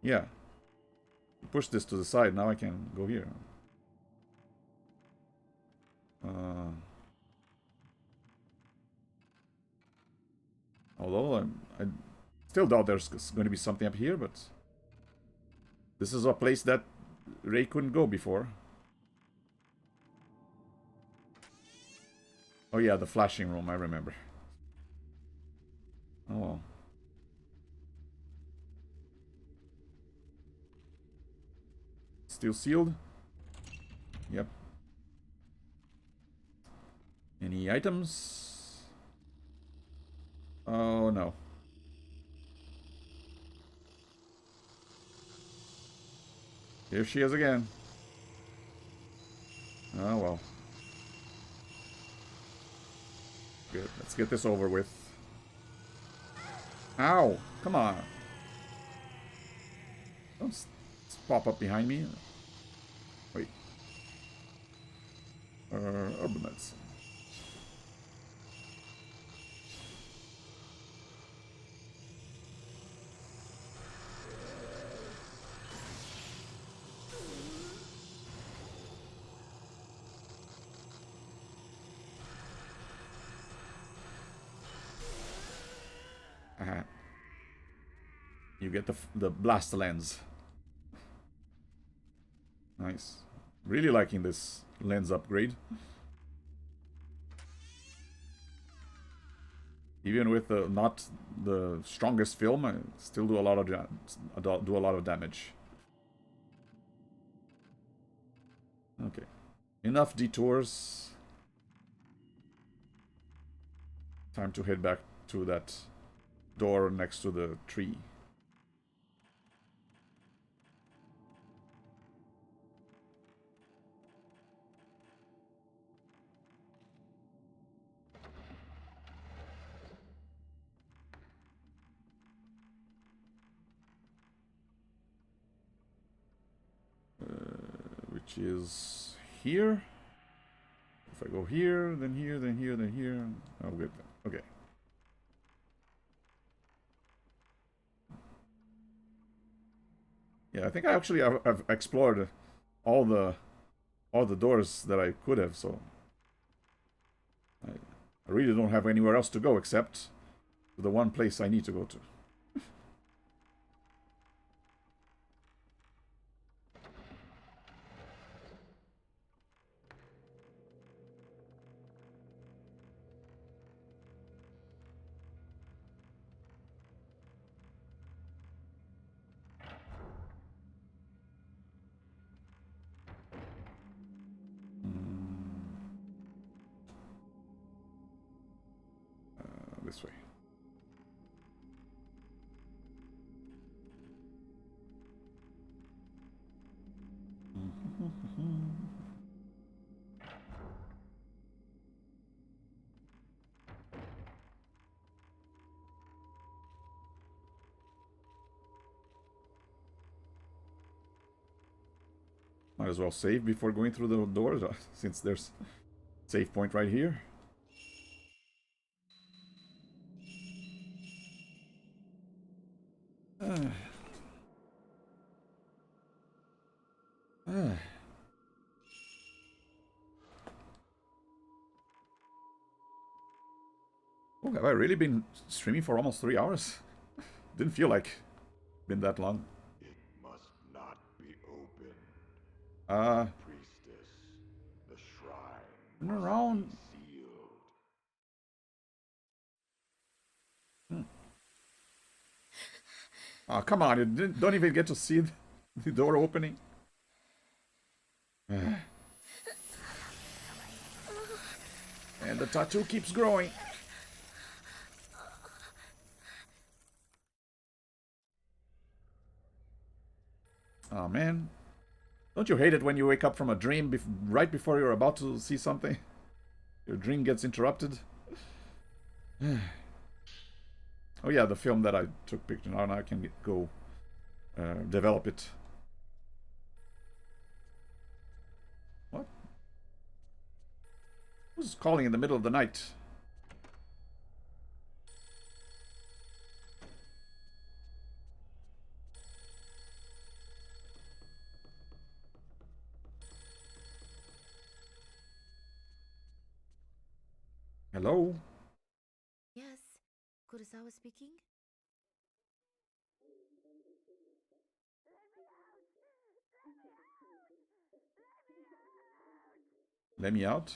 Yeah. He pushed this to the side, now I can go here. Although I still doubt there's going to be something up here, but this is a place that Ray couldn't go before. Oh yeah, the flashing room, I remember. Oh well. Still sealed? Yep. Any items? Oh no. Here she is again. Oh well. Good. Let's get this over with. Ow! Come on. Don't pop up behind me. Wait. Urban medicine. You get the blast lens. Nice. Really liking this lens upgrade. Even with not the strongest film, I still do a lot of damage. Okay. Enough detours. Time to head back to that door next to the tree. Which is here. If I go here, then here, then here, then here. Oh, good. Okay. Yeah, I think I've explored all the doors that I could have, so I really don't have anywhere else to go except the one place I need to go to. This way. Might as well save before going through the doors, since there's save point right here. Oh, have I really been streaming for almost 3 hours? Didn't feel like been that long. It must not be opened. Uh, Priestess, the shrine turn must around. be sealed. Oh, come on, you don't even get to see the door opening. And the tattoo keeps growing. Oh man. Don't you hate it when you wake up from a dream right before you're about to see something? Your dream gets interrupted. Oh yeah, the film that I took picture. Now I can go develop it. What? Who's calling in the middle of the night? Hello? Yes. Kurosawa speaking. Let me out.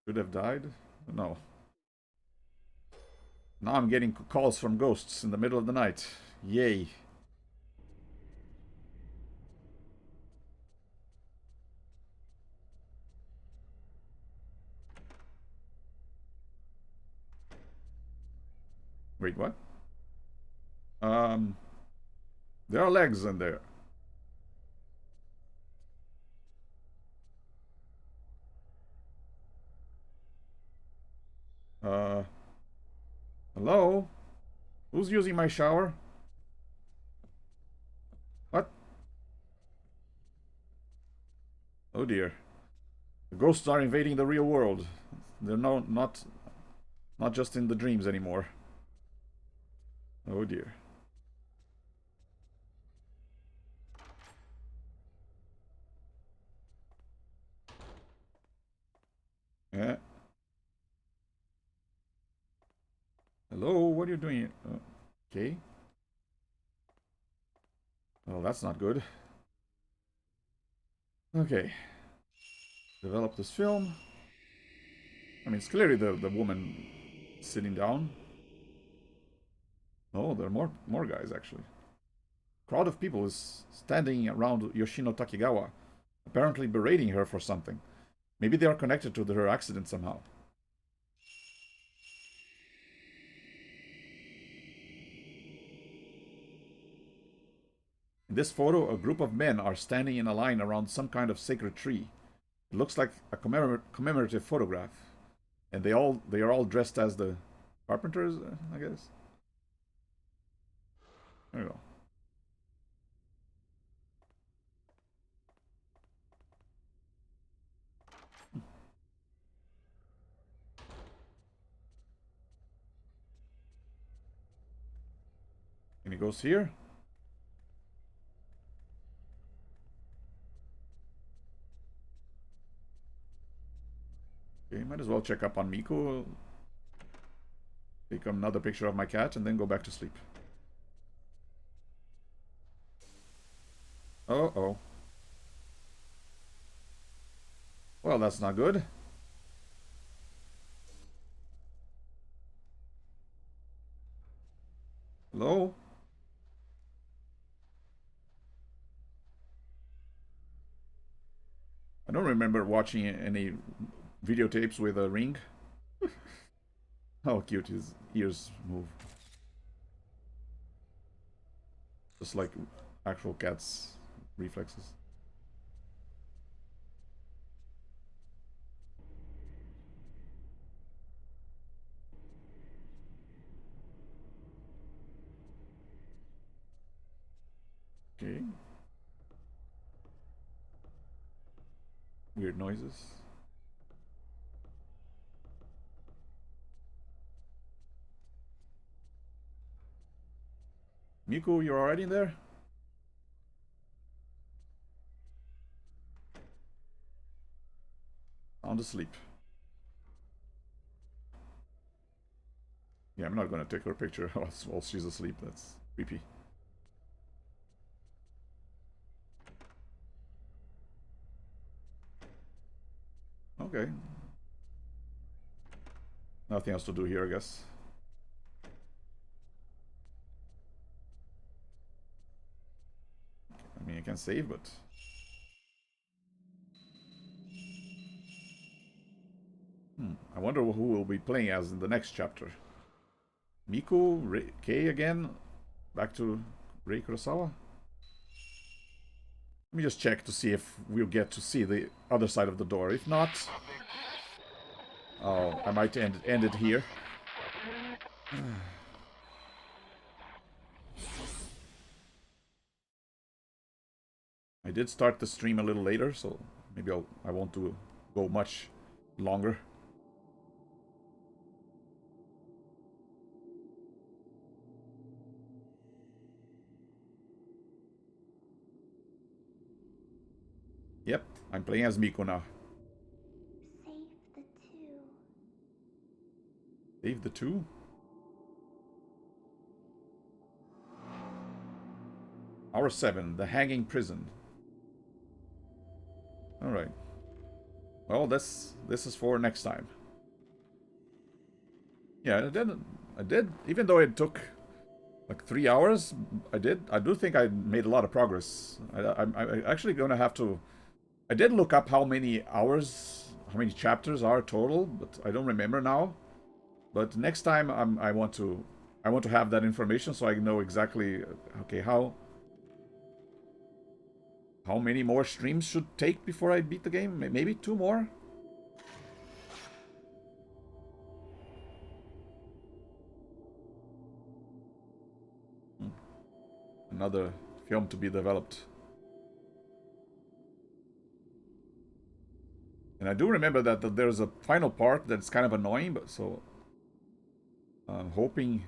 Should have died? No. Now I'm getting calls from ghosts in the middle of the night. Yay. Wait, what? There are legs in there. Hello? Who's using my shower? What? Oh dear. The ghosts are invading the real world. They're not just in the dreams anymore. Oh dear. Yeah. Hello, what are you doing? Okay. Well, that's not good. Okay. Develop this film. I mean, it's clearly the woman sitting down. Oh, there are more guys, actually. Crowd of people is standing around Yoshino Takigawa, apparently berating her for something. Maybe they are connected to her accident somehow. In this photo, a group of men are standing in a line around some kind of sacred tree. It looks like a commemorative photograph. And they are all dressed as the carpenters, I guess. There you go. And he goes here. Okay, might as well check up on Miku. Take another picture of my cat and then go back to sleep. Uh-oh. Well, that's not good. Hello? I don't remember watching any videotapes with a ring. How cute his ears move. Just like actual cats' reflexes. Okay. Weird noises. Miku, you're already in there? Sound asleep. Yeah, I'm not gonna take her picture while she's asleep. That's creepy. Okay. Nothing else to do here, I guess. I mean, I can save, but... I wonder who will be playing as in the next chapter. Miku? Kei again? Back to Rei Kurosawa? Let me just check to see if we'll get to see the other side of the door. If not... Oh, I might end it here. I did start the stream a little later, so maybe I won't go much longer. Yep, I'm playing as Miku now. Save the two. Save the 2. Hour 7, the hanging prison. Alright. Well, this is for next time. Yeah, I did, even though it took like 3 hours, I do think I made a lot of progress. I'm actually gonna have to, I did look up how many hours, how many chapters are total, but I don't remember now. But next time I want to have that information so I know exactly, okay, how many more streams should take before I beat the game? Maybe 2 more? Another film to be developed. And I do remember that there's a final part that's kind of annoying, but so I'm hoping.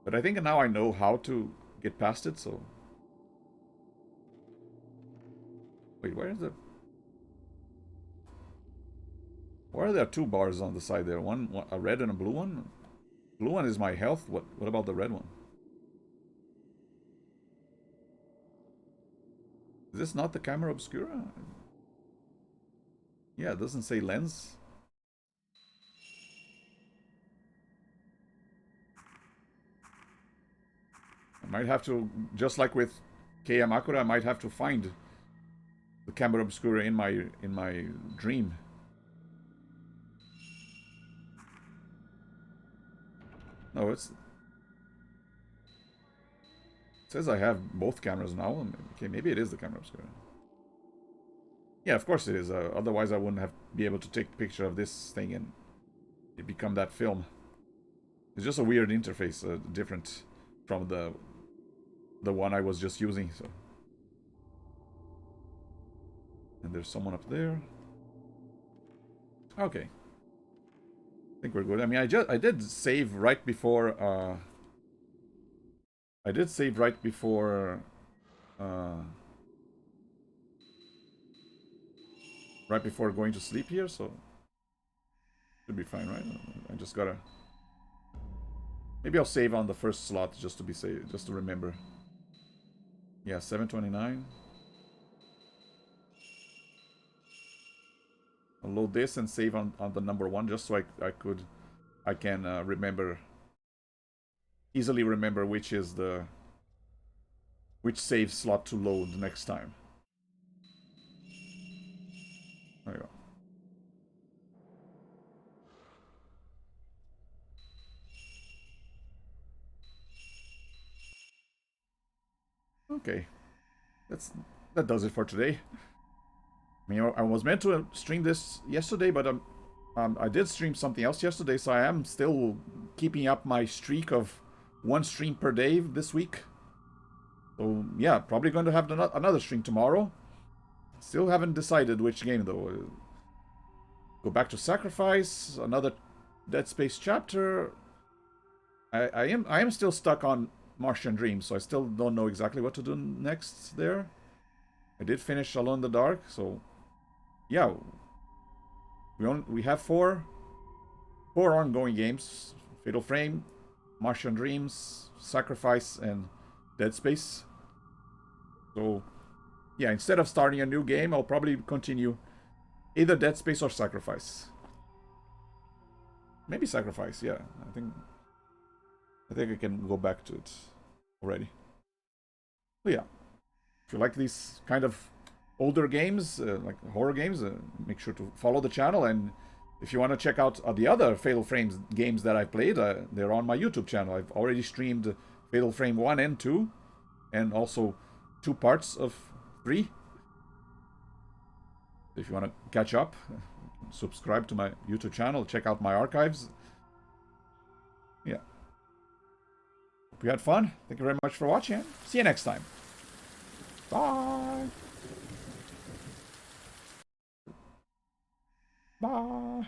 But I think now I know how to get past it, so. Wait, where is it? Why are there 2 bars on the side there? One, a red and a blue one? Blue one is my health. What about the red one? Is this not the camera obscura? Yeah, it doesn't say lens. I might have to, just like with Kei Amakura, I might have to find the camera obscura in my dream. No, it says I have both cameras now. Okay, maybe it is the camera obscura. Yeah, of course it is. Otherwise, I wouldn't have be able to take a picture of this thing and it become that film. It's just a weird interface, different from the one I was just using. So, and there's someone up there. Okay, I think we're good. I mean, I did save right before. I did save right before. Right before going to sleep here, so should be fine, right? I just gotta. Maybe I'll save on the first slot just to be safe, just to remember. Yeah, 729. I'll load this and save on the number 1 just so I can remember, easily remember which save slot to load next time. There you go. Okay, that does it for today. I mean, I was meant to stream this yesterday, but I did stream something else yesterday, so I am still keeping up my streak of 1 stream per day this week. So yeah, probably going to have another stream tomorrow. Still haven't decided which game though. Go back to Sacrifice, another Dead Space chapter. I am still stuck on Martian Dreams, so I still don't know exactly what to do next there. I did finish Alone in the Dark, so yeah. We have four ongoing games: Fatal Frame, Martian Dreams, Sacrifice, and Dead Space. So yeah, instead of starting a new game, I'll probably continue either Dead Space or Sacrifice. Maybe Sacrifice, yeah. I think I can go back to it already. But yeah, if you like these kind of older games, like horror games, make sure to follow the channel. And if you want to check out the other Fatal Frame games that I played, they're on my YouTube channel. I've already streamed Fatal Frame 1 and 2, and also 2 parts of 3. If you want to catch up, subscribe to my YouTube channel, check out my archives. Yeah. Hope you had fun. Thank you very much for watching. See you next time. Bye. Bye.